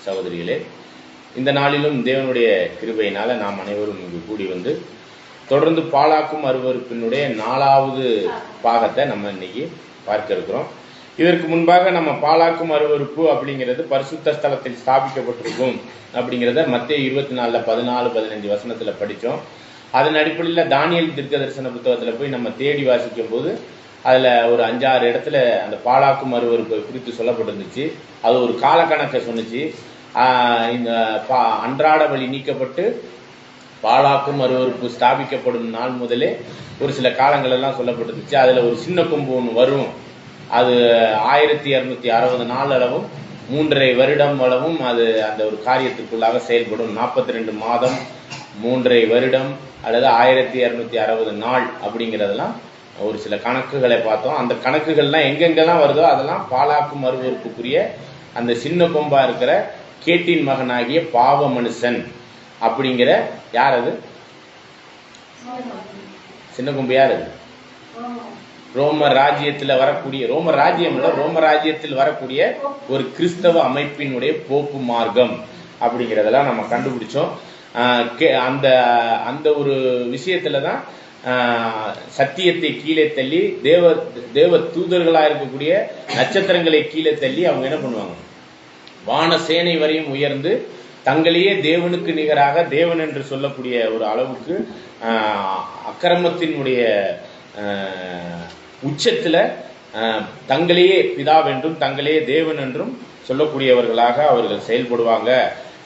சகோதரிகளே, இந்த நாளிலும் தேவனுடைய கிருபையினால நாம் அனைவரும் இங்கு கூடி வந்து தொடர்ந்து பாலாக்கும் அருவருப்பினுடைய 4வது பாகத்தை நம்ம இன்னைக்கு பார்க்க இருக்கிறோம். இதற்கு முன்பாக நம்ம பாலாக்கும் அருவருப்பு அப்படிங்கிறது பரிசுத்த ஸ்தலத்தில் ஸ்தாபிக்கப்பட்டிருக்கும் அப்படிங்கிறத மத்தேயு 24 14 15 வசனத்துல படித்தோம். அதன் அடிப்படையில் தானியேல் தீர்க்கதரிசன புத்தகத்தில் போய் நம்ம தேடி வாசிக்கும் போது அதில் ஒரு 5-6 இடத்துல அந்த பாலாக்கும் அருவருப்பை குறித்து சொல்லப்பட்டிருந்துச்சு. அது ஒரு காலக்கணக்கை சொன்னிச்சு. இந்த அன்றாட வழி நீக்கப்பட்டு பாலாக்கும் அருவருப்பு ஸ்தாபிக்கப்படும் நாள் முதலே ஒரு சில காலங்கள் எல்லாம் சொல்லப்பட்டிருந்துச்சு. அதில் ஒரு சின்ன கொம்பு ஒன்று வரும். அது 1260 நாள் அளவும் 3.5 வருடம் அளவும் அது அந்த ஒரு காரியத்துக்குள்ளாக செயல்படும். 42 மாதம் 3.5 வருடம் அல்லது 1260 நாள் அப்படிங்கிறதெல்லாம் ஒரு சில கணக்குகளை பார்த்தோம். அந்த கணக்குகள்லாம் எங்கெங்கெல்லாம் வருதோ அதெல்லாம் பாலாக்கும் அருவருப்புக்குரிய அந்த சின்ன கொம்பா இருக்கிற கேட்டின் மகனாகிய பாவ மனுஷன் அப்படிங்கிற யார் அது? சின்ன கொம்பு யார் அது? ரோம ராஜ்யத்தில் வரக்கூடிய, ரோம ராஜ்யம் இல்ல, ரோம ராஜ்யத்தில் வரக்கூடிய ஒரு கிறிஸ்தவ அமைப்பினுடைய போப்பு மார்க்கம் அப்படிங்கிறதெல்லாம் நம்ம கண்டுபிடிச்சோம். அந்த அந்த ஒரு விஷயத்துலதான் சத்தியத்தை கீழே தள்ளி தேவ தூதர்களா இருக்கக்கூடிய நட்சத்திரங்களை கீழே தள்ளி அவங்க என்ன பண்ணுவாங்க, வான சேனை வரையும் உயர்ந்து தங்களையே தேவனுக்கு நிகராக தேவன் என்று சொல்லக்கூடிய ஒரு அளவுக்கு அக்கிரமத்தினுடைய உச்சத்துல தங்களையே பிதாவென்றும் தங்களையே தேவன் என்றும் சொல்லக்கூடியவர்களாக அவர்கள் செயல்படுவாங்க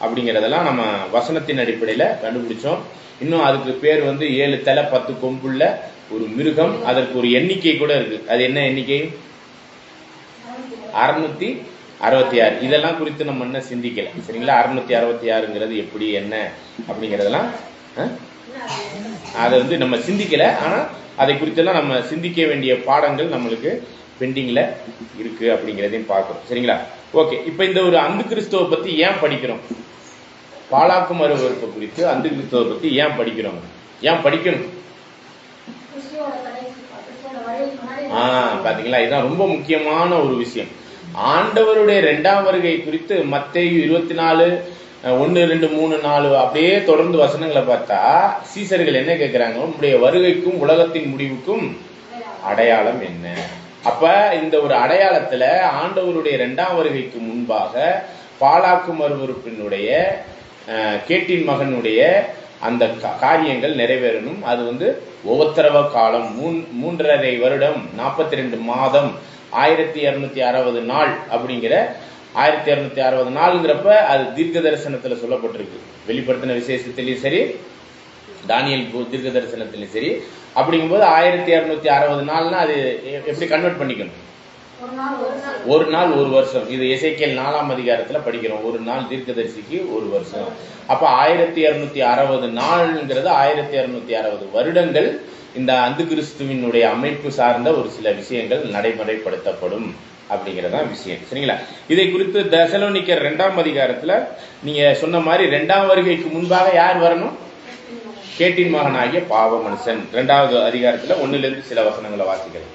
அப்படிங்கிறதெல்லாம் நம்ம வசனத்தின் அடிப்படையில் கண்டுபிடிச்சோம். இன்னும் அதுக்கு பேர் வந்து 7 தலை 10 கொம்புள்ள ஒரு மிருகம். அதற்கு ஒரு எண்ணிக்கை கூட இருக்கு. அது என்ன எண்ணிக்கை? 666. இதெல்லாம் குறித்து நம்ம என்ன சிந்திக்கல, சரிங்களா? 666ங்கிறது எப்படி என்ன அப்படிங்கறதெல்லாம் அதை வந்து நம்ம சிந்திக்கல. ஆனா அதை குறித்தெல்லாம் நம்ம சிந்திக்க வேண்டிய பாடங்கள் நம்மளுக்கு பெண்டிங்ல இருக்கு அப்படிங்கிறதையும் பார்க்கிறோம், சரிங்களா? ஓகே, இப்ப இந்த ஒரு அந்து கிறிஸ்துவ பத்தி ஏன் படிக்கிறோம்? பாலாக்கும் அருவருப்பை குறித்து அந்து கிறிஸ்துவ பத்தி ஏன் படிக்கிறோம்? ஏன் படிக்கணும்? பாத்தீங்களா, இதுதான் ரொம்ப முக்கியமான ஒரு விஷயம். ஆண்டவருடைய 2ஆம் வருகை குறித்து மத்தேயு 24 1 2 3 4 அப்படியே தொடர்ந்து வசனங்களை பார்த்தா சீசர்கள் என்ன கேட்கிறாங்க? உன்னுடைய வருகைக்கும் உலகத்தின் முடிவுக்கும் அடையாளம் என்ன? அப்ப இந்த ஒரு அடையாளத்துல ஆண்டவருடைய 2ஆம் வருகைக்கு முன்பாக பாலாக்கும் அருவருப்பினுடைய கேட்டின் மகனுடைய அந்த காரியங்கள் நிறைவேறணும். அது வந்து உபத்திரவ காலம் 3.5 வருடம் 42 மாதம் 1260 நாள் அப்படிங்கிற 1260 நாளுங்கிறப்ப அது தீர்க்க தரிசனத்துல சொல்லப்பட்டிருக்கு. வெளிப்படுத்தின விசேஷத்திலையும் சரி, தானியேல் தீர்க்க தரிசனத்திலையும் சரி. அப்படிங்கும்போது 1260 நாள்னா அது எப்படி கன்வெர்ட் பண்ணிக்கணும்? ஒரு நாள் ஒரு வருஷம். இது எசேக்கியேல் 4ஆம் அதிகாரத்துல படிக்கிறோம். ஒரு நாள் தீர்க்கதரிசிக்கு ஒரு வருஷம். அப்ப 1260 நாள்ங்கிறது 1260 வருடங்கள் இந்த அந்து கிறிஸ்துவினுடைய அமைப்பு சார்ந்த ஒரு சில விஷயங்கள் நடைமுறைப்படுத்தப்படும் அப்படிங்கறதான் விஷயம், சரிங்களா? இதை குறித்து தெசலோனிக்கர் 2ஆம் அதிகாரத்துல நீங்க சொன்ன மாதிரி 2ஆம் வருகைக்கு முன்பாக யார் வரணும்? கேட்டின் மகனாகிய பாவ மனுஷன். 2வது அதிகாரத்துல 1 சில வசனங்களை வாசிக்கிறேன்.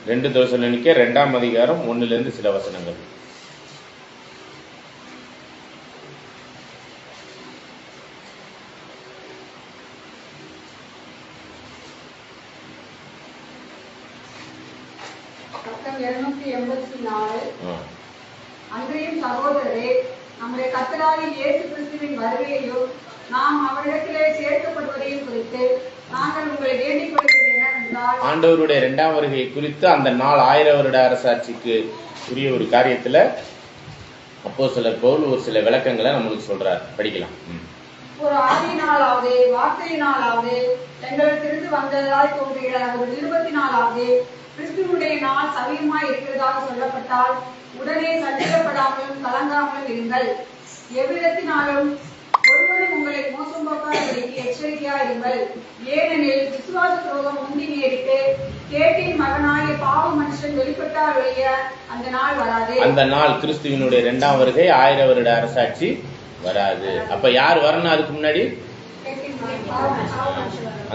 2 தெசலோனிக்கர் 2ஆம் அதிகாரம் 1 சில வசனங்கள். அன்றையும் சகோதரரே, நம்முடைய கர்த்தராகிய இயேசு கிறிஸ்துவின் வருகையையும் நாம் அவரிடத்திலே சேர்க்கப்படுவதையும் குறித்து நாங்கள் உங்களை வேண்டிக் கொள்வது என்னவென்றால், ஆண்டவருடைய 2ஆம் வருகை குறித்து அந்த நாள் 1000 வருட அரசாட்சிக்கு உரிய ஒரு காரியத்துல அப்போஸ்தலர் பவுல் ஒரு சில விளக்கங்களை நம்மளுக்கு சொல்றார். படிக்கலாம். ஒரு ஆதியினாலாவது வார்த்தையினாலாவது எங்களிடத்திலிருந்து வந்ததாய் தோன்றுகிற ஒரு நிருபத்தினாலாவது கிறிஸ்துவனுடைய நாள் சமீபமாய் இருக்கிறதாக சொல்லப்பட்டால் உடனே சந்தேகப்படாமலும் கலங்காமலும் இருங்கள். எவ்விதத்தினாலும் ஒருவரும் உங்களை மோசம் போக்காதபடிக்கு எச்சரிக்கையா இருங்கள். ஏனெனில் விசுவாச துரோகம் முந்தி நேரிட்டு கேட்டின் மகனாகிய பாவ மனுஷன் வெளிப்பட்டால் ஒழிய அந்த நாள் வராது. அந்த நாள் கிறிஸ்துவினுடைய 2ஆம் வருகை 1000 வருட அரசாட்சி வராது. அப்ப யார் வரணும்? அதுக்கு முன்னாடி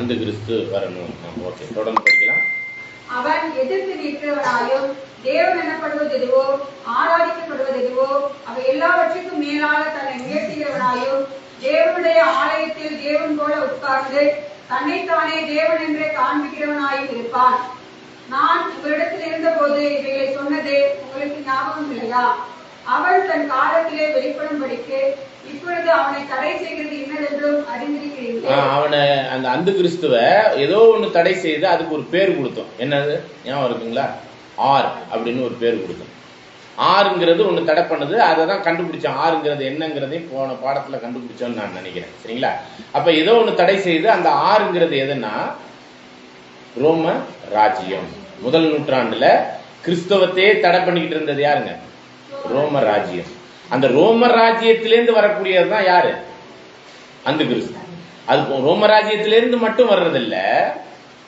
அந்த கிறிஸ்து வரணும். ஓகே, தொடர்ந்து படிக்கலாம். அவன் எதிர்த்து நிற்கிறவனாயும் தேவன் எனப்படுவது எதுவோ ஆராதிக்கப்படுவது எதுவோ அவை எல்லாவற்றுக்கும் மேலாக தன்னை உயர்த்துகிறவனாயும் தேவனுடைய ஆலயத்தில் தேவன் போல உட்கார்ந்து தன்னைத்தானே தேவன் என்றே காண்பிக்கிறவனாயும் இருப்பான். நான் உங்களிடத்தில் இருந்தபோது இவைகளை சொன்னது உங்களுக்கு ஞாபகம் இல்லையா? அவள் தன் காலத்திலே வெளிப்படும்படிக்கு இப்பொழுது அவனை தடை செய்கிறது இன்னதென்றும் அறிந்திருக்கிறீர்கள். அவனை அந்த அந்து கிறிஸ்துவ ஏதோ ஒண்ணு தடை செய்து அதுக்கு ஒரு பேர் கொடுத்தோம். என்னது ஞாபகம் இருக்குங்களா? ஆர் அப்படின்னு ஒரு பேர் கொடுத்தோம். ஆறுங்கிறது ஒண்ணு தடை பண்ணது, அதை தான் கண்டுபிடிச்சோம். ஆறுங்கிறது என்னங்கிறதையும் போன பாடத்துல கண்டுபிடிச்சோம்னு நான் நினைக்கிறேன். சரிங்களா? அப்ப ஏதோ ஒண்ணு தடை செய்து அந்த ஆறுங்கிறது எதுன்னா ரோம ராஜ்யம். முதல் நூற்றாண்டுல கிறிஸ்தவத்தையே தடை பண்ணிக்கிட்டு இருந்தது யாருங்க? ரோம ராஜ்யம். அந்த ரோம ராஜ்யத்திலேருந்து வரக்கூடியதுதான் யாரு? அந்த கிறிஸ்து. அது ரோம ராஜ்யத்திலேருந்து மட்டும் வர்றதில்ல.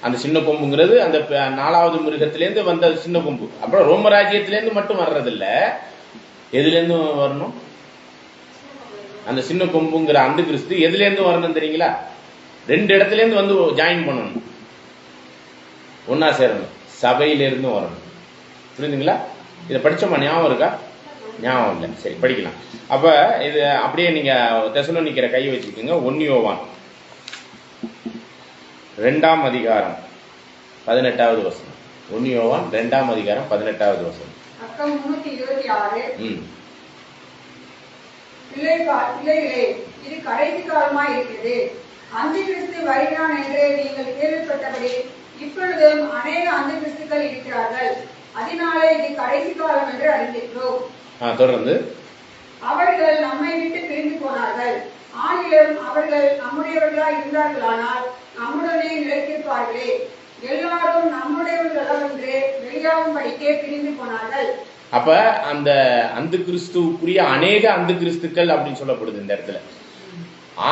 அந்த சின்ன கொம்புங்கிறது அந்த 4வது மிருகத்திலேருந்து வந்த சின்ன கொம்பு. அப்புறம் ரோம ராஜ்யத்திலேருந்து மட்டும் வர்றதில்ல. எதுல இருந்து வரணும்? அந்த சின்ன கொம்புங்கிற அந்த கிறிஸ்து எதுல இருந்து வரணும் தெரியுங்களா? 2 இடத்துல இருந்து வந்து ஜாயின் பண்ணணும், ஒன்னா சேரணும். சபையிலிருந்து வரணும். புரியுதுங்களா? இதை படிச்சோமா? ஞாபகம் இருக்கா? ஞாபகம் இல்லை. சரி, படிக்கலாம். அப்ப இது அப்படியே நீங்க தெசலோனிக்கேயரை கை வச்சுக்கோங்க. 1 யோவான் 2ஆம் அதிகாரம் 18வது வசனம். 1 யோவான் 2ஆம் அதிகாரம் 18வது வசனம். பக்கம் 326. பிள்ளைகளே, இது கடைசி காலமாய் இருக்கிறது. அந்தி கிறிஸ்து வருகிறான் என்று நீங்கள் கேள்விப்பட்டபடி இப்பொழுதும் அநேக அந்தி கிறிஸ்துக்கள் இருக்கிறார்கள். அதனாலே இது கடைசி காலம் என்று அறிந்திருக்கிறோம். தொடர்ந்து அவர்கள் நம்மை விட்டு பிரிந்து போனார்கள். ஆகிலும் அவர்கள் நம்முடையவர்களாய் இருந்தார்களானால் நம்முடனே நிலைத்திருப்பார்களே. எல்லாரும் நம்முடையவர்கள் என்று வெளியாகும்படிக்கே பிரிந்து போனார்கள். அப்ப அந்த அந்து கிறிஸ்துவுக்குரிய அநேக அந்து கிறிஸ்துக்கள் அப்படின்னு சொல்லப்படுது இந்த இடத்துல.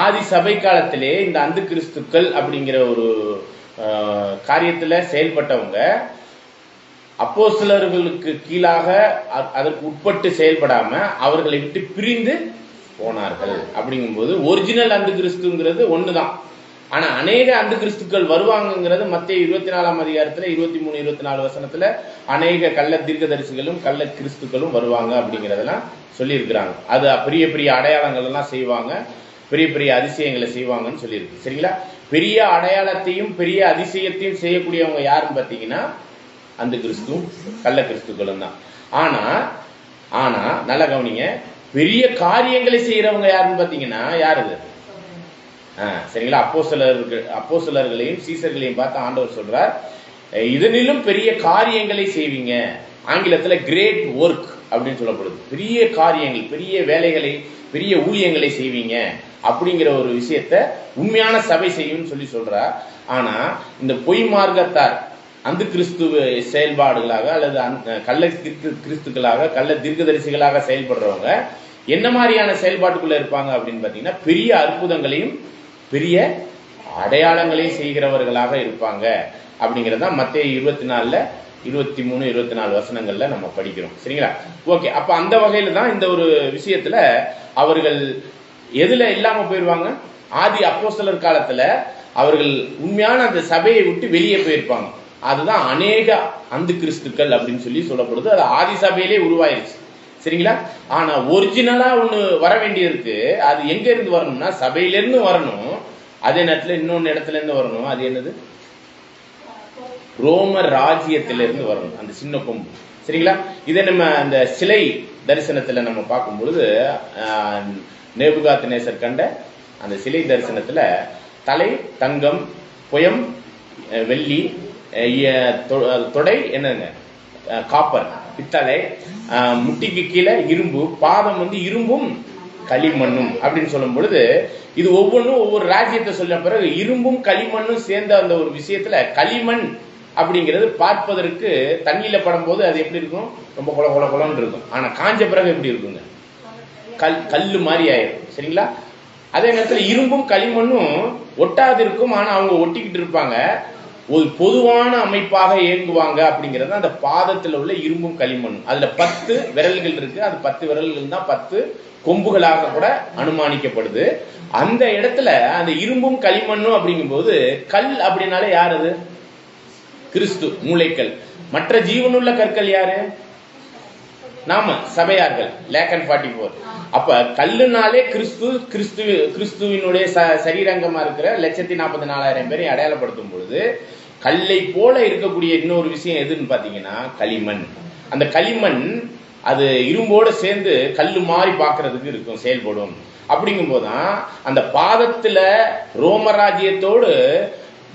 ஆதி சபை காலத்திலே இந்த அந்து கிறிஸ்துக்கள் அப்படிங்கிற ஒரு காரியத்துல செயல்பட்டவங்க அப்போஸ்தலர்களுக்கு கீழாக அதற்கு உட்பட்டு செயல்படாம அவர்களை விட்டு பிரிந்து போனார்கள். அப்படிங்கும்போது ஒரிஜினல் அந்து கிறிஸ்துங்கிறது ஒண்ணுதான். ஆனா அநேக அந்து கிறிஸ்துக்கள் வருவாங்கிறது மத்தேயு 24ஆம் அதிகாரத்துல 23, 24 வசனத்துல அநேக கள்ள தீர்க்கதரிசிகளும் கள்ள கிறிஸ்துக்களும் வருவாங்க அப்படிங்கறதெல்லாம் சொல்லி இருக்கிறாங்க. அது பெரிய பெரிய அடையாளங்கள் எல்லாம் செய்வாங்க, பெரிய பெரிய அதிசயங்களை செய்வாங்கன்னு சொல்லியிருக்கு. சரிங்களா? பெரிய அடையாளத்தையும் பெரிய அதிசயத்தையும் செய்யக்கூடியவங்க யாருன்னு பாத்தீங்கன்னா அந்த கிறிஸ்துவும் கள்ள கிறிஸ்துக்களும் தான். ஆனா ஆனா நல்ல கவனிங்க, பெரிய காரியங்களை செய்யறவங்க யாருன்னு பாத்தீங்கன்னா யாரு? சரிங்களா? அப்போஸ்தலர்களையும் சீசர்களையும் பார்த்து ஆண்டவர் சொல்றார், இதனிலும் பெரிய காரியங்களை செய்வீங்க. ஆங்கிலத்துல கிரேட் ஒர்க் அப்படின்னு சொல்லப்படுது. பெரிய காரியங்கள், பெரிய வேலைகளை, பெரிய ஊழியங்களை செய்வீங்க அப்படிங்கிற ஒரு விஷயத்த உண்மையான சபை செய்யும் சொல்லி சொல்றார். ஆனா இந்த பொய் மார்க்கத்தார் அந்த கிறிஸ்துவ செயல்பாடுகளாக அல்லது கள்ள கிறிஸ்துக்களாக கள்ள தீர்க்கதரிசிகளாக செயல்படுறவங்க என்ன மாதிரியான செயல்பாட்டுக்குள்ள இருப்பாங்க அப்படின்னு பாத்தீங்கன்னா பெரிய அற்புதங்களையும் பெரிய அடையாளங்களையும் செய்கிறவர்களாக இருப்பாங்க அப்படிங்கறத மத்தேயு 24, 23, 24 வசனங்கள்ல நம்ம படிக்கிறோம். சரிங்களா? ஓகே. அப்ப அந்த வகையில தான் இந்த ஒரு விஷயத்துல அவர்கள் எதுல இல்லாம போயிருவாங்க? ஆதி அப்போஸ்தலர் காலத்துல அவர்கள் உண்மையான அந்த சபையை விட்டு வெளியே போயிருப்பாங்க. அதுதான் அநேக அந்து கிறிஸ்துக்கள் அப்படின்னு சொல்லி சொல்லப்படுது. அது ஆதி சபையிலே உருவாயிருச்சு. சரிங்களா? ஆனா ஒரிஜினலா ஒண்ணு வர வேண்டியிருக்கு. அது எங்க இருந்து வரணும்னா சபையிலிருந்து வரணும். அதே நேரத்துல இன்னொன்னு இடத்துல இருந்து வரணும். அது என்னது? ரோம ராஜ்யத்திலிருந்து வரணும், அந்த சின்ன கொம்பு. சரிங்களா? இதை நம்ம அந்த சிலை தரிசனத்துல நம்ம பார்க்கும் பொழுது நேபுகாத்நேசர் கண்ட அந்த சிலை தரிசனத்துல தலை தங்கம், புயம் வெள்ளி, தொடை என்னங்க காப்பர் பித்தளை, முட்டிக்கு கீழே இரும்பு, பாதம் இரும்பும் களிமண்ணும் அப்படின்னு சொல்லும் பொழுது இது ஒவ்வொன்றும் ஒவ்வொரு ராஜ்யத்தை சொல்ல பிறகு இரும்பும் களிமண்ணும் சேர்ந்த அந்த ஒரு விஷயத்துல களிமண் அப்படிங்கிறது பார்ப்பதற்கு தண்ணியில படும் போது அது எப்படி இருக்கும்? ரொம்ப கொல கொல கொலன்னு இருக்கும். ஆனா காஞ்ச பிறகு எப்படி இருக்குங்க? கல்லு மாதிரி ஆயிரும். சரிங்களா? அதே நேரத்தில் இரும்பும் களிமண்ணும் ஒட்டாது இருக்கும். ஆனா அவங்க ஒட்டிக்கிட்டு இருப்பாங்க. ஒரு பொதுவான அமைப்பாக இயங்குவாங்க அப்படிங்கிறது அந்த பாதத்தில் உள்ள இரும்பும் களிமண்ணும். அதுல 10 விரல்கள் இருக்கு. அது 10 விரல்கள் தான் 10 கொம்புகளாக கூட அனுமானிக்கப்படுது. அந்த இடத்துல அந்த இரும்பும் களிமண்ணும் அப்படிங்கும் போது கல் அப்படின்னாலே யார்? அது கிறிஸ்து மூளைக்கல். மற்ற ஜீவனுள்ள கற்கள் யாரு? நாம சபையார்கள். லேக்கன் 44. அப்ப கல்லுனாலே கிறிஸ்துவினுடைய சரீரங்கமா இருக்கிற 1,44,000 பேரை அடையாளப்படுத்தும் பொழுது கல்லை போல இருக்கக்கூடிய இன்னொரு விஷயம் எதுன்னு பாத்தீங்கன்னா களிமண். அந்த களிமண் அது இரும்போட சேர்ந்து கல்லு மாதிரி பாக்குறதுக்கு இருக்கும், செயல்படும். அப்படிங்கும் போதுதான் அந்த பாதத்துல ரோமராஜ்யத்தோடு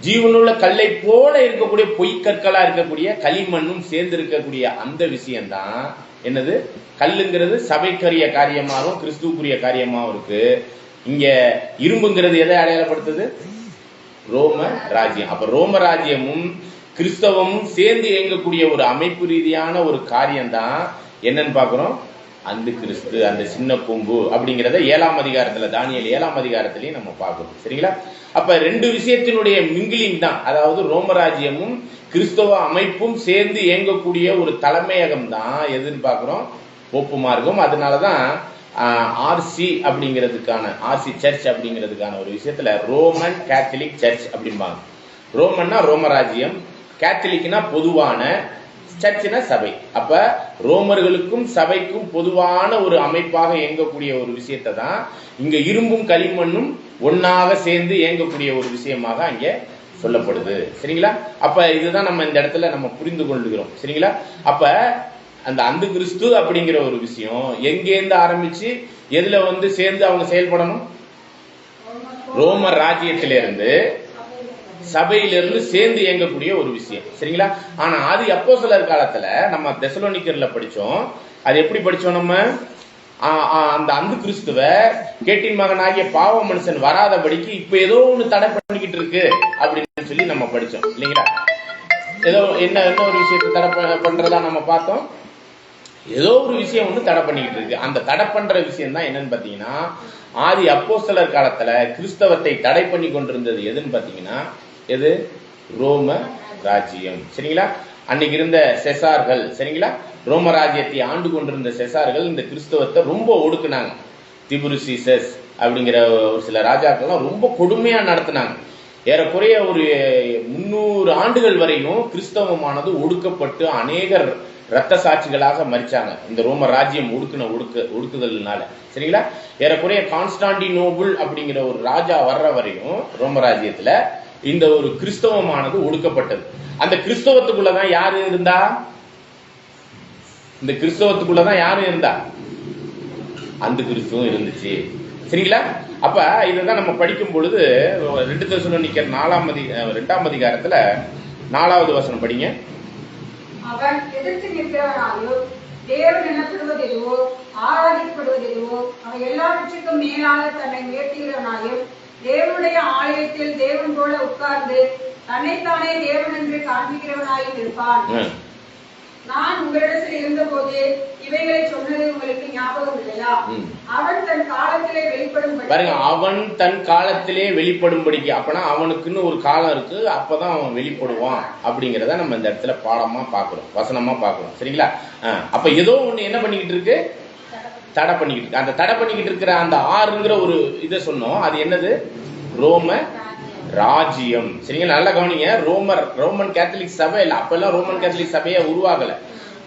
ஜீவனுள்ள கல்லை போல இருக்கக்கூடிய பொய்க்கற்களா இருக்கக்கூடிய களிமண்ணும் சேர்ந்து இருக்கக்கூடிய அந்த விஷயம்தான் என்னது? கல்லுங்கிறது சபைக்குரிய காரியமாகவும் கிறிஸ்துவுக்குரிய காரியமாகவும் இருக்கு. இங்க இரும்புங்கிறது எதை அடையாளப்படுத்துது? ரோம ராஜ்யம். அப்ப ரோம ராஜ்யமும் கிறிஸ்தவமும் சேர்ந்து இயங்கக்கூடிய ஒரு அமைப்பு ரீதியான ஒரு காரியம் தான் என்னன்னு பாக்குறோம், அந்த கிறிஸ்து, அந்த சின்ன கொம்பு அப்படிங்கிறத 7ஆம் அதிகாரத்துல, தானியேல் 7ஆம் அதிகாரத்திலையும் நம்ம பார்க்கிறோம். சரிங்களா? அப்ப ரெண்டு விஷயத்தினுடைய மிங்கிலிங் தான், அதாவது ரோமராஜ்யமும் கிறிஸ்தவ அமைப்பும் சேர்ந்து இயங்கக்கூடிய ஒரு தலைமையகம் தான் எதுன்னு பாக்குறோம், போப்பு மார்க்கம். அதனாலதான் ஆர்சி அப்படிங்கிறதுக்கான, ஆர்சி சர்ச் அப்படிங்கிறதுக்கான ஒரு விஷயத்துல ரோமன் கேத்தலிக் சர்ச் அப்படிம்பாங்க. ரோமன்னா ரோமராஜ்யம், கேத்தலிக்னா பொதுவான, சர்ச்னா சபை. அப்ப ரோமர்களுக்கும் சபைக்கும் பொதுவான ஒரு அமைப்பாக இயங்கக்கூடிய ஒரு விஷயத்தை தான் இங்க இரும்பும் களிமண்ணும் ஒன்னாக சேர்ந்து இயங்கக்கூடிய ஒரு விஷயமாக அங்க சொல்லப்படுது. சரிங்களா? அப்ப இதுதான் நம்ம இந்த இடத்துல நம்ம புரிந்து கொள்கிறோம். சரிங்களா? அப்ப அந்த கிறிஸ்து அப்படிங்கிற ஒரு விஷயம் எங்கேருந்து ஆரம்பிச்சு எதுல சேர்ந்து அவங்க செயல்படணும்? ரோம ராஜ்யத்திலிருந்து, சபையிலிருந்து சேர்ந்து இயங்கக்கூடிய ஒரு விஷயம். சரிங்களா? ஆனா அது அப்போஸ்தலர் காலத்துல நம்ம தெசலோனிக்கர்ல படிச்சோம். அது எப்படி படிச்சோம்? நம்ம அந்த கிறிஸ்துவ கேட்டின் மகனாகிய பாவ மனுஷன் வராதபடிக்கு இப்ப ஏதோ ஒண்ணு தடை பண்ணிக்கிட்டு இருக்கு அப்படின்னு சொல்லி நம்ம படிச்சோம் இல்லைங்களா? ஏதோ என்ன ஒரு விஷயத்தை தடை பண்றதா நம்ம பார்த்தோம். ஏதோ ஒரு விஷயம் ஒண்ணு தடை பண்ணிக்கிட்டு இருக்கு. அந்த தடை பண்ற விஷயம் தான் என்னன்னு பாத்தீங்கன்னா, ஆதி அப்போஸ்தலர் காலத்துல கிறிஸ்தவத்தை தடை பண்ணி கொண்டிருந்தது எதுன்னு பாத்தீங்கன்னா, எது? ரோம ராஜ்யம். சரிங்களா? அன்னைக்கு இருந்த செசார்கள், சரிங்களா, ரோம ராஜ்யத்தை ஆண்டு கொண்டிருந்த செசார்கள் இந்த கிறிஸ்தவத்தை ரொம்ப ஒடுக்குனாங்க. திபுருசீசஸ் அப்படிங்கிற ஒரு சில ராஜாக்கள்லாம் ரொம்ப கொடுமையா நடத்தினாங்க. ஏறக்குறைய ஒரு 300 ஆண்டுகள் வரையும் கிறிஸ்தவமானது ஒடுக்கப்பட்டு அநேகர் ரத்த சாட்சிகளாக மரிச்சாங்க இந்த ரோம ராஜ்யம் ஒடுக்குதல்னால. சரிங்களா? ஏறக்குறைய கான்ஸ்டாண்டினோபிள் அப்படிங்கிற ஒரு ராஜா வர்ற வரையும் ரோம ராஜ்யத்துல இந்த ஒரு கிறிஸ்தவமானது ஒடுக்கப்பட்டது. அந்த கிறிஸ்தவத்துக்குள்ளதான் யாரு இருந்தா? இந்த கிறிஸ்தவத்துக்குள்ளதான் யாரு இருந்தா? அந்த கிறிஸ்துவம் இருந்துச்சு. சரிங்களா? அப்ப இதுதான் நம்ம படிக்கும் பொழுது 2 தெசலோனிக்கர் 2ஆம் அதிகாரத்துல 4வது வசனம் படிங்க. அவன் எதிர்த்து நிற்கிறவனாயோ, தேவன் எனப்படுவது எதுவோ, ஆராதிக்கப்படுவது எதுவோ, அவன் எல்லாவற்றுக்கும் மேலாக தன்னை உயர்த்துகிறவனாயோ, தேவனுடைய ஆலயத்தில் தேவன் போல உட்கார்ந்து தன்னைத்தானே தேவன் என்று காண்பிக்கிறவனாயும் இருப்பான். நான் உங்களிடத்தில் இருந்த போது இவைகளை சொன்னது உங்களுக்கு ஞாபகம் இல்லையா? அவன் தன் காலத்திலே வெளிப்படும்படி. பாருங்க, அவன் தன் காலத்திலே வெளிப்படும்படிக்கு. அப்பனா அவனுக்குன்னு ஒரு காலம் இருக்கு, அப்பதான் அவன் வெளிப்படுவான் அப்படிங்கறத நம்ம இந்த இடத்துல பாடமா பாக்குறோம், வசனமா பாக்குறோம். சரிங்களா? அப்ப ஏதோ ஒண்ணு என்ன பண்ணிக்கிட்டு இருக்கு? தடை பண்ணிக்கிட்டு இருக்கு. அந்த தடை பண்ணிக்கிட்டு இருக்கிற அந்த ஆறுங்கிற ஒரு இதை சொன்னோம். அது என்னது? ரோம ராஜ்யம். சரிங்களா? நல்லா கவனிங்க. ரோமன் கேத்தலிக் சபை இல்ல, அப்ப எல்லாம் ரோமன் கேத்தலிக் சபையை உருவாகல.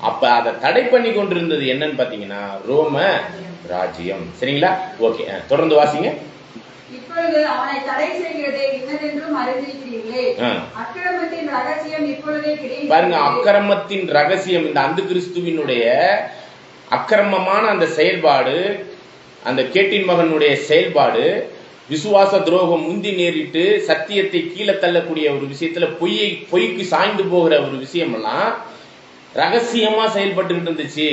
அப்ப அதை தடை பண்ணி கொண்டிருந்தது என்னன்னு பாத்தீங்கன்னா ரோம ராஜ்யம். சரிங்களா? ஓகே, தொடர்ந்து வாசிங்க. இப்பொழுது அவனை தடை செய்கிறது இன்னதென்றும் அறிந்திருக்கிறீர்களே. அக்கிரமத்தின் ரகசியம் இப்பொழுதே கிடையாது. பாருங்க, அக்கிரமத்தின் ரகசியம், இந்த அந்த கிறிஸ்துவினுடைய அக்கிரமமான அந்த செயல்பாடு, அந்த கேட்டின் மகனுடைய செயல்பாடு, விசுவாச துரோகம் முந்தி நேரிட்டு சத்தியத்தை கீழே தள்ளக்கூடிய ஒரு விஷயத்துல பொய்க்கு சாய்ந்து போகிற ஒரு விஷயம் எல்லாம் ரகசியமா செயல்பட்டு இருந்துச்சு.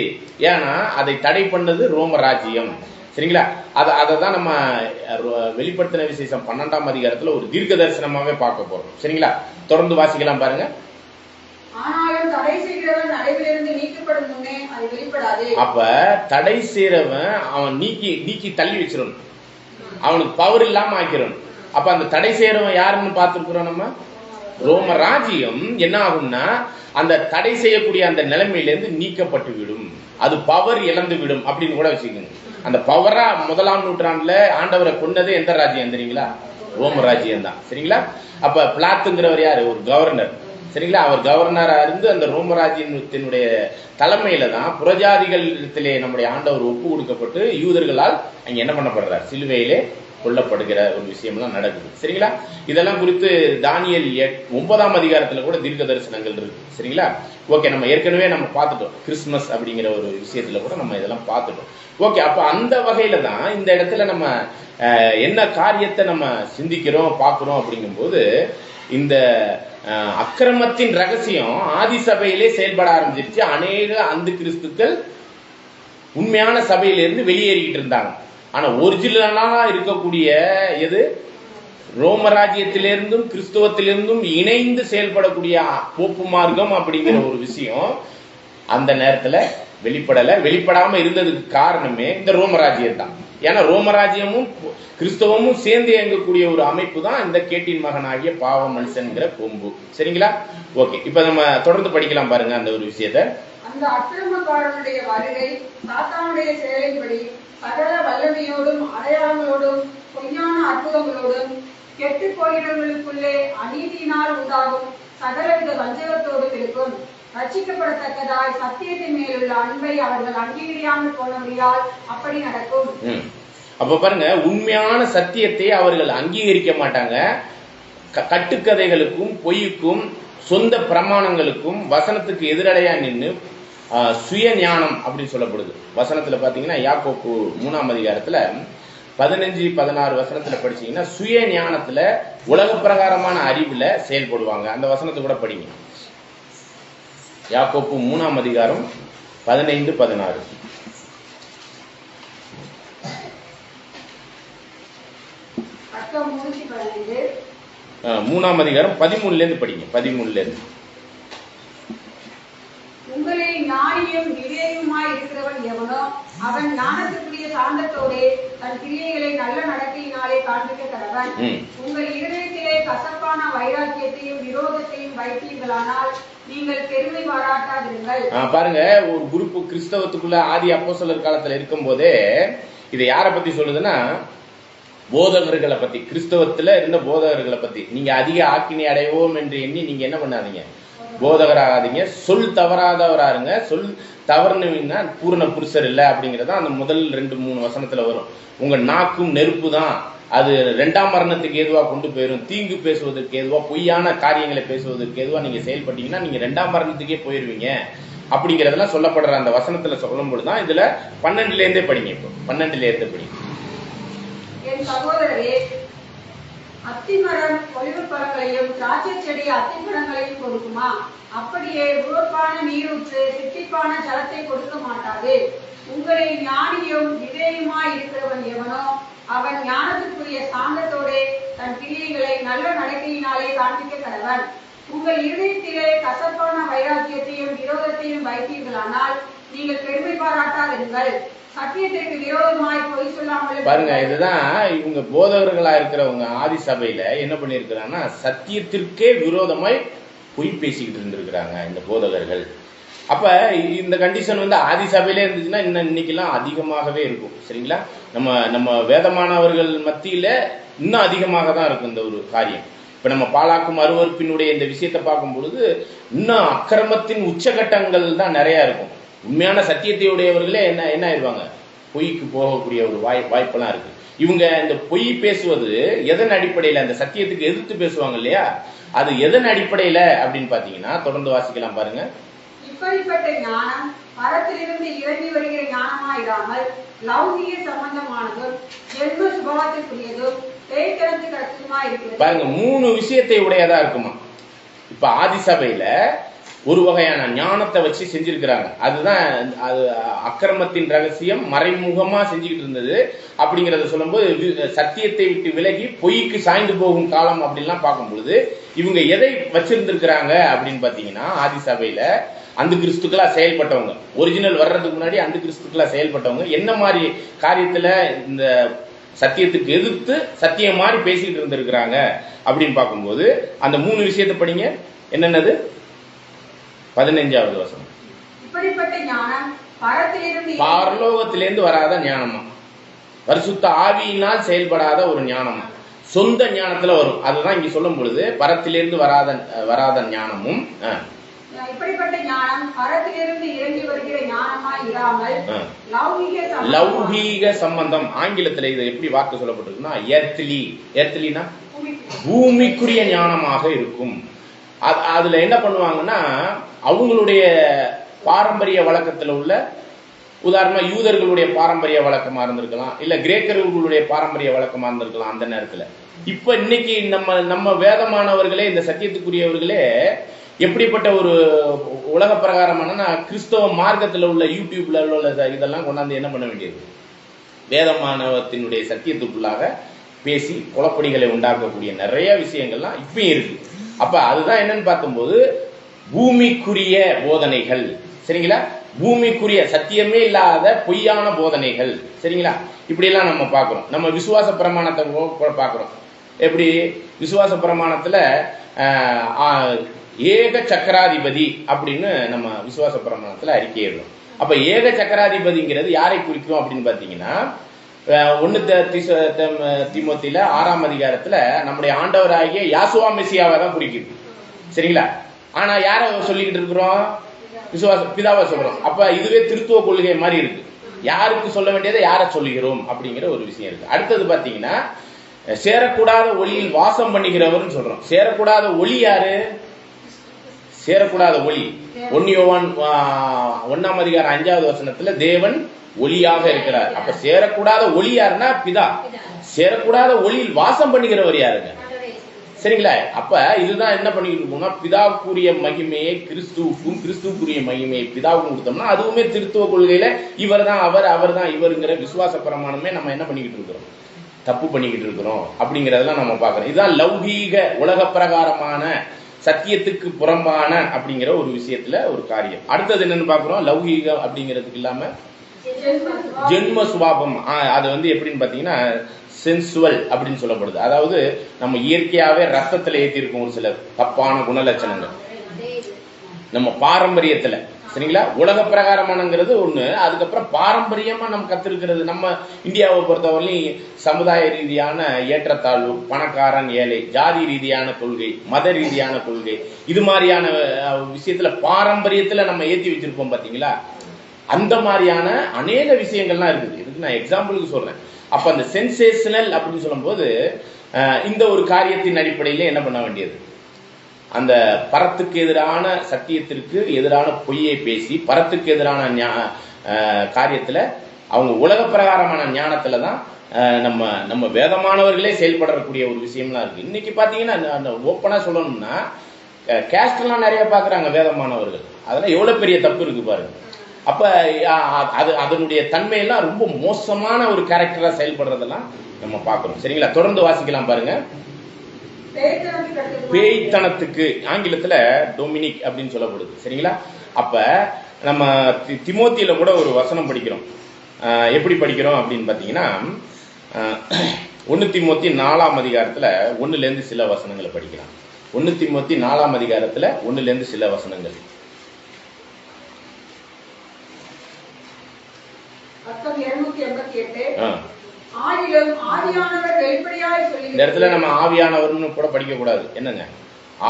ஏன்னா அதை தடை பண்ணது ரோம ராஜ்யம். சரிங்களா? அதான் நம்ம வெளிப்படுத்தின விசேஷம் 12ஆம் அதிகாரத்துல ஒரு தீர்க்க தரிசனமாவே பார்க்க போறோம். சரிங்களா? தொடர்ந்து வாசிக்கலாம் பாருங்க. ஆனாலும் தடை செய்கிறவன் நடுவிலிருந்து நீக்கப்படும் முன்னே அது வெளிப்படாது. அப்ப தடை செய்றவன் அவன் நீக்கி தள்ளி வச்சிடணும், அவனுக்கு பவர் இல்லாம ஆக்கிடணும். அப்ப அந்த தடை செய்யறவன் யாருன்னு பார்த்திருக்கிறோம் நம்ம. ரோம ராஜ்யம் என்ன ஆகும்னா அந்த தடை செய்யக்கூடிய அந்த நிலைமையிலிருந்து நீக்கப்பட்டு விடும், அது பவர் இழந்து விடும் அப்படின்னு கூட வச்சுக்கோங்க. அந்த பவரா 1ஆம் நூற்றாண்டுல ஆண்டவரை கொண்டதே எந்த ராஜ்யம் தெரியுங்களா? ரோம ராஜ்யம் தான். சரிங்களா? அப்ப பிளாத்துங்கிறவர் யாரு? ஒரு கவர்னர். சரிங்களா. அவர் கவர்னரா இருந்து அந்த ரோமராஜ்யத்தினுடைய தலைமையில தான் புறஜாதிகளிடத்திலே நம்முடைய ஆண்டவர் ஒப்பு கொடுக்கப்பட்டு யூதர்களால் அங்க என்ன பண்ணப்படுறார், சிலுவையிலே கொல்லப்படுகிற ஒரு விஷயம்லாம் நடக்குது. சரிங்களா. இதெல்லாம் குறித்து தானியேல் 9ஆம் அதிகாரத்துல கூட தீர்க்க தரிசனங்கள் இருக்கு. சரிங்களா. ஓகே, நம்ம ஏற்கனவே நம்ம பார்த்துட்டோம், கிறிஸ்துமஸ் அப்படிங்கிற ஒரு விஷயத்துல கூட நம்ம இதெல்லாம் பார்த்துட்டோம். ஓகே, அப்ப அந்த வகையில தான் இந்த இடத்துல நம்ம என்ன காரியத்தை நம்ம சிந்திக்கிறோம் பார்க்கிறோம் அப்படிங்கும்போது, இந்த அக்கிரமத்தின் ரகசியம் ஆதி சபையிலே செயல்பட ஆரம்பிச்சிருச்சு. அநேக அந்த கிறிஸ்துக்கள் உண்மையான சபையிலிருந்து வெளியேறிக்கிட்டு இருந்தாங்க. ஆனா ஒரிஜினலா இருக்கக்கூடிய எது, ரோமராஜ்யத்திலிருந்தும் கிறிஸ்துவத்திலிருந்தும் இணைந்து செயல்படக்கூடிய போப்பு மார்க்கம் அப்படிங்கிற ஒரு விஷயம் அந்த நேரத்துல வெளிப்படாம இருந்ததுக்கு காரணமே இந்த ரோமராஜ்யம் தான். ஏன்னா ரோமராஜ்யமும் கிறிஸ்தவமும் சேர்ந்து இயங்கக்கூடிய ஒரு அமைப்பு தான் இந்த கேட்டின் மகனாகிய பாவ மனுஷன்கிற கொம்பு. சரிங்களா. ஓகே, இப்ப நம்ம தொடர்ந்து படிக்கலாம் பாருங்க அந்த ஒரு விஷயத்த. அந்த அக்கிரமக்காரனுடைய வருகை சாத்தானுடைய செயலின்படி சகல வல்லமையோடும் அடையாளங்களோடும் பொய்யான அற்புதங்களோடும் கெட்டு போகிறவர்களுக்குள்ளே அநீதியினால் உண்டாகும் சகலவித வஞ்சகத்தோடும் இருக்கும். ரட்சிக்கப்படத்தக்கதாய் சத்தியத்தின் மேலுள்ள அன்பை அவர்கள் அங்கீகரியாமல் போனபடியால் அப்படி நடக்கும். அப்ப பாருங்க, உண்மையான சத்தியத்தை அவர்கள் அங்கீகரிக்க மாட்டாங்க. கட்டுக்கதைகளுக்கும் பொய்யுக்கும் சொந்த பிரமாணங்களுக்கும் வசனத்துக்கு எதிரடையா நின்று சுய ஞானம் அப்படின்னு சொல்லப்படுது. வசனத்துல பாத்தீங்கன்னா யாக்கோப்பு 3ஆம் அதிகாரத்துல 15-16 வசனத்துல படிச்சீங்கன்னா சுய ஞானத்துல உலக பிரகாரமான அறிவுல செயல்படுவாங்க. அந்த வசனத்தை கூட படிங்க. யாக்கோப்பு 3ஆம் அதிகாரம் 15-16. 3ஆம் அதிகாரம் 13ல இருந்து படிங்க. 13ல இருந்து. உங்களில் ஞானியும் விவேகமாய் இருக்கிறவன் எவனோ அவன் ஞானத்துக்குரிய சாந்தத்தோடு தன் கிரியைகளை நல்ல நடக்கையினாலே காண்பிக்க கடவன். உங்கள் இருதயத்திலே கசப்பான வைராக்கியத்தையும் விரோதத்தையும் வைத்தீர்களானால் நீங்கள் பெருமை பாராட்டாதிருங்கள். பாருங்க, ஒரு குரூப் கிறிஸ்தவத்துக்குள்ள ஆதி அப்போஸ்தலர் காலத்துல இருக்கும் போதே இதை யாரை பத்தி சொல்லுதுன்னா, போதகர்களை பத்தி, கிறிஸ்தவத்துல இருந்த போதகர்களை பத்தி. நீங்க அதிக ஆக்கினை அடைவோம் என்று எண்ணி நீங்க என்ன பண்ணாதீங்க, போதகராகாதீங்க. சொல் தவறாதவராருங்க. சொல் தவறுனீங்கன்னா பூரண புருஷர் இல்லை அப்படிங்கறத அந்த முதல் 2-3 வசனத்துல வரும். உங்க நாக்கும் நெருப்பு தான், அது 2ஆம் மரணத்துக்கு ஏதுவா கொண்டு போயிடும். தீங்கு பேசுவதற்கு ஏதுவா, பொய்யான காரியங்களை பேசுவதற்கு ஏதுவா நீங்க செயல்பட்டீங்கன்னா நீங்க 2ஆம் மரணத்துக்கே போயிருவீங்க அப்படிங்கறதெல்லாம் சொல்லப்படுற அந்த வசனத்துல சொல்லும் பொழுதுதான் இதுல 12ல இருந்தே படிங்க. இப்போ 12ல இருந்து படிங்க. என் சகோதரரே, அத்திமரம் ஒலிவு பழங்களையும் திராட்சை செடி அத்திப்பழங்களையும் கொடுக்குமா? அப்படியே உவப்பான நீரூற்று சித்திப்பான ஜலத்தை கொடுக்க மாட்டாது. உங்களை ஞானியும் விவேகமாய் இருக்கிறவன் எவனோ அவன் ஞானத்துக்குரிய சாந்தத்தோடு தன் கிரியைகளை நல்ல நடக்கையினாலே காண்பிக்க கடவன். உங்கள் இருதயத்திலே கசப்பான வைராக்கியத்தையும் விரோதத்தையும் வைத்தீர்களானால் நீங்கள் பெருமை பாராட்டாதிருங்கள். சத்தியத்திற்கு விரோதமாய் பொய் சொல்லாமல் பாருங்க. இதுதான் இவங்க போதகர்களா இருக்கிறவங்க ஆதி சபையில என்ன பண்ணிருக்கிறாங்கன்னா, சத்தியத்திற்கே விரோதமாய் பொய் பேசிக்கிட்டு இருந்திருக்கிறாங்க இந்த போதகர்கள். அப்ப இந்த கண்டிஷன் ஆதி சபையிலே இருந்துச்சுன்னா இன்னைக்கெல்லாம் அதிகமாகவே இருக்கும். சரிங்களா. நம்ம வேதமானவர்கள் மத்தியில இன்னும் அதிகமாக தான் இருக்கும் இந்த ஒரு காரியம். இப்ப நம்ம பாலாக்கும் அருவருப்பினுடைய இந்த விஷயத்தை பார்க்கும் பொழுது இன்னும் அக்கிரமத்தின் உச்சகட்டங்கள் தான் நிறைய இருக்கும். உண்மையான சத்தியத்தையுடையவர்களே என்ன ஆயிடுவாங்க, பொய்க்கு போகக்கூடிய ஒரு வாய்ப்பெல்லாம் இருக்கு. இவங்க இந்த பொய் பேசுவது எதன் அடிப்படையில, அந்த சத்தியத்துக்கு எதிர்த்து பேசுவாங்க இல்லையா, அது எதன் அடிப்படையில அப்படின்னு பாத்தீங்கன்னா தொடர்ந்து வாசிக்கலாம் பாருங்க. இப்படிப்பட்ட ஞானம் பரத்திலிருந்து இறங்கி வருகிற ஞானமாயிராமல் லௌகிக சம்பந்தமானதும் ஜென்ம சுபாவத்திற்குரியதும் பேய்த்தனத்துக்கு அச்சமா இருக்கிறது. பாருங்க, 3 விஷயத்தை உடையதா இருக்குமா. இப்ப ஆதி சபையில ஒரு வகையான ஞானத்தை வச்சு செஞ்சிருக்கிறாங்க. அதுதான் அது அக்கிரமத்தின் ரகசியம் மறைமுகமா செஞ்சுக்கிட்டு இருந்தது. அப்படிங்கறத சொல்லும்போது சத்தியத்தை விட்டு விலகி பொய்க்கு சாய்ந்து போகும் காலம் அப்படின்லாம் பார்க்கும் பொழுது இவங்க எதை வச்சிருந்திருக்கிறாங்க அப்படின்னு பாத்தீங்கன்னா, ஆதி சபையில அந்த கிறிஸ்துக்களா செயல்பட்டவங்க, ஒரிஜினல் வர்றதுக்கு முன்னாடி அந்த கிறிஸ்துக்களா செயல்பட்டவங்க என்ன மாதிரி காரியத்துல இந்த சத்தியத்துக்கு எதிர்த்து சத்தியம் மாதிரி பேசிக்கிட்டு இருந்திருக்கிறாங்க அப்படின்னு பார்க்கும்போது அந்த 3 விஷயத்தை படிங்க. என்னன்னது? 15வது வசனம். இப்படிப்பட்ட ஞானம் பரலோகத்திலிருந்து வராத ஞானமா, பரிசுத்த ஆவியினால் செயல்படாத ஒரு ஞானமா, சொந்த ஞானத்துல வரும். அதுதான் இங்க சொல்லும் பொழுது பரத்திலிருந்து வராத ஞானமும் இப்படிப்பட்ட ஞானம் பரத்திலிருந்து இறங்கி வருகிற ஞானமாய் இராமல் லௌகீக சம்பந்தம். ஆங்கிலத்துல இது எப்படி வாக்கு சொல்லப்பட்டிருக்குன்னா எர்த்லினா பூமிக்குரிய ஞானமாக இருக்கும். அதுல என்ன பண்ணுவாங்கன்னா அவங்களுடைய பாரம்பரிய வழக்கத்துல உள்ள, உதாரணமா யூதர்களுடைய பாரம்பரிய வழக்கமா இருந்திருக்கலாம், இல்ல கிரேக்கர்களுடைய பாரம்பரிய வழக்கமா இருந்திருக்கலாம் அந்த நேரத்துல. இப்ப இன்னைக்கு நம்ம வேதமானவர்களே, இந்த சத்தியத்துக்குரியவர்களே எப்படிப்பட்ட ஒரு உலக பிரகாரமான கிறிஸ்தவ மார்க்கத்துல உள்ள யூடியூப்ல உள்ள இதெல்லாம் கொண்டாந்து என்ன பண்ண வேண்டியது, வேதமானவத்தினுடைய சத்தியத்துக்குள்ளாக பேசி குழப்படிகளை உண்டாக்கக்கூடிய நிறைய விஷயங்கள்லாம் இப்பயும் இருக்கு. அப்ப அதுதான் என்னன்னு பார்க்கும்போது பூமிக்குரிய போதனைகள், சரிங்களா, பூமிக்குரிய சத்தியமே இல்லாத பொய்யான போதனைகள், சரிங்களா, இப்படி எல்லாம் நம்ம பார்க்கிறோம். நம்ம விசுவாச பிரமாணத்தை பார்க்கிறோம். எப்படி விசுவாச பிரமாணத்துல ஏக சக்கராதிபதி அப்படின்னு நம்ம விசுவாச பிரமாணத்துல அறிக்கை எழுதும். அப்ப ஏக சக்கராதிபதிங்கிறது யாரை குறிக்கும் அப்படின்னு பாத்தீங்கன்னா 1 தீமோத்தில 6ஆம் அதிகாரத்துல நம்முடைய ஆண்டவராகிய யாசுவா மெசியாவை தான் குறிக்குது, சரிங்களா. ஆனா யார சொல்லிக்கிட்டு இருக்கிறோம், பிதாவை சொல்றோம். அப்ப இதுவே திருத்துவ கொள்கை மாதிரி இருக்கு. யாருக்கு சொல்ல வேண்டியதை யார சொல்லுகிறோம் அப்படிங்கிற ஒரு விஷயம் இருக்கு. அடுத்தது பாத்தீங்கன்னா சேரக்கூடாத ஒளியில் வாசம் பண்ணுகிறவர்னு சொல்றோம். சேரக்கூடாத ஒளி யாரு, சேரக்கூடாத ஒளி 1 யோவான் 1ஆம் அதிகாரம் 5வது வசனத்துல தேவன் ஒளியாக இருக்கிறார். அப்ப சேரக்கூடாத ஒளி யாருன்னா பிதா. சேரக்கூடாத ஒளியில் வாசம் பண்ணுகிறவர் யாருங்க, சரிங்களா. அப்ப இதுதான் என்ன பண்ணிட்டு இருக்கோம்னா பிதாவுக்குரிய மகிமையை கிறிஸ்துவுக்கும், கிறிஸ்துவுக்குரிய மகிமையை பிதாவுக்கும் கொடுத்தோம்னா அதுவுமே திருத்துவ கொள்கையில இவர் தான் அவர் தான் இவருங்கிற விசுவாச பிரமாணமே நம்ம என்ன பண்ணிக்கிட்டு இருக்கிறோம், தப்பு பண்ணிக்கிட்டு இருக்கிறோம் அப்படிங்கறதெல்லாம் நம்ம பார்க்கிறோம். இதுதான் லௌகீக உலக பிரகாரமான சத்தியத்துக்கு புறம்பான அப்படிங்கிற ஒரு விஷயத்துல ஒரு காரியம். அடுத்தது என்னன்னு பாக்குறோம், லௌகீக அப்படிங்கிறதுக்கு இல்லாம ஜென்ம சுபாவம். அது எப்படின்னு பாத்தீங்கன்னா சென்சுவல் அப்படின்னு சொல்லப்படுது. அதாவது நம்ம இயற்கையாவே ரத்தத்துல ஏத்தி இருக்கும் ஒரு சில தப்பான குணலட்சணங்கள் நம்ம பாரம்பரியத்துல, சரிங்களா. உலக பிரகாரமானங்கிறது ஒண்ணு, அதுக்கப்புறம் பாரம்பரியமா நம்ம கத்திருக்கிறது. நம்ம இந்தியாவை பொறுத்தவரையிலும் சமுதாய ரீதியான ஏற்றத்தாழ்வு, பணக்காரன் ஏழை, ஜாதி ரீதியான கொள்கை, மத ரீதியான கொள்கை, இது மாதிரியான விஷயத்துல பாரம்பரியத்துல நம்ம ஏத்தி வச்சிருப்போம் பாத்தீங்களா. அந்த மாதிரியான அநேக விஷயங்கள்லாம் இருக்குது. இதுக்கு நான் எக்ஸாம்பிளுக்கு சொல்றேன். அப்ப அந்த சென்சேஷனல் அப்படின்னு சொல்லும் போது இந்த ஒரு காரியத்தின் அடிப்படையில என்ன பண்ண வேண்டியது, அந்த பரத்துக்கு எதிரான சத்தியத்திற்கு எதிரான பொய்யை பேசி பரத்துக்கு எதிரான காரியத்துல அவங்க உலக பிரகாரமான ஞானத்துலதான் நம்ம வேதமானவர்களே செயல்படக்கூடிய ஒரு விஷயம்லாம் இருக்கு. இன்னைக்கு பாத்தீங்கன்னா ஓப்பனா சொல்லணும்னா கேஸ்ட் எல்லாம் நிறைய பாக்குறாங்க வேதமானவர்கள். அதெல்லாம் எவ்வளவு பெரிய தப்பு இருக்கு பாருங்க. அப்ப அதனுடைய தன்மையெல்லாம் ரொம்ப மோசமான ஒரு கேரக்டரா செயல்படுறதெல்லாம் நம்ம பார்க்கிறோம், சரிங்களா. தொடர்ந்து வாசிக்கலாம் பாருங்க. பேய்த்தனத்துக்கு ஆங்கிலத்துல டொமினிக் அப்படின்னு சொல்லப்படுது, சரிங்களா. அப்ப நம்ம திமோத்தியில கூட ஒரு வசனம் படிக்கிறோம். எப்படி படிக்கிறோம் அப்படின்னு பாத்தீங்கன்னா 1 தீமோத்தி 4ஆம் அதிகாரத்துல 1ல இருந்து சில வசனங்களை படிக்கலாம். 1 தீமோத்தி 4ஆம் அதிகாரத்துல 1ல இருந்து சில வசனங்கள். இந்த இடத்துல நம்ம ஆவியானவர்னு கூட படிக்க கூடாது. என்னங்க,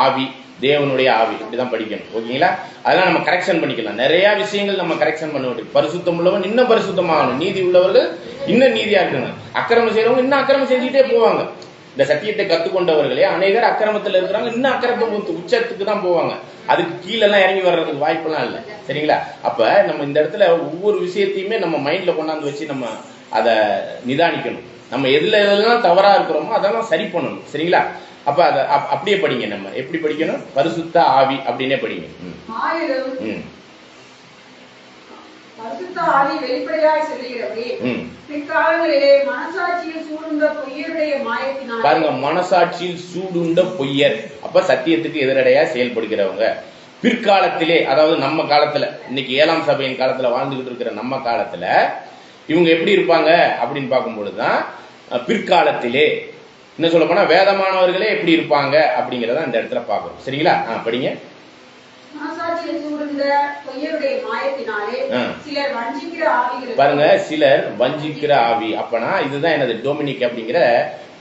ஆவி, தேவனுடைய ஆவி, இப்படிதான் படிக்கணும், ஓகேங்களா. அதெல்லாம் நம்ம கரெக்ஷன் பண்ணிக்கலாம். நிறைய விஷயங்கள் நம்ம கரெக்ஷன் பண்ண வேண்டியது. பரிசுத்தம் உள்ளவன் இன்னும் பரிசுத்தமாகணும், நீதி உள்ளவர்கள் இன்னும் நீதியா இருக்கணும், அக்கிரமம் செய்யறவங்க இன்னும் அக்கிரமம் செஞ்சுட்டே போவாங்க. இந்த சத்தியத்தை கத்துக்கொண்டவர்களே அநேகர் அக்கிரமத்தில் இருக்கிறாங்க, இன்னும் அக்கிரமத்தை உச்சத்துக்கு தான் போவாங்க. அதுக்கு கீழெல்லாம் இறங்கி வர்றதுக்கு வாய்ப்பெல்லாம் இல்லை, சரிங்களா. அப்ப நம்ம இந்த இடத்துல ஒவ்வொரு விஷயத்தையுமே நம்ம மைண்ட்ல கொண்டாந்து வச்சு நம்ம அதை நிதானிக்கணும். நம்ம எதுல எதெல்லாம் தவறா இருக்கிறோமோ அதெல்லாம் சரி பண்ணணும், சரிங்களா. அப்ப அதை அப்படியே படிங்க. நம்ம எப்படி படிக்கணும், பரிசுத்த ஆவி அப்படின்னே படிங்க. பரிசுத்த ஆவி வெளிப்படையாய் சொல்லுகிறது, பிற்காலங்களிலே மனசாட்சியில் சூடுண்ட பொய்யருடைய மாயத்தினால். பாருங்க, மனசாட்சியில் சூடுண்ட பொய்யர். அப்ப சத்தியத்துக்கு எதிரடையா செயல்படுகிறவங்க பிற்காலத்திலே, அதாவது நம்ம காலத்துல, இன்னைக்கு 7ஆம் சபையின் காலத்துல வாழ்ந்துகிட்டு இருக்கிற நம்ம காலத்துல இவங்க எப்படி இருப்பாங்க அப்படின்னு பார்க்கும்பொழுதுதான் பிற்காலத்திலே என்ன சொல்ல போனா வேதமானவர்களே எப்படி இருப்பாங்க அப்படிங்கறத இந்த இடத்துல பாக்குறோம், சரிங்களா. படிங்க. பாருங்க, சிலர் வஞ்சிக்கிற ஆவி. அப்பனா இதுதான் எனது டொமினிக் அப்படிங்கிற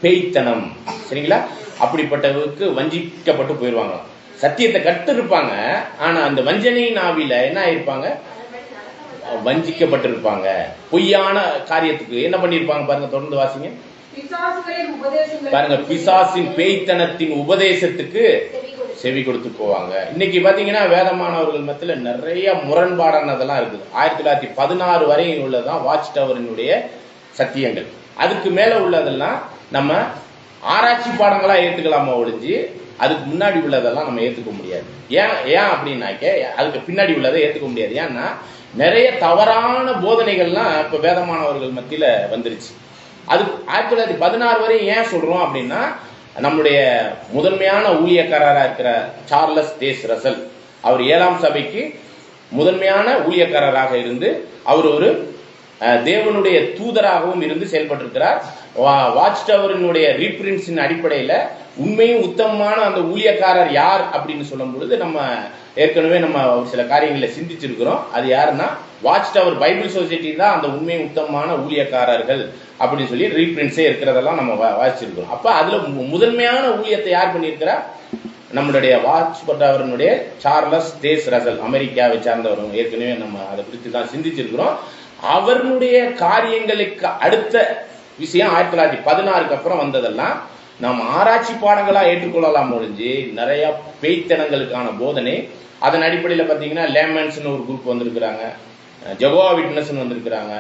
பேய்த்தனம். சரிங்களா? அப்படிப்பட்டவருக்கு வஞ்சிக்கப்பட்டு போயிடுவாங்க. சத்தியத்தை கற்று இருப்பாங்க, ஆனா அந்த வஞ்சனையின் ஆவியில என்ன ஆயிருப்பாங்க? வஞ்சிக்கப்பட்டிருப்பாங்க. பொய்யான காரியத்துக்கு என்ன பண்ணிருப்பாங்க பாருங்க, தொடர்ந்து வாசிங்க பாருங்க. பிசாசின் பேய்த்தனத்தின் உபதேசத்துக்கு செவி கொடுத்து போவாங்க. இன்னைக்கு பாத்தீங்கன்னா வேதமானவர்கள் மத்தியில நிறைய முரண்பாடானதெல்லாம் இருக்குது. 1916 வரை உள்ளதான் வாட்ச் டவரினுடைய சத்தியங்கள். அதுக்கு மேல உள்ளதெல்லாம் நம்ம ஆராய்ச்சி பாடங்களா ஏத்துக்கலாமா ஒழிஞ்சு அதுக்கு முன்னாடி உள்ளதெல்லாம் நம்ம ஏத்துக்க முடியாது. ஏன் அப்படின்னாக்க அதுக்கு பின்னாடி உள்ளதை ஏத்துக்க முடியாது. ஏன்னா நிறைய தவறான போதனைகள்லாம் இப்ப வேதமானவர்கள் மத்தியில வந்துருச்சு. அது 1916 வரை ஏன் சொல்றோம் அப்படின்னா, நம்முடைய முதன்மையான ஊழியக்காரராக இருக்கிற சார்லஸ் டேஸ் ரசல், அவர் 7ஆம் சபைக்கு முதன்மையான ஊழியக்காரராக இருந்து அவர் ஒரு தேவனுடைய தூதராகவும் இருந்து செயல்பட்டிருக்கிறார். வாட்ச் டவரினுடைய ரீப்ரின்ஸின் அடிப்படையில உண்மையும் உத்தமமான அந்த ஊழியக்காரர் யார் அப்படின்னு சொல்லும் பொழுது நம்ம ஏற்கனவே நம்ம ஒரு சில காரியங்களை சிந்திச்சிருக்கிறோம். அது யாருன்னா வாட்ச் டவர் பைபிள் சொசைட்டி தான் அந்த உண்மையும் உத்தமமான ஊழியக்காரர்கள் அப்படின்னு சொல்லி ரீப்ரின்ஸே இருக்கிறதெல்லாம் நம்ம வாசிச்சிருக்கிறோம். அப்ப அதுல முதன்மையான ஊழியத்தை யார் பண்ணியிருக்கிறார்? நம்மளுடைய வாட்ச் டவரினுடைய சார்லஸ் டேஸ் ரசல், அமெரிக்காவை சார்ந்தவர். ஏற்கனவே நம்ம அதை குறித்து தான் சிந்திச்சிருக்கிறோம். அவருடைய காரியங்களுக்கு அடுத்த விஷயம் 1916க்கு அப்புறம் வந்ததெல்லாம் நாம் ஆராய்ச்சி பாடங்களா ஏற்றுக்கொள்ளலாம் ஒழிஞ்சு நிறைய பேய்த்தனங்களுக்கான போதனை. அதன் அடிப்படையில் பார்த்தீங்கன்னா லேமன்ஸ்னு ஒரு குரூப் வந்திருக்கிறாங்க, ஜெகோவா விட்னஸ்ன்னு வந்திருக்கிறாங்க,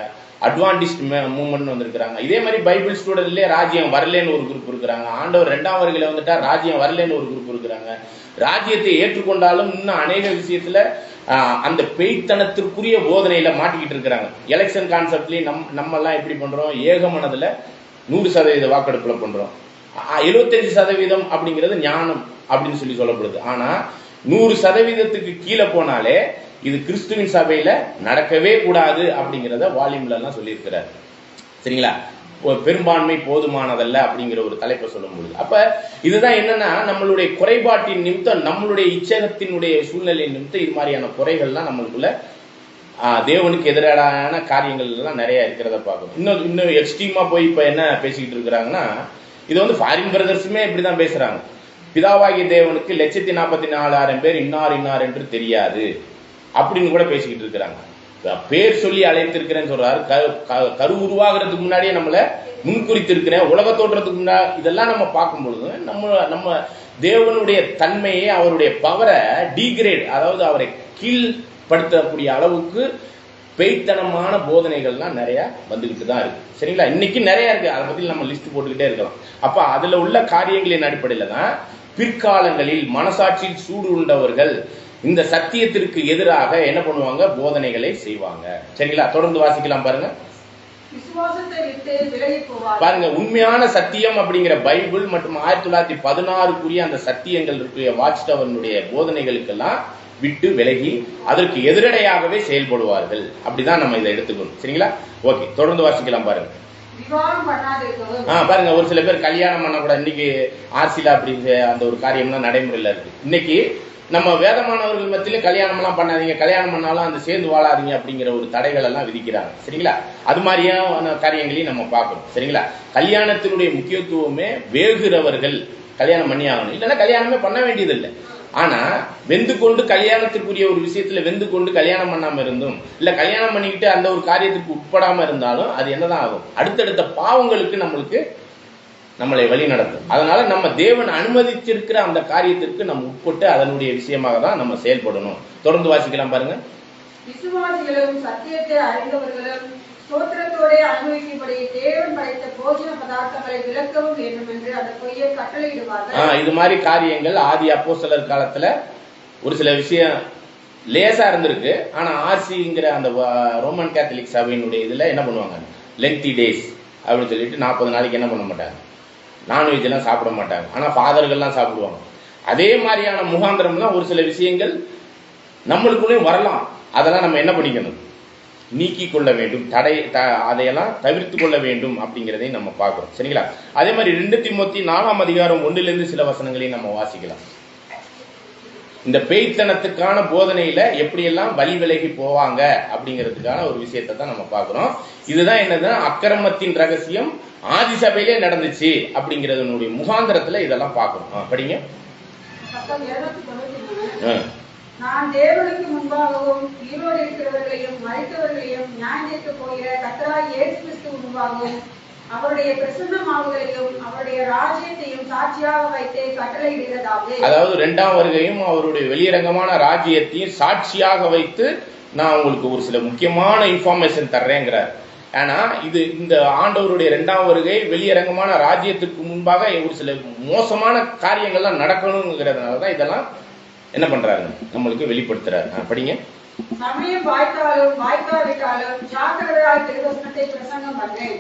அட்வான்டிஸ்ட் மூவ்மெண்ட் வந்திருக்கிறாங்க. இதே மாதிரி பைபிள் ஸ்டூடெண்ட்லேயே ராஜ்யம் வரலன்னு ஒரு குரூப் இருக்கிறாங்க. ஆண்டவர் 2ஆம் வருகையில வந்துட்டா ராஜ்யம் வரலன்னு ஒரு குரூப் இருக்கிறாங்க. ராஜ்யத்தை ஏற்றுக்கொண்டாலும் இன்னும் அநேக விஷயத்துல அந்த பேய்த்தனத்திற்குரிய போதனையில மாட்டிக்கிட்டு இருக்கிறாங்க. எலெக்ஷன் கான்செப்ட்லயும் நம்ம எல்லாம் எப்படி பண்றோம்? ஏக மனதுல 100% வாக்கெடுப்புல பண்றோம். 75% அப்படிங்கிறது ஞானம் அப்படின்னு சொல்லி சொல்லப்படுது. ஆனா 100%க்கு கீழே போனாலே இது கிறிஸ்துவின் சபையில நடக்கவே கூடாது அப்படிங்கிறத வால்யூம்ல எல்லாம் சொல்லியிருக்கிறார். சரிங்களா? பெரும்பான்மை போதுமானதல்ல அப்படிங்கிற ஒரு தலைப்பை சொல்லும் பொழுது அப்ப இதுதான் என்னன்னா, நம்மளுடைய குறைபாட்டின் நிமித்தம், நம்மளுடைய இச்சகத்தினுடைய சூழ்நிலையின் நிமித்தம் இது மாதிரியான குறைகள்லாம் நம்மளுக்குள்ள தேவனுக்கு எதிரான காரியங்கள் எல்லாம் நிறைய இருக்கிறத பார்க்கணும். இன்னும் எக்ஸ்ட்ரீமா போய் இப்ப என்ன பேசிக்கிட்டு இருக்கிறாங்கன்னா, இது வந்து ஃபாரின் பிரதர்ஸுமே இப்படிதான் பேசுறாங்க. பிதாவாகிய தேவனுக்கு 1,44,000 பேர் இன்னார் என்று தெரியாது அப்படின்னு கூட பேசிக்கிட்டு இருக்கிறாங்க. பேர் சொல்லி அழைத்திருக்கிறேன்னு சொல்றாரு. கரு உருவாகிறதுக்கு முன்னாடியே நம்மள முன்குறித்திருக்கிறேன், உலக தோற்றத்துக்கு முன்னாடி. இதெல்லாம் நம்ம பார்க்கும் பொழுது நம்ம தேவனுடைய தன்மையை, அவருடைய பவரை டீக்ரேட், அதாவது அவரை கீழ்படுத்தக்கூடிய அளவுக்கு பேய்த்தனமான போதனைகள்லாம் நிறைய வந்துகிட்டு தான் இருக்கு. சரிங்களா? இன்னைக்கு நிறைய இருக்கு, அதை பத்தி நம்ம லிஸ்ட் போட்டுக்கிட்டே இருக்கலாம். அப்ப அதுல உள்ள காரியங்களின் அடிப்படையில தான் பிற்காலங்களில் மனசாட்சியில் சூடு உண்டவர்கள் இந்த சத்தியத்திற்கு எதிராக என்ன பண்ணுவாங்க? போதனைகளை செய்வாங்க. சரிங்களா? தொடர்ந்து வாசிக்கலாம் பாருங்க. பாருங்க, உண்மையான சத்தியம் அப்படிங்கிற பைபிள் மற்றும் 1916க்குரிய அந்த சத்தியங்கள் இருக்கு வாட்ச் டவரினுடைய போதனைகளுக்கெல்லாம் விட்டு விலகி அதற்கு எதிரடையாகவே செயல்படுவார்கள். அப்படிதான் நம்ம இதை எடுத்துக்கணும். சரிங்களா? ஓகே, தொடர்ந்து வாசிக்கலாம் பாருங்க. பாருங்க, ஒரு சில பேர் கல்யாணம் பண்ண கூட இன்னைக்கு ஆர்சிலா அப்படிங்கிற அந்த ஒரு காரியம்லாம் நடைமுறையில இருக்கு. இன்னைக்கு நம்ம வேதமானவர்கள் மத்தியில கல்யாணம் எல்லாம் பண்ணாதீங்க, கல்யாணம் பண்ணாலும் அந்த சேர்ந்து வாழாதீங்க அப்படிங்கிற ஒரு தடைகள் எல்லாம் விதிக்கிறாங்க. சரிங்களா? அது மாதிரியான காரியங்களையும் நம்ம பார்க்கணும். சரிங்களா? கல்யாணத்தினுடைய முக்கியத்துவமே வேகுறவர்கள் கல்யாணம் பண்ணி ஆகணும், இல்லைன்னா கல்யாணமே பண்ண வேண்டியதில்லை. ஆனா வெந்து கொண்டு கல்யாணத்திற்குரிய ஒரு விஷயத்துல வெந்து கொண்டு கல்யாணம் பண்ணாம இருந்தும், இல்ல கல்யாணம் பண்ணிக்கிட்டு அந்த ஒரு காரியத்துக்கு உட்படாம இருந்தாலும் அது என்னதான் ஆகும்? அடுத்தடுத்த பாவங்களுக்கு நம்மளை வழி நடத்தும். அதனால நம்ம தேவன் அனுமதிச்சிருக்கிற அந்த காரியத்திற்கு நம்ம உட்பட்டு அதனுடைய விஷயமாக தான் நம்ம செயல்படணும். தொடர்ந்து வாசிக்கலாம் பாருங்க. விசுவாசிகளும் சத்தியத்தை அறிந்தவர்களும் ஸ்தோத்திரத்தோட அனுபவிக்கும்படி தேவன் படைத்த போஜன பதார்த்தங்களை விளக்கவும் வேண்டும் என்று அந்த பொய்யை கட்டளையிடுவார்கள். இது மாதிரி காரியங்கள் ஆதி அப்போஸ்தலர் காலத்துல ஒரு சில விஷயம் லேசா இருந்திருக்கு. ஆனா ஆர்சிங்கிற அந்த ரோமன் கேத்தலிக் சபையினுடைய இதுல என்ன பண்ணுவாங்க? லென்த்தி டேஸ் அப்படின்னு சொல்லிட்டு 40 நாளைக்கு என்ன பண்ண மாட்டாங்க? நான்வெஜ் எல்லாம் சாப்பிட மாட்டாங்க. ஆனா ஃபாதர்கள்லாம் சாப்பிடுவாங்க. அதே மாதிரியான முகாந்திரம்லாம் ஒரு சில விஷயங்கள் நம்மளுக்குள்ளே வரலாம். அதெல்லாம் நம்ம என்ன பண்ணிக்கணும்? நீக்கி கொள்ள வேண்டும், அதையெல்லாம் தவிர்த்து கொள்ள வேண்டும் அப்படிங்கிறதையும் நம்ம பார்க்கிறோம். சரிங்களா? அதே மாதிரி 2 தீமோத்தேயு 4ஆம் அதிகாரம் 1லிருந்து சில வசனங்களையும் நம்ம வாசிக்கலாம். இந்த பேய்த்தனத்துக்கான போதனையில எப்படியெல்லாம் வழி விலகி போவாங்க அப்படிங்கிறதுக்கான ஒரு விஷயத்தை தான் நம்ம பார்க்கிறோம். இதுதான் என்னதுன்னா அக்கிரமத்தின் ரகசியம் ஆதி சபையிலே நடந்துச்சு அப்படிங்கறதனுடைய முகாந்திரத்துல இதெல்லாம் பார்க்கணும். படிங்க. நான் தேவனுக்கு முன்பாகவும் உயிரோடு இருக்கிறவர்களையும் மரித்தவர்களையும் நியாயத்திற்கு போகிற கர்த்தராகிய இயேசு கிறிஸ்து முன்பாகவும் அவருடைய பிரசன்னமாகுதலையும் அவருடைய ராஜ்யத்தையும் சாட்சியாக வைத்து கட்டளையிடுகிறதாவது. அதாவது இரண்டாம் வருகையும் அவருடைய வெளியரங்கமான ராஜ்யத்தையும் சாட்சியாக வைத்து நான் உங்களுக்கு ஒரு சில முக்கியமான இன்ஃபர்மேஷன் தர்றேங்கிறார். ஆனா இது இந்த ஆண்டவருடைய இரண்டாம் வருகை வெளியரங்கமான ராஜ்யத்துக்கு முன்பாக ஒரு சில மோசமான காரியங்கள்லாம் நடக்கணுங்கிறதுனாலதான் இதெல்லாம் என்ன பண்றாரு, நம்மளுக்கு வெளிப்படுத்துறாரு. படிங்க. சமயம் வாய்த்தாலும் வாய்க்காவிட்டாலும் ஜாக்கிரதையாய் திருவசனத்தை பிரசங்கம் பண்ணேன்.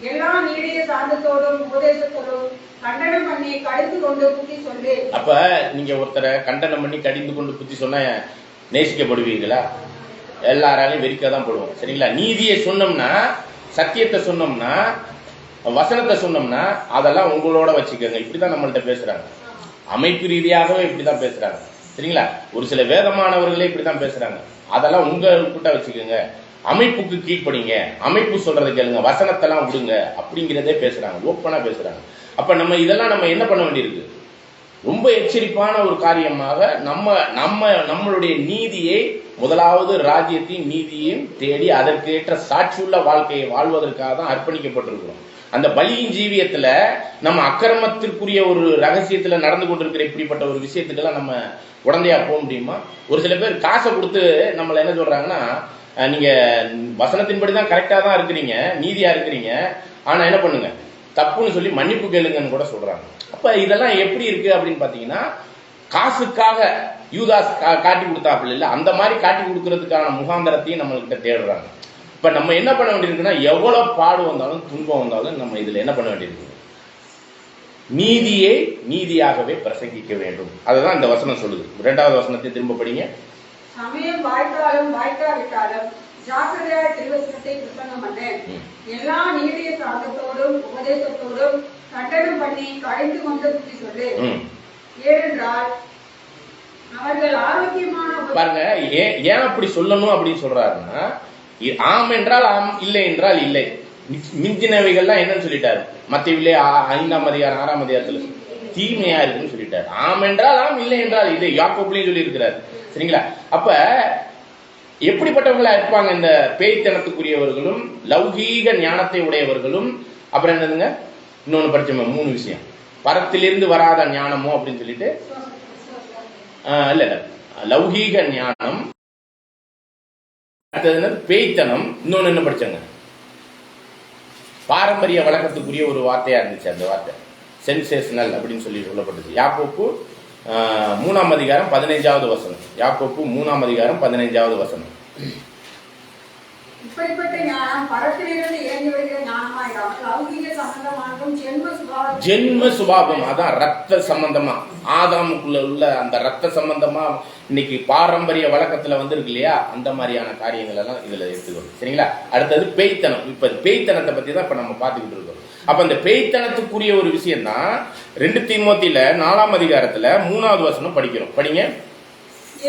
எல்லா நீடிய சாந்தத்தோடும் உபதேசத்தோடும் கண்டனம் பண்ணி கடிந்து கொண்டு புத்தி சொல்லு. அப்ப நீங்க ஒருத்தரை கண்டனம் பண்ணி கடிந்து கொண்டு புத்தி சொன்ன நேசிக்கப்படுவீங்களா? எல்லாராலையும் வெறிக்கதான் படுவோம். சரிங்களா? நீதியை சொன்னோம்னா, சத்தியத்தை சொன்னோம்னா, வசனத்தை சொன்னோம்னா அதெல்லாம் உங்களோட வச்சுக்கோங்க. இப்படிதான் நம்மள்ட்ட பேசுறாங்க. அமைப்பு ரீதியாகவே இப்படிதான் பேசுறாங்க. சரிங்களா? ஒரு சில வேதமானவர்களே இப்படிதான் பேசுறாங்க. அதெல்லாம் உங்ககிட்ட வச்சுக்கோங்க. அமைப்புக்கு கீழ்ப்படிங்க, அமைப்பு சொல்றதை கேளுங்க, வசனத்தெல்லாம் விடுங்க அப்படிங்கிறதே பேசுறாங்க. ஓப்பனா பேசுறாங்க. அப்ப நம்ம இதெல்லாம் நம்ம என்ன பண்ண வேண்டியிருக்கு? ரொம்ப எச்சரிப்பான ஒரு காரியமாக நம்மளுடைய நீதியை, முதலாவது ராஜ்யத்தையும் நீதியையும் தேடி அதற்கேற்ற சாட்சியுள்ள வாழ்க்கையை வாழ்வதற்காக தான் அர்ப்பணிக்கப்பட்டிருக்கிறோம். அந்த பலியின் ஜீவியத்துல நம்ம அக்கிரமத்திற்குரிய ஒரு ரகசியத்துல நடந்து கொண்டிருக்கிற இப்படிப்பட்ட ஒரு விஷயத்துக்கெல்லாம் நம்ம உடந்தையா போக முடியுமா? ஒரு சில பேர் காசை கொடுத்து நம்மள என்ன சொல்றாங்கன்னா, நீங்க வசனத்தின்படிதான் கரெக்டா தான் இருக்கிறீங்க, நீதியா இருக்கிறீங்க, ஆனா என்ன பண்ணுங்க, தப்புன்னு சொல்லி மன்னிப்பு கேளுங்கன்னு கூட சொல்றாங்க. அப்ப இதெல்லாம் எப்படி இருக்கு அப்படின்னு பாத்தீங்கன்னா, காசுக்காக யூதாஸ் காட்டி கொடுத்தாப்புல இல்ல, அந்த மாதிரி காட்டி கொடுக்கறதுக்கான முகாந்திரத்தையும் நம்மள்கிட்ட தேடுறாங்க. இப்ப நம்ம என்ன பண்ண வேண்டியிருக்குன்னா, எவ்வளவு பாடு வந்தாலும் துன்பம் வந்தாலும் நம்ம இதுல என்ன பண்ண வேண்டியிருக்கு? நீதியை நீதியாகவே பிரசங்கிக்க வேண்டும். அதுதான் இந்த வசனம் சொல்லுது. இரண்டாவது வசனத்தை திரும்ப படிங்க. சமயம் வாய்த்தாலும் வாய்க்காவிட்டாலும் ஜாக்கிரதையாய் திருவசனத்தை பிரசங்கம் பண்ணேன். எல்லா நீதிய சாந்தத்தோடும் உபதேசத்தோடும் கண்டனம் பண்ணி கடிந்து கொண்டு புத்தி சொல்லு. ஏனென்றால் அவர்கள் ஆரோக்கியமான பாருங்க, ஏன் அப்படி சொல்லணும் அப்படின்னு சொல்றாருன்னா, ஆம் என்றால் ஆம், இல்லை என்றால் இல்லை. மிஞ்சினவைகள்லாம் என்னன்னு சொல்லிட்டாரு மத்தேயுவிலே 5ஆம் அதிகாரம் 6ஆம் அதிகாரத்துல தீமையா இருக்குன்னு சொல்லிட்டாரு. ஆம் என்றால் ஆம், இல்லை என்றால் இல்லை. யாக்கோபுலையும் சொல்லி இருக்கிறாரு. சரிங்களா? அப்ப எப்படிப்பட்டவங்களா இருப்பாங்க இந்த பேய்த்தனத்துக்குரியவர்களும் லௌகீக ஞானத்தை உடையவர்களும்? அப்புறம் என்னதுங்க, இன்னொன்னு படிச்சோம், 3 விஷயம். பரத்திலிருந்து வராத ஞானமோ அப்படின்னு சொல்லிட்டு, இல்ல லௌகீக ஞானம், அடுத்தது என்னது பேய்த்தனம், இன்னொன்னு என்ன படிச்சாங்க, பாரம்பரிய வழக்கத்துக்குரிய ஒரு வார்த்தையா இருந்துச்சு. அந்த வார்த்தை சென்சேஷனல் அப்படின்னு சொல்லி சொல்லப்பட்டது. யாக்கோப்பு 3ஆம் அதிகாரம் 15வது வசனம். யாக்கோப்பு 3ஆம் அதிகாரம் 15வது வசனம். இப்படிப்பட்ட ஞானம் பரத்திலிருந்து இறங்கி வருகிற ஞானமாயிடாமல் லௌகிக சம்பந்தமானதும் ஜென்ம சுபாவம், அதான் ரத்த சம்பந்தமா, ஆதாமுக்குள்ள உள்ள அந்த ரத்த சம்பந்தமா இன்னைக்கு பாரம்பரிய வழக்கத்துல இருக்கு இல்லையா, அந்த மாதிரியான காரியங்கள் எல்லாம் இதுல எடுத்துக்கணும். சரிங்களா? அடுத்தது பேய்த்தனம். இப்ப பேய்த்தனத்தை பத்தி தான் இப்ப நம்ம பார்த்துக்கிட்டு இருக்கோம். அப்ப அந்த பேய்த்தனத்துக்குரிய ஒரு விஷயம் தான் 2 தீமோத்தேயுல 4ஆம் அதிகாரத்துல 3வது வசனம் படிக்கிறோம். படிங்க.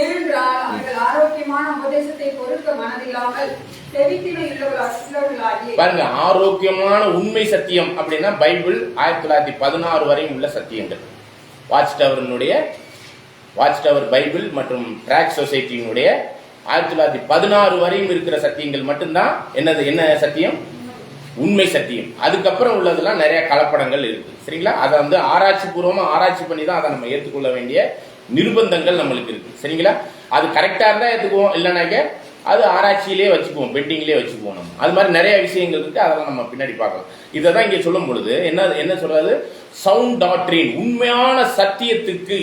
ஏனென்றால் அவர்கள் ஆரோக்கியமான உபதேசத்தை பொறுக்க மனதில்லாமல் செவித்தினை உள்ளவர்களாகி. பாருங்க, ஆரோக்கியமான உண்மை சத்தியம் அப்படின்னா பைபிள் 1916 வரையும் உள்ள சத்தியங்கள். வாட்ச் டவர் பைபிள் மற்றும் ட்ராக் சொசைட்டியினுடைய 1916 வரையும் இருக்கிற சத்தியங்கள் மட்டும்தான் என்ன சத்தியம்? உண்மை சத்தியம். அதுக்கப்புறம் உள்ளதெல்லாம் நிறைய கலப்படங்கள் இருக்கு. சரிங்களா? அதை ஆராய்ச்சி பூர்வமா ஆராய்ச்சி பண்ணி தான் அதை நம்ம ஏற்றுக்கொள்ள வேண்டிய நிர்பந்தங்கள் நம்மளுக்கு இருக்கு. சரிங்களா? அது கரெக்டா இருந்தா ஏத்துக்குவோம், இல்லைனாக்க அது ஆராய்ச்சியிலே வச்சுக்குவோம், பெட்டிங்லேயே வச்சுக்குவோம். நம்ம அது மாதிரி நிறைய விஷயங்கள் இருக்கு, அதெல்லாம் நம்ம பின்னாடி பார்க்கலாம். இதை தான் இங்க சொல்லும் பொழுது என்ன சொல்றது, சவுண்ட் டாக்ட்ரின், உண்மையான சத்தியத்துக்கு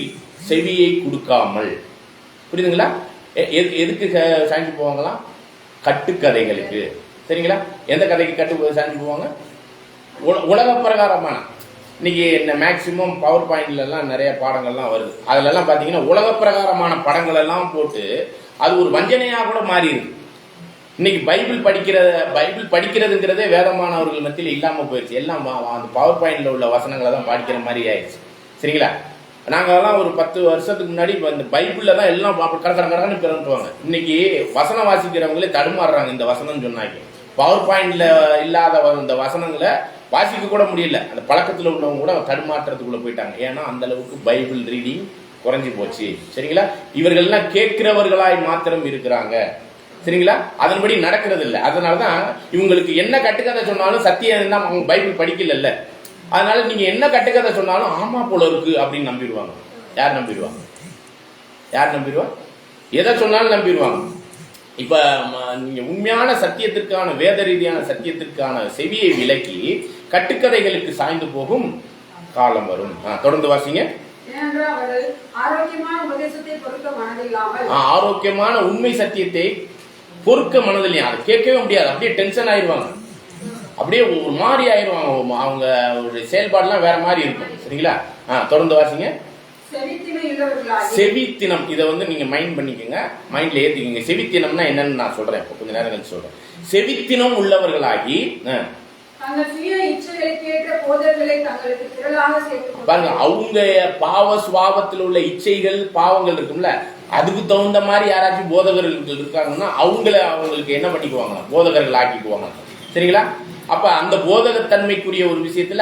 செவியை கொடுக்காமல். புரியுதுங்களா? எதுக்கு சாய்ஞ்சு போவாங்களாம்? கட்டுக்கதைகளுக்கு. சரிங்களா? எந்த கதைக்கு கட்டு சாய்ஞ்சு போவாங்க? உலக பிரகாரமான. இன்னைக்கு என்ன மேக்சிமம் பவர் பாயிண்ட்ல எல்லாம் நிறைய பாடங்கள்லாம் வருது. அதுல எல்லாம் பாத்தீங்கன்னா உலக பிரகாரமான படங்கள் எல்லாம் போட்டு அது ஒரு வஞ்சனையா கூட மாறி இருக்கு. இன்னைக்கு பைபிள் படிக்கிறதுங்கிறதே வேதமானவர்கள் மத்தியில் இல்லாம போயிடுச்சு. எல்லாம் அந்த பவர் பாயிண்ட்ல உள்ள வசனங்களை தான் படிக்கிற மாதிரி ஆயிடுச்சு. சரிங்களா? நாங்கெல்லாம் ஒரு 10 வருஷத்துக்கு முன்னாடி இப்போ இந்த பைபிளில் தான் எல்லாம் கடற்கடன்னு பிறந்துட்டுவாங்க. இன்னைக்கு வசனம் வாசிக்கிறவங்களே தடுமாறுறாங்க. இந்த வசனம் சொன்னாங்க பவர் பாயிண்ட்ல இல்லாத இந்த வசனங்களை வாசிக்க கூட முடியல. அந்த பழக்கத்தில் உள்ளவங்க கூட தடுமாற்றத்துக்குள்ள போயிட்டாங்க. ஏன்னா அந்த அளவுக்கு பைபிள் ரீடிங் குறைஞ்சி போச்சு. சரிங்களா? இவர்கள்லாம் கேட்கிறவர்களாய் மாத்திரம் இருக்கிறாங்க. சரிங்களா? அதன்படி நடக்கிறது இல்லை. அதனாலதான் இவங்களுக்கு என்ன கட்டுக்கதை சொன்னாலும் சத்தியம் அவங்க பைபிள் படிக்கல. அதனால நீங்க என்ன கட்டுக்கதை சொன்னாலும் ஆமா போல இருக்கு அப்படின்னு நம்பிடுவாங்க. யார் நம்பிடுவா? எதை சொன்னாலும் நம்பிடுவாங்க. இப்ப நீங்க உண்மையான சத்தியத்திற்கான வேத ரீதியான சத்தியத்திற்கான செவியை விலக்கி கட்டுக்கதைகளுக்கு சாய்ந்து போகும் காலம் வரும். தொடர்ந்து வாசிங்க. ஆரோக்கியமான உண்மை சத்தியத்தை பொறுக்க மனதில்லையா, அதை கேட்கவே முடியாது. அப்படியே டென்ஷன் ஆயிடுவாங்க, அப்படியே ஒரு மாதிரி ஆயிடுவாங்க. அவங்க ஒரு செயல்பாடுலாம் வேற மாதிரி இருக்கும். சரிங்களா? தொடர்ந்து வாசிங்க. செவித்தினம், இதை நீங்க மைண்ட் பண்ணிக்கோங்க, மைண்ட்ல ஏத்திக்கோங்க. செவித்தினம்னா என்னன்னு நான் சொல்றேன், இப்போ கொஞ்ச நேரம் கழிச்சு சொல்றேன். செவித்தினம் உள்ளவர்களாகி பாருங்க, அவங்க பாவ சுவாபத்தில் உள்ள இச்சைகள் பாவங்கள் இருக்கும்ல, அதுக்கு தகுந்த மாதிரி யாராச்சும் போதகர்கள் இருக்காங்கன்னா அவங்களுக்கு என்ன பண்ணிக்குவாங்க, போதகர்கள் ஆக்கிக்குவாங்க. சரிங்களா? அப்ப அந்த போதகத்தன்மைக்குரிய ஒரு விஷயத்துல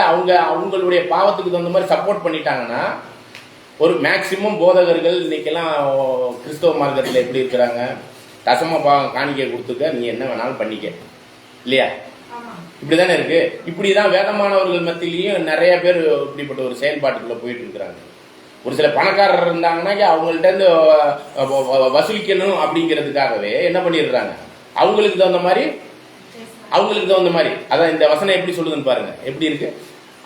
அவங்களுடைய பாவத்துக்கு தகுந்த மாதிரி சப்போர்ட் பண்ணிட்டாங்கன்னா, ஒரு மேக்சிமம் போதகர்கள் இன்னைக்கெல்லாம் கிறிஸ்தவ மார்க்கத்தில் எப்படி இருக்கிறாங்க, தசம பாவம் காணிக்கை கொடுத்துக்க, நீ என்ன வேணாலும் பண்ணிக்க, இல்லையா? இப்படிதானே இருக்கு. இப்படிதான் வேதமானவர்கள் மத்தியிலையும் நிறைய பேர் இப்படிப்பட்ட ஒரு செயல்பாட்டுக்குள்ள போயிட்டு இருக்கிறாங்க. ஒரு சில பணக்காரர் இருந்தாங்கன்னா அவங்கள்ட்ட இருந்து வசூலிக்கணும் அப்படிங்கிறதுக்காகவே என்ன பண்ணிடுறாங்க, அவங்களுக்கு தகுந்த மாதிரி அதான் இந்த வசனம் எப்படி சொல்லுதுன்னு பாருங்க. எப்படி இருக்கு?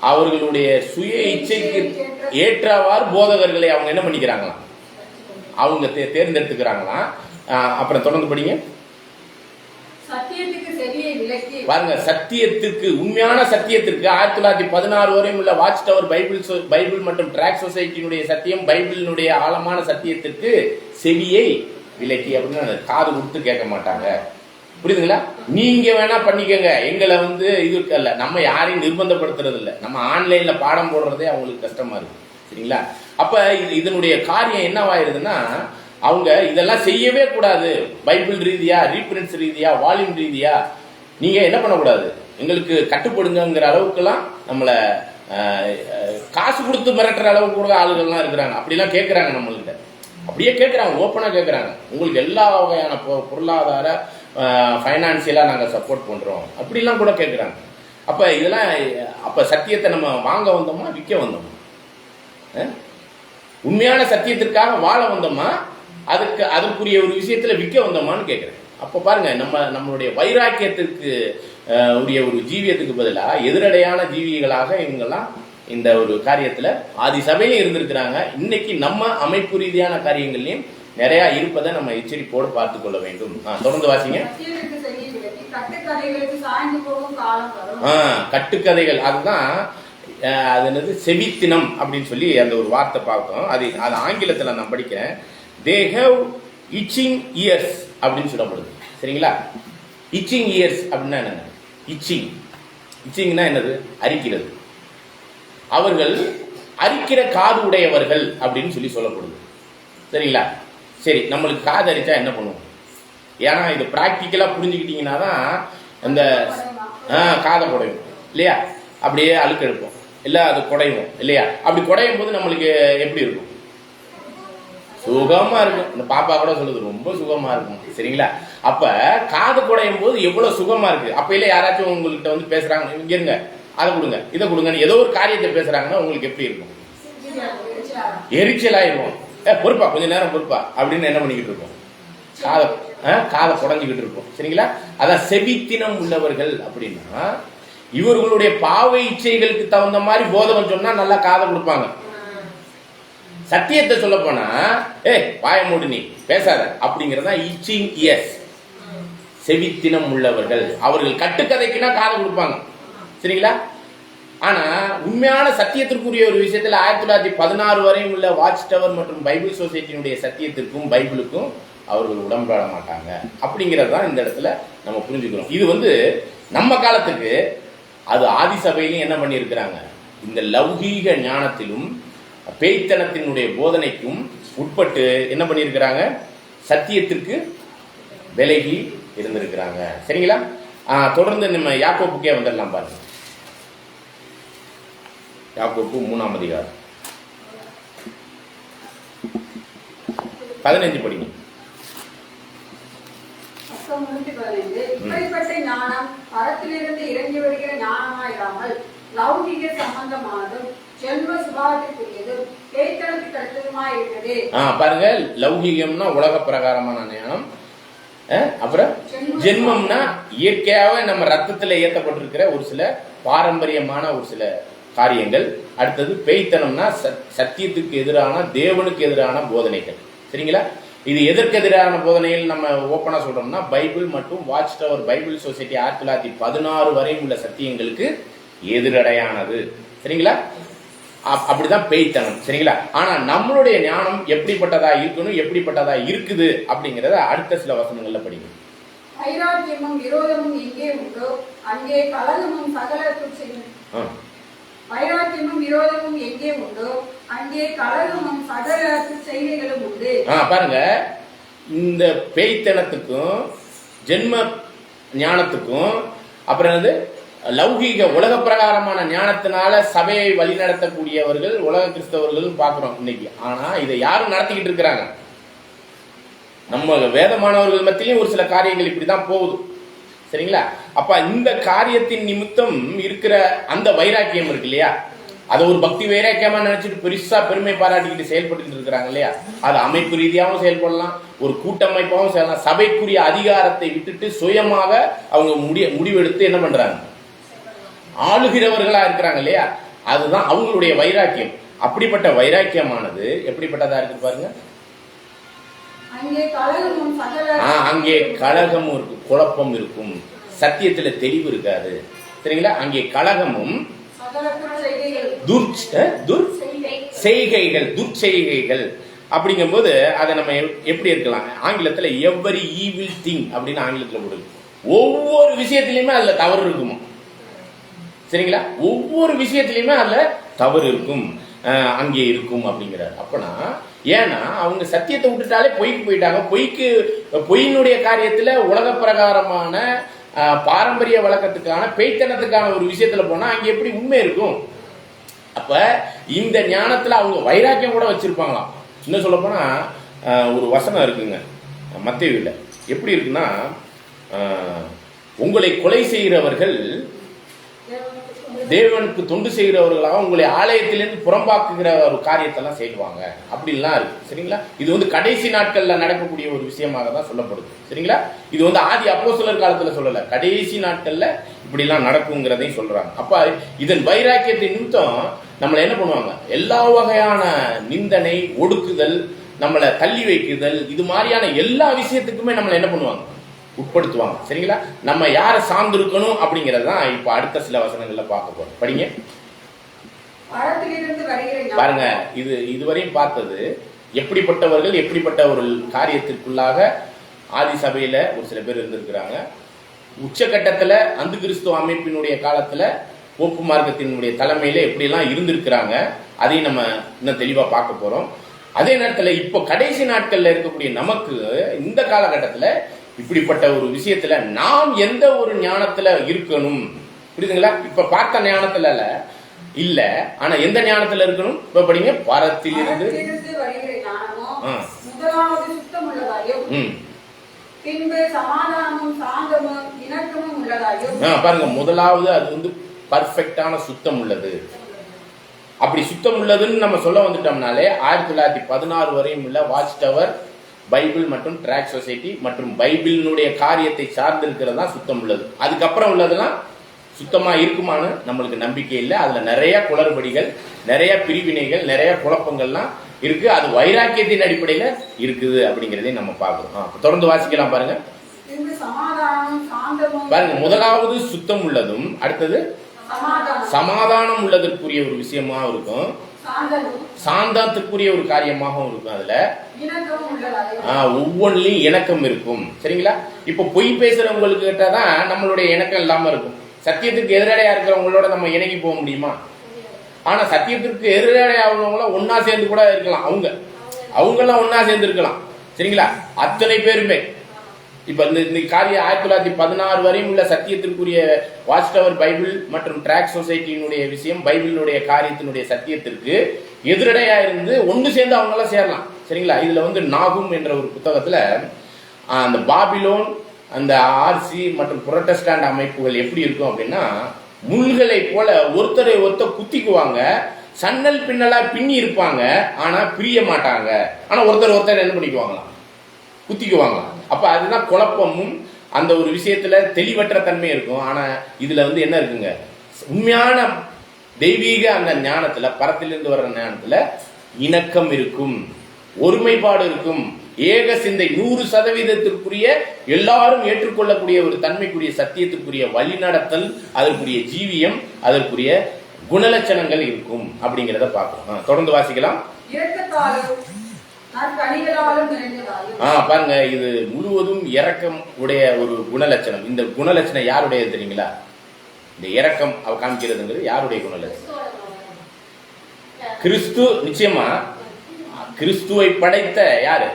அவர்களுடைய சுய இச்சைக்கு ஏற்றவாறு போதகர்களை அவங்க என்ன பண்ணிக்கிறாங்களாம், அவங்க தேர்ந்தெடுத்துக்கிறாங்களாம். அப்புறம் தொடர்ந்து படிங்க. பாருங்க, சத்தியத்திற்கு, உண்மையான சத்தியத்திற்கு 1916 வரையும் உள்ள வாட்ச் டவர் பைபிள் மற்றும் ட்ராக் சொசைட்டியினுடைய சத்தியம், பைபிளினுடைய ஆழமான சத்தியத்திற்கு செவியை விலக்கி அப்படின்னு காது கொடுத்து கேட்க மாட்டாங்க. புரியுதுங்களா? நீங்க வேணா பண்ணிக்கங்க, எங்களை இது அல்ல, நம்ம யாரையும் நிர்பந்தப்படுத்துறது இல்லை. நம்ம ஆன்லைன்ல பாடம் போடுறதே அவங்களுக்கு கஷ்டமா இருக்கு. சரிங்களா? அப்ப இதனுடைய காரியம் என்னவாயிருதுன்னா, அவங்க இதெல்லாம் செய்யவே கூடாது. பைபிள் ரீதியா, ரீப்ரின்ஸ் ரீதியா, வால்யூம் ரீதியா நீங்க என்ன பண்ணக்கூடாது, எங்களுக்கு கட்டுப்படுங்கிற அளவுக்குலாம் நம்மளை காசு கொடுத்து மிரட்டுற அளவுக்கு கூட ஆளுகள்லாம் இருக்கிறாங்க. அப்படிலாம் கேட்கறாங்க நம்மள்கிட்ட, அப்படியே கேட்கறாங்க, ஓப்பனா கேட்கறாங்க. உங்களுக்கு எல்லா வகையான பொருளாதார ஃபைனான்சியலா நாங்க சப்போர்ட் பண்றோம் அப்படிலாம் கூட கேட்கறாங்க. அப்ப இதெல்லாம் அப்ப சத்தியத்தை நம்ம வாங்க வந்தோமா, விற்க வந்தோமா? உண்மையான சத்தியத்திற்காக வாழ வந்தோமா, அதுக்குரிய ஒரு விஷயத்துல விற்க வந்தோமான்னு கேட்கிறேன். அப்ப பாருங்க, நம்மளுடைய வைராக்கியத்திற்கு உரிய ஒரு ஜீவியத்துக்கு பதிலாக எதிரடையான ஜீவிகளாக இவங்கெல்லாம் இந்த ஒரு காரியத்துல ஆதி சபையிலும் இருந்திருக்கிறாங்க. இன்னைக்கு நம்ம அமைப்பு ரீதியான காரியங்கள்லயும் நிறைய இருப்பதை நம்ம எச்சரிப்போடு பார்த்துக் கொள்ள வேண்டும். தொடர்ந்து வாசிங்க. கட்டுக்கதைகள், அதுதான் அது என்னது, செவித்தினம் அப்படின்னு சொல்லி அந்த ஒரு வார்த்தை பார்த்தோம். அது ஆங்கிலத்தில் நான் படிக்கிறேன். they have itching ears அப்படின்னு சொல்லப்படுது. சரிங்களா? itching ears அப்படின்னா என்னங்க? இச்சிங்னா என்னது? அரிக்கிறது. அவர்கள் அரிக்கிற காது உடையவர்கள் அப்படின்னு சொல்லி சொல்லப்படுது. சரிங்களா? சரி, நம்மளுக்கு காது அரிச்சா என்ன பண்ணுவோம்? ஏன்னா இது பிராக்டிக்கலா புரிஞ்சுக்கிட்டீங்கன்னா தான் அந்த காதை குடையும் இல்லையா, அப்படியே அழுக்கு எடுப்போம் இல்ல, அது குடையும் இல்லையா? அப்படி குடையும் போது நம்மளுக்கு எப்படி இருக்கும்? சுகமா இருக்கும். இந்த பாப்பா கூட சொல்லுது, ரொம்ப சுகமா இருக்கும். சரிங்களா? அப்ப காது குடையும் போது எவ்வளவு சுகமா இருக்கு. அப்ப இல்ல யாராச்சும் உங்கள்கிட்ட பேசுறாங்க, இங்க இருங்க, அதை கொடுங்க, இதை கொடுங்கன்னு ஏதோ ஒரு காரியத்தை பேசுறாங்கன்னா உங்களுக்கு எப்படி இருக்கும்? எரிச்சலாயிருக்கும். பொறுப்பா, கொஞ்ச நேரம் பொறுப்பா அப்படின்னு என்ன பண்ணிக்கிட்டு இருக்கோம்? காதை குடைஞ்சிக்கிட்டு இருப்போம். சரிங்களா? அதான் செவித்தினம் உள்ளவர்கள் அப்படின்னா, இவர்களுடைய பாவை இச்சைகளுக்கு தகுந்த மாதிரி போதகம் சொன்னா நல்லா காதை கொடுப்பாங்க. சத்தியத்தை சொல்ல போனா வாய மூடு, நீ பேசாத அப்படிங்கறதா இச்சிங் இயர்ஸ். செவித்தினம் உள்ளவர்கள், அவர்கள் கட்டுக்கதைக்குன்னா காதை கொடுப்பாங்க. சரிங்களா? ஆனா உண்மையான சத்தியத்திற்குரிய ஒரு விஷயத்துல 1916 வரையும் உள்ள வாட்ச் டவர் மற்றும் பைபிள் சொசைட்டியினுடைய சத்தியத்திற்கும் பைபிளுக்கும் அவர்கள் உடன்பட மாட்டாங்க. அப்படிங்கிறது தான் இந்த இடத்துல நம்ம புரிஞ்சுக்கிறோம். இது நம்ம காலத்துக்கு, அது ஆதி சபையிலும் என்ன பண்ணியிருக்கிறாங்க, இந்த லௌகீக ஞானத்திலும் பேய்த்தனத்தினுடைய போதனைக்கும் உட்பட்டு என்ன பண்ணியிருக்கிறாங்க, சத்தியத்திற்கு விலகி இருந்திருக்கிறாங்க. சரிங்களா? தொடர்ந்து நம்ம யாக்கோப்புக்கே வந்துடலாம் பாருங்க. யாக்கோப்பு 3ஆம் அதிகாரம் 15 படிங்க. இப்படிப்பட்ட ஞானம் பரத்திலிருந்து இறங்கி வருகிற ஞானமாயிராமல் லௌகிக சம்பந்தமானதும் ஜென்ம சுபாவத்திற்குரியதும் பேய்த்தனத்துக்கு அடுத்ததுமாய் இருக்கிறது. பாருங்க, லௌகிகம்னா உலக பிரகாரமான ஞானம், அப்புறம் ஜென்மம்னா இயற்கையாவே நம்ம ரத்தத்துல ஏற்றப்பட்டிருக்கிற ஒரு சில பாரம்பரியமான ஒரு சில காரியங்கள். அடுத்தது பேய்த்தனம்னா சத்தியத்துக்கு எதிரான, தேவனுக்கு எதிரான போதனைகள். சரிங்களா? இது எதற்கு எதிரான போதனைகள் நம்ம ஓப்பனா சொல்றோம்னா, பைபிள் மற்றும் வாட்ச் டவர் பைபிள் சொசைட்டி 1916 வரை உள்ள சத்தியங்களுக்கு எதிரடையானது. சரிங்களா? அப்படிதான் பேய்த்தனம். சரிங்களா? ஆனா நம்மளுடைய ஞானம் எப்படிப்பட்டதா இருக்கணும், எப்படிப்பட்டதா இருக்குது அப்படிங்கறத அடுத்த சில வசனங்கள்ல படிக்கணும். வைராக்கியமும் விரோதமும் எங்கே உண்டோ அங்கே கலகமும் சகல வைராக்கியமும் விரோதமும் எங்கே உண்டோ அங்கே கலகமும் சகல செய்கைகளும் உண்டு. பாருங்க, இந்த பேய்த்தனத்துக்கும் ஜென்ம ஞானத்துக்கும் அப்புறம் வந்து லௌகீக உலக பிரகாரமான ஞானத்தினால சபையை வழிநடத்தக்கூடியவர்கள் உலக கிறிஸ்தவர்கள் பார்க்கிறோம் இன்னைக்கு. ஆனா இதை யாரும் நடத்திக்கிட்டு இருக்கிறாங்க? நம்ம வேத மாணவர்கள் மத்தியிலும் ஒரு சில காரியங்கள் இப்படிதான் போகுது. சரிங்களா? அப்ப இந்த காரியத்தின் நிமித்தம் இருக்கிற அந்த வைராக்கியம் இருக்கு இல்லையா, அதை ஒரு பக்தி வைராக்கியமா நினைச்சிட்டு பெருசா பெருமை பாராட்டிக்கிட்டு செயல்பட்டு இருக்கிறாங்க இல்லையா, அது அமைப்பு ரீதியாகவும் செயல்படலாம், ஒரு கூட்டமைப்பாகவும் செயல்படலாம். சபைக்குரிய அதிகாரத்தை விட்டுட்டு சுயமாக அவங்க முடிவெடுத்து என்ன பண்றாங்க, ஆளுகிறவர்களா இருக்கிறாங்க இல்லையா, அதுதான் அவங்களுடைய வைராக்கியம். அப்படிப்பட்ட வைராக்கியமானது எப்படிப்பட்டதா இருக்கு பாருங்க. அங்கே கலகமும் இருக்கும், குழப்பம் இருக்கும், சத்தியத்துல தெளிவு இருக்காது. சரிங்களா? அங்கே கலகமும் துர்ச்செய்கைகள் அப்படிங்கும் போது அதை நம்ம எப்படி இருக்கலாம், ஆங்கிலத்துல எவரி ஈவில் திங் அப்படின்னு ஆங்கிலத்துல போடுது. ஒவ்வொரு விஷயத்திலயுமே அதுல தவறு இருக்குமா? சரிங்களா? ஒவ்வொரு விஷயத்திலயுமே அதுல தவறு இருக்கும், அங்கே இருக்கும் அப்படிங்கிறார். அப்பனா ஏன்னா அவங்க சத்தியத்தை விட்டுட்டாலே பொய்க்கு போயிட்டாங்க. பொய்யினுடைய காரியத்துல உலக பிரகாரமான பாரம்பரிய வழக்கத்துக்கான பேய்த்தனத்துக்கான ஒரு விஷயத்துல போனா அங்க எப்படி உண்மை இருக்கும்? அப்ப இந்த ஞானத்துல அவங்க வைராக்கியம் கூட வச்சிருப்பாங்களாம். இன்னும் சொல்ல போனா ஒரு வசனம் இருக்குங்க மத்தேயுல, எப்படி இருக்குன்னா, உங்களை கொலை செய்கிறவர்கள் தேவனுக்கு தொண்டு செய்கிறவர்களாக உங்களை ஆலயத்திலிருந்து புறம்பாக்குகிற ஒரு காரியத்தெல்லாம் செய்வாங்க அப்படின்லாம் இருக்கு. சரிங்களா? இது வந்து கடைசி நாட்கள்ல நடக்கக்கூடிய ஒரு விஷயமாக தான் சொல்லப்படுது. சரிங்களா? இது வந்து ஆதி அப்போஸ்தலர் காலத்துல சொல்லல, கடைசி நாட்கள்ல இப்படி எல்லாம் நடக்குங்கிறதையும் சொல்றாங்க. அப்ப இதன் வைராக்கியத்தின் நிமித்தம் நம்மளை என்ன பண்ணுவாங்க, எல்லா வகையான நிந்தனை, ஒடுக்குதல், நம்மளை தள்ளி வைக்குதல், இது மாதிரியான எல்லா விஷயத்துக்குமே நம்மளை என்ன பண்ணுவாங்க, உட்படுத்துவாங்க. சரிங்களா? நம்ம யாரை சார்ந்து இருக்கணும் அப்படிங்கறதான் இப்ப அடுத்த சில வசனங்கள்ல பார்க்க போறோம். படிங்க. பாருங்க, இது இதுவரையும் பார்த்தது எப்படிப்பட்டவர்கள் எப்படிப்பட்ட ஒரு காரியத்திற்குள்ளாக ஆதி சபையில ஒரு சில பேர் இருந்திருக்கிறாங்க. உச்சகட்டத்துல அந்த கிறிஸ்துவ அமைப்பினுடைய காலத்துல போப்பு மார்க்கத்தினுடைய தலைமையில எப்படியெல்லாம் இருந்திருக்கிறாங்க, அதையும் நம்ம இன்னும் தெளிவா பார்க்க போறோம். அதே நேரத்துல இப்போ கடைசி நாட்கள்ல இருக்கக்கூடிய நமக்கு இந்த காலகட்டத்துல இப்படிப்பட்ட ஒரு விஷயத்துல நாம் எந்த ஒரு ஞானத்துல இருக்கணும், புரியுதுங்களா? இப்ப பார்த்த ஞானத்துல இல்ல, ஆனா எந்த ஞானத்துல இருக்கணும்? இப்ப படிங்க. பரத்திலிருந்து பாருங்க, முதலாவது அது வந்து பர்ஃபெக்டான சுத்தம் உள்ளது. அப்படி சுத்தம் உள்ளதுன்னு நம்ம சொல்ல வந்துட்டோம்னாலே 1916 வரையும் உள்ள வாட்ச் டவர் பைபிள் மற்றும் ட்ராக் சொசைட்டி மற்றும் பைபிளினுடைய காரியத்தை சார்ந்து இருக்கிறது தான் சுத்தம் உள்ளது. அதுக்கப்புறம் உள்ளதெல்லாம் சுத்தமா இருக்குமான்னு நம்மளுக்கு நம்பிக்கை இல்லை. அதுல நிறைய குளறுபடிகள், நிறைய பிரிவினைகள், நிறைய குழப்பங்கள்லாம் இருக்கு. அது வைராக்கியத்தின் அடிப்படையில இருக்குது அப்படிங்கறதையும் நம்ம பார்க்கிறோம். தொடர்ந்து வாசிக்கலாம் பாருங்க. பாருங்க, முதலாவது சுத்தம் உள்ளதும், அடுத்தது சமாதானம் உள்ளதற்குரிய ஒரு விஷயமா இருக்கும், சாந்தத்துக்குரிய ஒரு காரியமாகவும் இருக்கும். அதுல ஒவ்வொன்றிலையும் இணக்கம் இருக்கும். சரிங்களா? இப்ப பொய் பேசுறவங்களுக்கு கிட்டதான் நம்மளுடைய இணக்கம் இல்லாம இருக்கும். சத்தியத்துக்கு எதிரடையா இருக்கிறவங்களோட நம்ம இணங்கி போக முடியுமா? ஆனா சத்தியத்திற்கு எதிரானவங்களாம் ஒன்னா சேர்ந்து கூட இருக்கலாம். அவங்கெல்லாம் ஒன்னா சேர்ந்து இருக்கலாம். சரிங்களா? அத்தனை பேருமே இப்ப இந்த காரியம் 1916 வரையும் உள்ள சத்தியத்திற்குரிய வாட்ச் டவர் பைபிள் மற்றும் ட்ராக் சொசைட்டியினுடைய விஷயம், பைபிளினுடைய காரியத்தினுடைய சத்தியத்திற்கு எதிரடையா இருந்து ஒன்று சேர்ந்து அவங்க எல்லாம் சேரலாம். சரிங்களா? இதுல நாகும் என்ற ஒரு புத்தகத்துல அந்த பாபிலோன், அந்த ஆர்சி மற்றும் புரட்டஸ்டாண்ட் அமைப்புகள் எப்படி இருக்கும் அப்படின்னா, முள்களை போல ஒருத்தரை ஒருத்தர் குத்திக்குவாங்க, சன்னல் பின்னலா பின்னி இருப்பாங்க, ஆனா பிரிய மாட்டாங்க. ஆனா ஒருத்தர் என்ன பண்ணிக்குவாங்களாம், குத்திக்குவாங்களாம். அப்ப அதுதான் குழப்பமும் அந்த ஒரு விஷயத்துல தெளிவற்ற தன்மை இருக்கும். ஆனா இதுல என்ன இருக்குங்க, உண்மையான தெய்வீக அந்த ஞானத்துல, பரத்திலிருந்து வர்ற ஞானத்துல இணக்கம் இருக்கும், ஒருமைப்பாடு இருக்கும், ஏக சிந்தை, 100% எல்லாரும் ஏற்றுக்கொள்ளக்கூடிய ஒரு தன்மைக்குரிய சத்தியத்துக்குரிய வழிநடத்தல், அதற்குரிய ஜீவியம், அதற்குரிய குணலட்சணங்கள் இருக்கும் அப்படிங்கிறத பார்க்கணும். தொடர்ந்து வாசிக்கலாம். பாருங்க, இது முழுவதும் இரக்கம் உடைய ஒரு குணலட்சணம். இந்த குணலட்சணம் யாருடைய தெரியுங்களா? இந்த இரக்கம் அவ காமிக்கிறதுங்கிறது யாருடைய குணலட்சணம்? கிறிஸ்து. நிச்சயமா கிறிஸ்துவை படைத்த யாரு?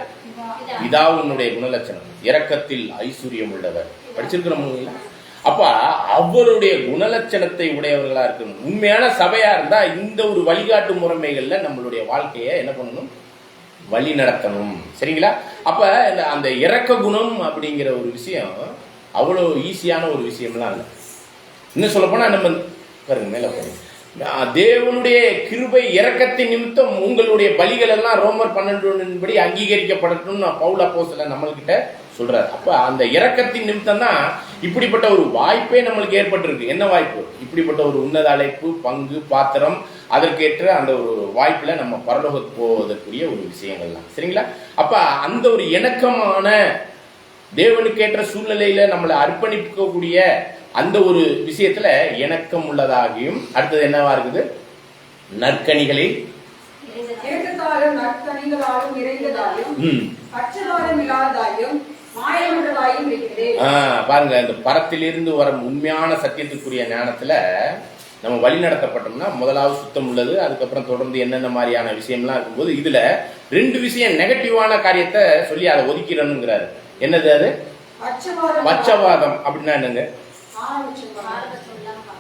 பிதாவுனுடைய குணலட்சணம். இரக்கத்தில் ஐஸ்வர்யம் உள்ளவர். படிச்சிருக்கிறோம். அப்ப அவருடைய குணலட்சணத்தை உடையவர்களா இருக்கணும். உண்மையான சபையா இருந்தா இந்த ஒரு வழிகாட்டு முறைமைகள்ல நம்மளுடைய வாழ்க்கைய என்ன பண்ணணும், வழி நடத்தணும். சரிங்களா? அப்ப அந்த இரக்க குணம் அப்படிங்கிற ஒரு விஷயம் அவ்வளவு ஈஸியான ஒரு விஷயம்லாம் இல்லை. இன்னும் சொல்ல போனா நம்ம பாருங்க, மேல பாருங்க, தேவனுடைய கிருபை இரக்கத்தின் நிமித்தம் உங்களுடைய பலிகள் எல்லாம் ரோமர் 12 அங்கீகரிக்கப்படணும்னு பவுல் அப்போஸ்தலன் நம்மள்கிட்ட சொல்றாரு. அப்ப அந்த இரக்கத்தின் நிமித்தம் தான் இப்படிப்பட்ட ஒரு வாய்ப்பே நம்மளுக்கு ஏற்பட்டிருக்கு. என்ன வாய்ப்பு? இப்படிப்பட்ட ஒரு உன்னத அழைப்பு, பங்கு, பாத்திரம், அதற்கேற்ற அந்த ஒரு வாய்ப்புல நம்ம பரலோகத்துக்கு போவதற்குரிய ஒரு விஷயங்கள்லாம். சரிங்களா? அப்ப அந்த ஒரு இணக்கமான தேவனுக்கேற்ற சூழ்நிலையில நம்மளை அர்ப்பணிக்கக்கூடிய அந்த ஒரு விஷயத்துல இணக்கம் உள்ளதாகியும், அடுத்தது என்னவா இருக்குது, நற்கனிகளில் பாருங்க, இந்த பரத்திலிருந்து வரும் உண்மையான சத்தியத்துக்குரிய ஞானத்துல நம்ம வழி நடத்தப்பட்டோம்னா முதலாவது சுத்தம் உள்ளது, அதுக்கப்புறம் தொடர்ந்து என்னென்ன மாதிரியான விஷயம்லாம் இருக்கும்போது இதுல 2 விஷயம் நெகட்டிவான காரியத்தை சொல்லி அதை ஒதுக்கிறனுங்கிறாரு. என்னது அது? பட்சவாதம் அப்படின்னா என்னங்க?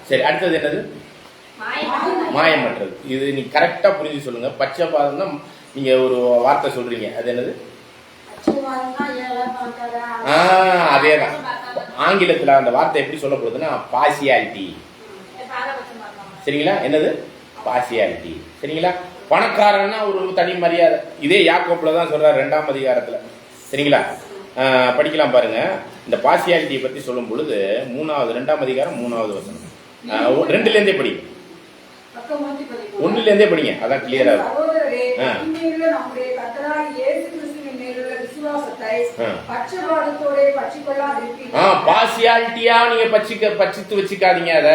சரி, அடுத்தது என்னது? மாயமற்றது. இது நீ கரெக்டா புரிஞ்சு சொல்லுங்க. பட்சபாதம் தான் நீங்க ஒரு வார்த்தை சொல்றீங்க, அது என்னது? அதேதான். ஆங்கிலத்துல அந்த வார்த்தை எப்படி சொல்லப்படுதுன்னா பார்சியாலிட்டி. சரிங்களா? என்னது? பார்சியாலிட்டி. சரிங்களா? பணக்காரன்னா ஒரு தனி மரியாதை. இதே யாக்கோப்புல தான் சொல்றாரு 2ஆம் அதிகாரத்துல. சரிங்களா? படிக்கலாம் பாருங்க. இந்த பார்சியாலிட்டியை பத்தி சொல்லும் பொழுது 2ஆம் அதிகாரம் 3வது வசனம். 2ல இருந்தே படிங்க, 1ல இருந்தே படிங்க, அதான் கிளியரா இருக்கும். பார்சியாலிட்டியா நீங்க பச்சித்து வச்சுக்காதீங்க. அத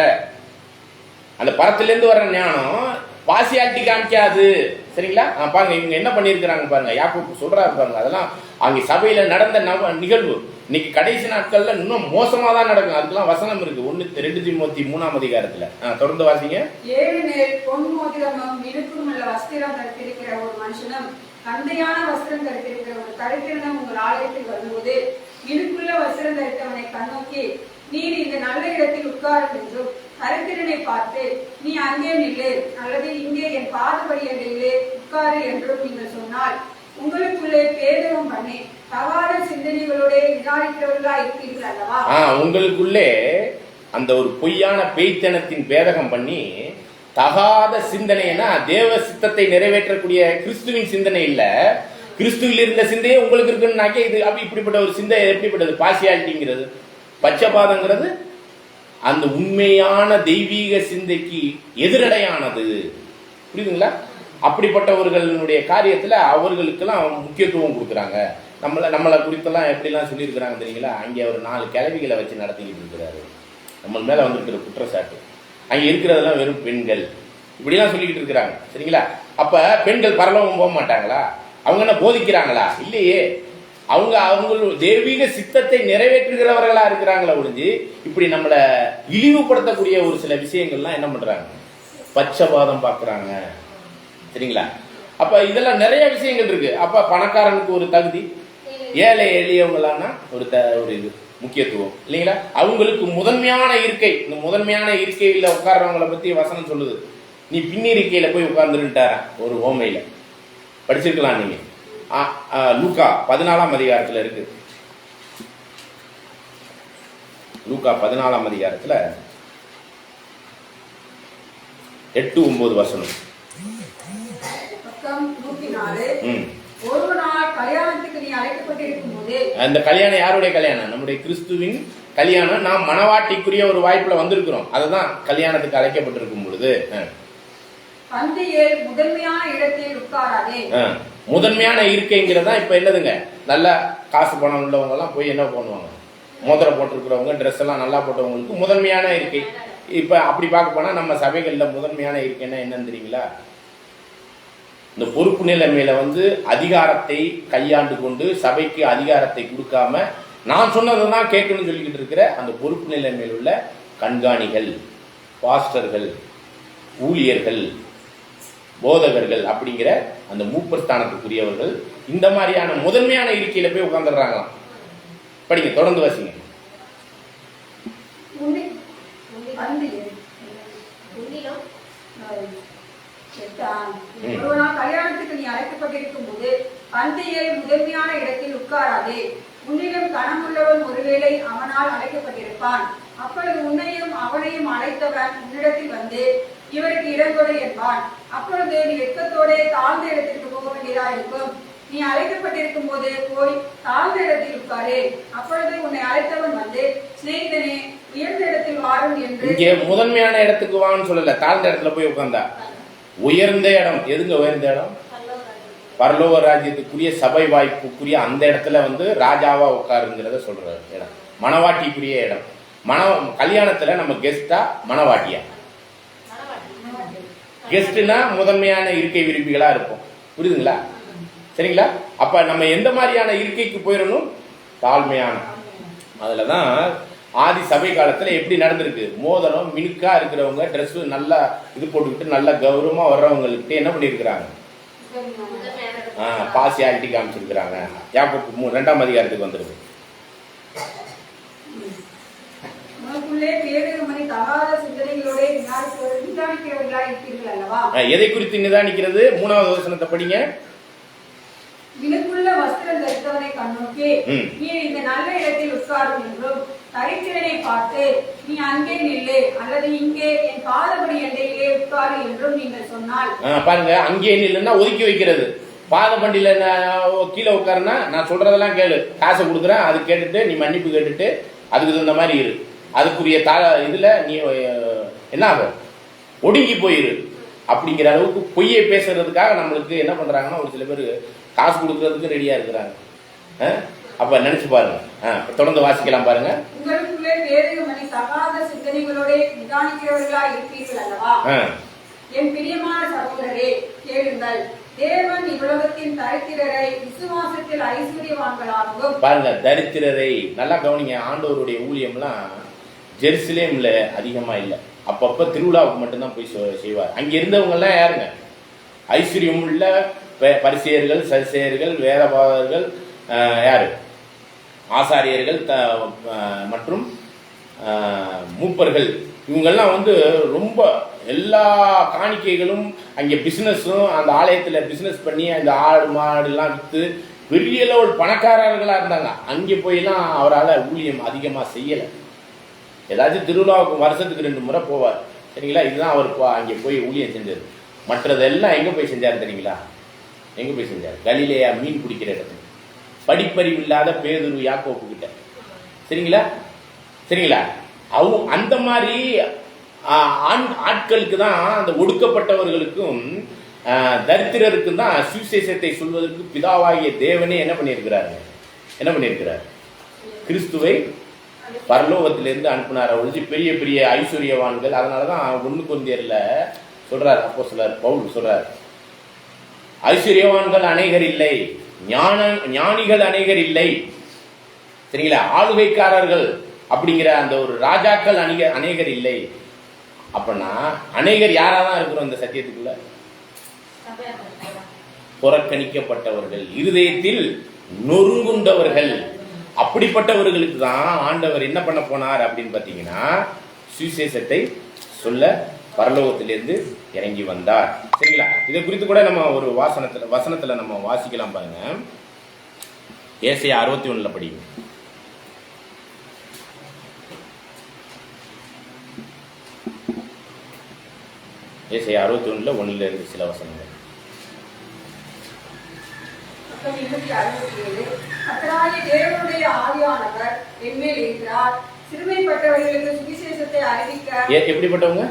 அந்த பரத்துல இருந்து வர்ற ஞானம் பார்சியாலிட்டி காமிக்காது. சரிங்களா? பாருங்க, இவங்க என்ன பண்ணிருக்கிறாங்க பாருங்க. யாக்கோபு சொல்றாரு பாருங்க, அதெல்லாம் அங்க சபையில நடந்த நிகழ்வு இன்னைக்கு கடைசி நாட்கள்ல இன்னும் மோசமா தான் நடக்கும். அதுக்கெல்லாம் வசனம் இருக்கு. 2 தீமோத்தி 3ஆம் அதிகாரத்துல. தொடர்ந்து வாசிங்க. 7 மேல் பொன் மோதிரமும் இடுப்பும் உள்ள வஸ்திரம் தரித்திருக்கிற ஒரு மனுஷனும் கந்தையான வஸ்திரம் தரித்திருக்கிற ஒரு கருத்திரனும் உங்கள் ஆலயத்தில் வரும்போது இடுப்புள்ள வஸ்திரம் தரித்தவனை கண்ணோக்கி, நீர் இந்த நல்ல இடத்தில் உட்காரும் என்றும், கருத்திரனை பார்த்து நீ அங்கே நில்லு அல்லது இங்கே என் பாதபடியிலே உட்காரு என்றும் நீங்கள் சொன்னால் உங்களுக்குள்ளே பேதகம் பண்ணி தகாத சிந்தனைகளோட விசாரிக்கிறவர்களா இருப்பீர்கள் அல்லவா? உங்களுக்குள்ளே அந்த ஒரு பொய்யான பேய்த்தனத்தின் பேதகம் பண்ணி தகாத சிந்தனைனா தேவ சித்தத்தை நிறைவேற்றக்கூடிய கிறிஸ்துவின் சிந்தனை இல்ல, கிறிஸ்துவில் இருந்த சிந்தையே உங்களுக்கு இருக்குன்னாக்கே இது அப்படி இப்படிப்பட்ட ஒரு சிந்தை எப்படிப்பட்டது? பார்சியாலிட்டிங்கிறது, பட்சபாதங்கிறது அந்த உண்மையான தெய்வீக சிந்தைக்கு எதிரடையானது. புரியுதுங்களா? அப்படிப்பட்டவர்களுடைய காரியத்துல அவர்களுக்கெல்லாம் முக்கியத்துவம் கொடுக்குறாங்க. நம்மளை குறித்தெல்லாம் எப்படிலாம் சொல்லியிருக்கிறாங்க தெரியுங்களா? அங்கே அவர் 4 கிழவிகளை வச்சு நடத்திக்கிட்டு இருக்கிறாரு. நம்ம மேல வந்திருக்கிற குற்றச்சாட்டு, அங்க இருக்கிறதெல்லாம் வெறும் பெண்கள், இப்படிலாம் சொல்லிக்கிட்டு இருக்கிறாங்க. சரிங்களா? அப்ப பெண்கள் பரலோகம் போக மாட்டாங்களா? அவங்க என்ன போதிக்கிறாங்களா? இல்லையே. அவங்க தெய்வீக சித்தத்தை நிறைவேற்றுகிறவர்களா இருக்கிறாங்களா ஒழிஞ்சு இப்படி நம்மளை இழிவுபடுத்தக்கூடிய ஒரு சில விஷயங்கள்லாம் என்ன பண்றாங்க, பட்சபாதம் பார்க்குறாங்க. சரிங்களா? அப்ப இதெல்லாம் நிறைய விஷயங்கள் இருக்கு. அப்ப பணக்காரனுக்கு ஒரு தகுதி, ஏழை எளியவங்களான ஒரு இது முக்கியத்துவம் இல்லைங்களா? அவங்களுக்கு முதன்மையான இருக்கை, இந்த முதன்மையான இருக்கையில உட்கார்றவங்களை பத்தி வசனம் சொல்லுது. நீ பின்னி இருக்கையில போய் உட்கார்ந்துட்டார ஒரு ஓமையில படிச்சிருக்கலாம் நீங்க. லூக்கா 14ஆம் அதிகாரத்துல இருக்கு. லூக்கா 14ஆம் அதிகாரத்துல 8-9 வசனம். ஒரு நாள் கல்யாணத்துக்கு நீ அழைக்கப்பட்டிருக்கும் போது, அந்த கல்யாணம் யாருடைய கல்யாணம்? நம்முடைய கிறிஸ்துவின் கல்யாணம். நாம் மனவாட்டிக்குரிய ஒரு வாய்ப்புல வந்திருக்கிறோம். அதுதான் கல்யாணத்துக்கு அழைக்கப்பட்டிருக்கும் பொழுது பந்தியில் முதன்மையான இடத்தில் உட்காராதே. முதன்மையான இருக்கைங்கிறதா இப்ப என்னதுங்க? நல்ல காசு பணம் உள்ளவங்க எல்லாம் போய் என்ன பண்ணுவாங்க? மோதிரம் போட்டிருக்கிறவங்க, ட்ரெஸ் எல்லாம் நல்லா போட்டவங்களுக்கு முதன்மையான இருக்கை. இப்ப அப்படி பார்க்க போனா நம்ம சபைகள்ல முதன்மையான இருக்கைன்னா என்னன்னு தெரியுங்களா? இந்த பொறுப்பு நிலைமையில அதிகாரத்தை கையாண்டு கொண்டு சபைக்கு அதிகாரத்தை கொடுக்காம நான் சொன்னதுதான் கேட்கணும்னு சொல்லிக்கிட்டு இருக்கிற அந்த பொறுப்பு நிலைமையில் உள்ள கண்காணிகள், பாஸ்டர்கள், ஊழியர்கள், போதகர்கள் அப்படிங்கிற அந்த மூப்பர் ஸ்தானத்துக்குரியவர்கள் இந்த மாதிரியான முதன்மையான இருக்கையில போய் உட்கார்ந்துடுறாங்களாம். படிங்க, தொடர்ந்து வாசிங்க. கல்யாணத்துக்கு நீ அழைக்கப்பட்டிருக்கும் போது பந்தியில் முதன்மையான இடத்தில் உட்காராதே. உன்னிடம் கனமுள்ளவன் ஒருவேளை அவனால் அழைக்கப்பட்டிருப்பான். அப்பொழுது உன்னையும் அவனையும் அழைத்தவன் உன்னிடத்தில் வந்து இவருக்கு இடங்கொடு என்பான். அப்பொழுது நீ வெட்கத்தோட தாழ்ந்த இடத்திற்கு போக வேண்டியதா இருக்கும். நீ அழைக்கப்பட்டிருக்கும் போது போய் தாழ்ந்த இடத்தில் உட்காரு. அப்பொழுது உன்னை அழைத்தவன் வந்து, சிநேகிதனே, உயர்ந்த இடத்தில் வாரும் என்று. இங்கே முதன்மையான இடத்துக்கு வான்னு சொல்லல, தாழ்ந்த இடத்துல போய் உட்கார்ந்தா. உயர்ந்த இடம் எதுங்க? உயர்ந்த இடம் பரலோக ராஜ்யத்துக்குரிய சபை வாய்ப்புக்குரிய அந்த இடத்துல ராஜாவா உட்காருங்கிறத சொல்ற இடம், மனவாட்டிக்குரிய இடம். கல்யாணத்துல நம்ம கெஸ்டா மனவாட்டியா? கெஸ்ட்னா முதன்மையான இருக்கை விரும்பிகளா இருப்போம். புரியுதுங்களா? சரிங்களா? அப்ப நம்ம எந்த மாதிரியான இருக்கைக்கு போயிடணும்? தாழ்மையான. அதுலதான் ஆதி சபை காலத்துல எப்படி நடந்திருக்கு? மோதிரம் மினுக்கா இருக்கிறவங்க, ட்ரெஸ் நல்லா இது போட்டுக்கிட்டு நல்ல கௌரவமா வர்றவங்களுக்கு என்ன பண்ணிருக்கிறாங்க? பாசியாலிட்டி காமிச்சிருக்கிறாங்க. யாக்கோபு 2ஆம் அதிகாரத்துக்கு வந்துருக்கு. எதை குறித்து நிதானிக்கிறது? 3வது வசனத்தை படிங்க. வினக்குள்ள வஸ்திரம் தரித்தவனை கண்ணோக்கி, நீ இந்த நல்ல இடத்தில் உட்காரும் என்றும், தரித்திரனை பார்த்து நீ அங்கே நில்லு அல்லது இங்கே என் பாதபடி எண்டையிலே உட்காரு என்றும் நீங்கள் சொன்னால். பாருங்க, அங்கே நில்லுன்னா ஒதுக்கி வைக்கிறது. பாதபண்டியில கீழே உட்காருன்னா நான் சொல்றதெல்லாம் கேளு, காசை கொடுக்குறேன், அது கேட்டுட்டு நீ மன்னிப்பு கேட்டுட்டு அதுக்கு தகுந்த மாதிரி இரு. அதுக்குரிய இதுல நீ என்ன ஆகும்? ஒடுங்கி போயிரு. அப்படிங்கிற அளவுக்கு பொய்யை பேசுறதுக்காக நம்மளுக்கு என்ன பண்றாங்கன்னா ஒரு சில பேர் காசு கொடுக்கறதுக்கு ரெடியா இருக்கிறாங்க. அப்ப நினைச்சு பாருங்க. தொடர்ந்து வாசிக்கலாம் பாருங்க. உங்களுக்குள்ளே வேறுமணி தகாத சிந்தனைகளோட நிதானிக்கிறவர்களா இருப்பீர்கள் அல்லவா? என் பிரியமான சகோதரரே, கேளுங்கள். தேவன் இவ்வுலகத்தின் தரித்திரரை விசுவாசத்தில் ஐஸ்வர்யவான்களாகவும். பாருங்க, தரித்திரரை நல்லா கவனிங்க. ஆண்டவருடைய ஊழியம்லாம் ஜெருசலேம்ல அதிகமா இல்லை. அப்பப்ப திருவிழாவுக்கு மட்டும்தான் போய் செய்வார். அங்க இருந்தவங்க எல்லாம் யாருங்க? ஐஸ்வர்யம் உள்ள பரிசேயர்கள், சரிசேயர்கள், வேதபாதர்கள், யாரு? ஆசாரியர்கள் மற்றும் மூப்பர்கள். இவங்கெல்லாம் ரொம்ப எல்லா காணிக்கைகளும் அங்கே பிசினஸும், அந்த ஆலயத்தில் பிசினஸ் பண்ணி அந்த ஆடு மாடுலாம் விற்று பெரிய லெவல் பணக்காரர்களா இருந்தாங்க. அங்கே போயெல்லாம் அவரால் ஊழியம் அதிகமாக செய்யலை. ஏதாச்சும் திருவிழாவுக்கு வருஷத்துக்கு 2 முறை போவார். சரிங்களா? இதுதான் அவர் அங்கே போய் ஊழியம் செஞ்சது. மற்றதெல்லாம் எங்கே போய் செஞ்சார் தெரியுங்களா? எங்கே போய் செஞ்சார்? கலிலேயா மீன் பிடிக்கிற இடத்துல, படிப்பறிவு இல்லாத பேதுரு, யாக்கோப்பு கிட்ட. சரிங்களா? சரிங்களா? அந்த மாதிரி ஆட்களுக்கு தான், அந்த ஒடுக்கப்பட்டவர்களுக்கும் தரித்திரருக்கும் தான் சுவிசேஷத்தை சொல்வதற்கு பிதாவாகிய தேவனே என்ன பண்ணியிருக்கிறாரு? என்ன பண்ணியிருக்கிறார்? கிறிஸ்துவை பரலோகத்திலிருந்து அனுப்பினார். ஒழிச்சு பெரிய பெரிய ஐஸ்வர்யவான்கள். அதனாலதான் 1 கொரிந்தியர்ல சொல்றார், அப்போஸ்தலர் பவுல் சொல்றார், ஐஸ்வர்யவான்கள் அநேகர் இல்லை, ஞானிகள் அநேகர் இல்லை. சரிங்களா? ஆளுகைக்காரர்கள் அப்படிங்கிற அந்த ஒரு ராஜாக்கள் அநேகர் இல்லை. அப்பனா அநேகர் யாராதான் இருக்கிறோம் இந்த சத்தியத்துக்குள்ள? புறக்கணிக்கப்பட்டவர்கள், இருதயத்தில் நொறுங்குண்டவர்கள். அப்படிப்பட்டவர்களுக்கு தான் ஆண்டவர் என்ன பண்ண போனார் அப்படின்னு பாத்தீங்கன்னா, சுவிசேஷத்தை சொல்ல பரலோகத்திலிருந்து இறங்கி வந்தார். சரிங்களா? இதை குறித்து கூட நம்ம ஒரு வசனத்துல நம்ம வாசிக்கலாம் பாருங்க. ஏசாயா 61 படிங்க. ஏசாயா 61 1 இருந்து சில வசனங்கள். தேவனுடைய ஆவியானவர் என்மேல் இருக்கிறார். சிறுமைப்பட்டவர்களுக்கு சுவிசேஷத்தை அறிவிக்க. எப்படிப்பட்டவங்க?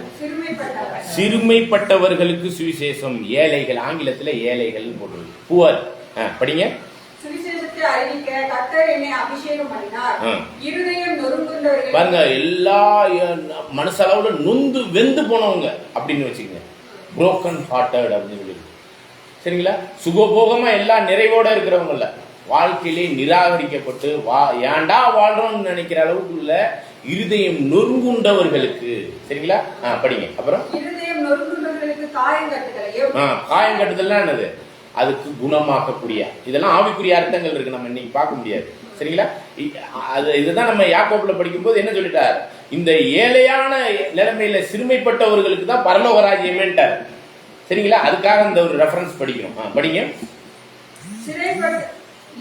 சிறுமைப்பட்டவர்களுக்கு சுவிசேஷம். ஏழைகள், ஆங்கிலத்துல ஏழைகள் போட்டுருக்கு. புவர். படிங்க. சுவிசேஷத்தை அறிவிக்க கர்த்தர் என்னை அபிஷேகம் பண்ணினார். இருதயம் நொறுங்குண்டவர்கள். பாருங்க, எல்லா மனசளவுல நொந்து வெந்து போனவங்க அப்படின்னு வச்சுக்கங்க. புரோக்கன் ஹார்ட்டட் அப்படின்னு சொல்லி. சரிங்களா? சுகபோகமா எல்லாம் நிறைவோட இருக்கிறவங்க இல்ல, வாழ்க்கையிலே நிராகரிக்கப்பட்டு ஏண்டா வாழ்றோம்னு நினைக்கிற அளவுக்கு உள்ள இருதயம் நொறுங்குண்டவர்களுக்கு. சரிங்களா? படிங்க. அப்புறம் இருதயம் நொறுங்குண்டவர்களுக்கு காயம் கட்டுதலையும். காயம் கட்டுதல்னா என்னது? அதுக்கு குணமாக்கக்கூடிய, இதெல்லாம் ஆவிக்குரிய அர்த்தங்கள் இருக்கு, நம்ம இன்னைக்கு பார்க்க முடியாது. சரிங்களா? இதுதான் நம்ம யாக்கோபுல படிக்கும் போது என்ன சொல்லிட்டார்? இந்த ஏழையான நிலைமையில சிறுமைப்பட்டவர்களுக்கு தான் பரலோக ராஜ்யமேன்ட்டார். சரிங்களா? அதுக்காக இந்த ஒரு ரெஃபரன்ஸ் படிக்கணும். படிங்க.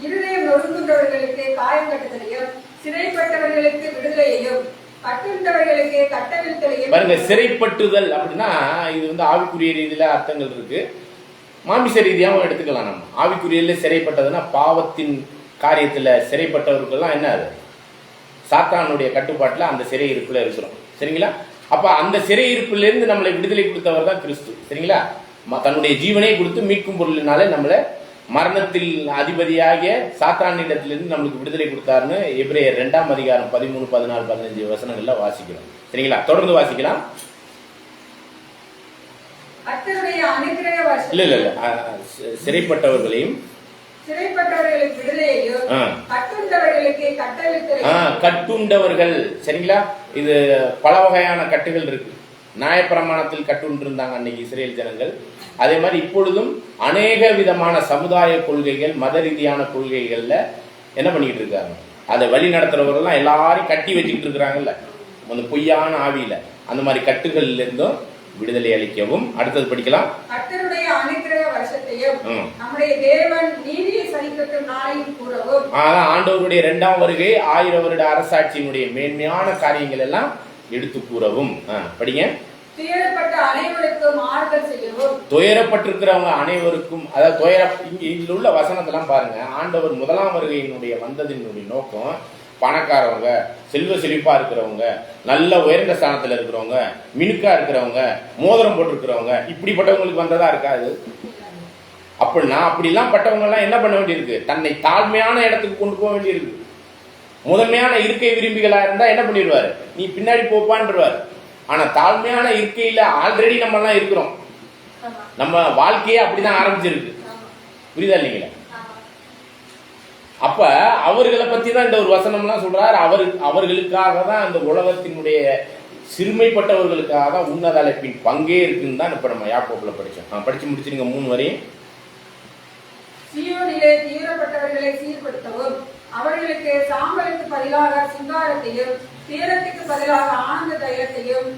இருதயம் நொறுங்குண்டவர்களுக்கு காயம் கட்டுதலையும், சிறைப்பட்டவர்களுக்கு விடுதலையையும், கட்டுண்டவர்களுக்கு கட்டவிழ்த்தலையும். பாருங்க, சிறைப்பட்டுதல் அப்படின்னா இது வந்து ஆவிக்குரிய ரீதியில அர்த்தங்கள் இருக்கு, மாமிச ரீதியாகவும் எடுத்துக்கலாம். நம்ம ஆவிக்குரியல சிறைப்பட்டதுன்னா பாவத்தின் காரியத்துல சிறைப்பட்டவர்கள்லாம் என்ன, அது சாத்தானுடைய கட்டுப்பாட்டுல அந்த சிறை இருப்புல இருக்கிறோம். சரிங்களா? அப்ப அந்த சிறை இருப்புல இருந்து நம்மளை விடுதலை கொடுத்தவர் தான் கிறிஸ்து. சரிங்களா? தன்னுடைய ஜீவனை கொடுத்து மீட்கும் பொருளினாலே நம்மளை மரணத்தில் அதிபதியாகிய சாத்தானிடத்திலிருந்து நம்மளுக்கு விடுதலை கொடுத்தாருன்னு எபிரேயர் 2ஆம் அதிகாரம் 13, 14, 15 வசனங்கள்ல வாசிக்கிறோம். சரிங்களா? தொடர்ந்து வாசிக்கலாம். இல்ல இல்ல இல்ல, சிறைப்பட்டவர்களையும் கட்டுண்டவர்கள். சரிங்களா? இது பல வகையான கட்டுகள் இருக்கு. நியாயப்பிரமாணத்தில் கட்டுண்டு இருந்தாங்க அன்னைக்கு இஸ்ரேல் ஜனங்கள். அதே மாதிரி இப்பொழுதும் அநேக விதமான சமுதாய கொள்கைகள், மத ரீதியான கொள்கைகள்ல என்ன பண்ணிட்டு இருக்காங்க, அதை வழி நடத்துறவர்கள் எல்லாரையும் கட்டி வச்சுக்கிட்டு இருக்கிறாங்கல்ல, அந்த பொய்யான ஆவியில. அந்த மாதிரி கட்டுகள்ல இருந்தும் விடுதலை அளிக்கவும். அடுத்தது படிக்கலாம். கர்த்தருடைய அனுக்கிரக வருஷத்தையும் நம்முடைய தேவன் நீதியை சரிக்கட்டும் நாளையும் கூறவும். ஆண்டவருடைய 2ஆம் வருகை, 1000 வருட அரசாட்சியினுடைய மேன்மையான காரியங்கள் எல்லாம் எடுத்து கூறவும். படிங்க. துயரப்பட்ட அனைவருக்கும் ஆறுதல் செய்யவும். துயரப்பட்டிருக்கிறவங்க அனைவருக்கும், அதாவது இங்க உள்ள வசனத்தெல்லாம் பாருங்க. ஆண்டவர் 1ஆம் வருகையினுடைய வந்ததினுடைய நோக்கம் பணக்காரவங்க, செல்வ செழிப்பா இருக்கிறவங்க, நல்ல உயர்ந்த ஸ்தானத்துல இருக்கிறவங்க, மினுக்கா இருக்கிறவங்க, மோதிரம் போட்டிருக்கிறவங்க, இப்படிப்பட்டவங்களுக்கு வந்ததா இருக்காது. அப்படின்னா அப்படிலாம் பட்டவங்க எல்லாம் என்ன பண்ண வேண்டியிருக்கு? தன்னை தாழ்மையான இடத்துக்கு கொண்டு போக வேண்டியிருக்கு. முதன்மையான இருக்கை விரும்பிகளா இருந்தா என்ன பண்ணிடுவாரு? நீ பின்னாடி போப்பான்றாரு. ஆனா தாழ்மையான இருக்கையில ஆல்ரெடி நம்ம எல்லாம் இருக்கிறோம். நம்ம வாழ்க்கையே அப்படிதான் ஆரம்பிச்சிருக்கு. புரியுதா இல்லைங்களா? அப்ப அவர்களை பத்தி தான் இந்த ஒரு வசனம்லாம் சொல்றாரு. அவர்களுக்காக தான் இந்த உலகத்தினுடைய சிறுமைப்பட்டவர்களுக்காக தான் உன்னத அழைப்பின் பங்கே இருக்குன்னு தான் இப்ப நம்ம யாக்கோபுல படிச்சோம். படிச்சு முடிச்சிருங்க 3 வரையும். சீயோனிலே தீவிரப்பட்டவர்களை சீர்படுத்தவும், அவர்களுக்கு சாம்பலுக்கு பதிலாக சிங்காரத்தையும், தீரத்துக்கு பதிலாக ஆனந்த தைலத்தையும்,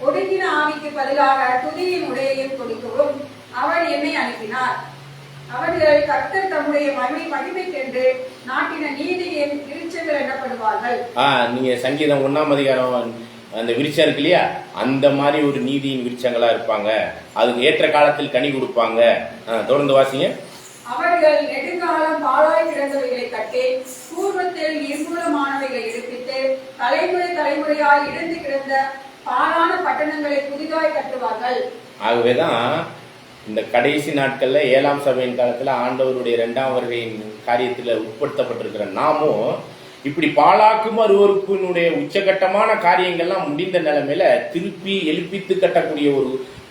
ஒடுங்கின ஆவிக்கு பதிலாக துதியின் உடையையும் கொடுக்கவும் அவர் என்னை அனுப்பினார். அவர்கள் கர்த்தர் தம்முடைய மகிமைக்கென்று நாட்டின நீதியின் விருட்சங்கள் எனப்படுவார்கள். நீங்க சங்கீதம் 1ஆம் அதிகாரம் அந்த விருட்சம் இருக்கு இல்லையா, அந்த மாதிரி ஒரு நீதியின் விருட்சங்களா இருப்பாங்க. அதுக்கு ஏற்ற காலத்தில் கனி கொடுப்பாங்க. தொடர்ந்து வாசிங்க. அவர்கள் நெடுங்காலம் பாழாய் கிடந்தவைகளை கட்டி, பூர்வத்தில் நிர்மூலமானவைகளை எடுப்பித்து, தலைமுறை தலைமுறையாய் இழந்து கிடந்த பாழான பட்டணங்களை புதிதாய் கட்டுவார்கள். ஆகவேதான் இந்த கடைசி நாட்கள்ல 7ஆம் சபையின் காலத்துல ஆண்டவருடைய 2ஆம் வருகையின் காரியத்துல உட்படுத்தப்பட்டிருக்கிற நாமும் இப்படி பாழாக்கும் அருவருப்பினுடைய உச்சகட்டமான காரியங்கள்லாம் முடிந்த நிலைமையில திருப்பி எழுப்பித்து கட்டக்கூடிய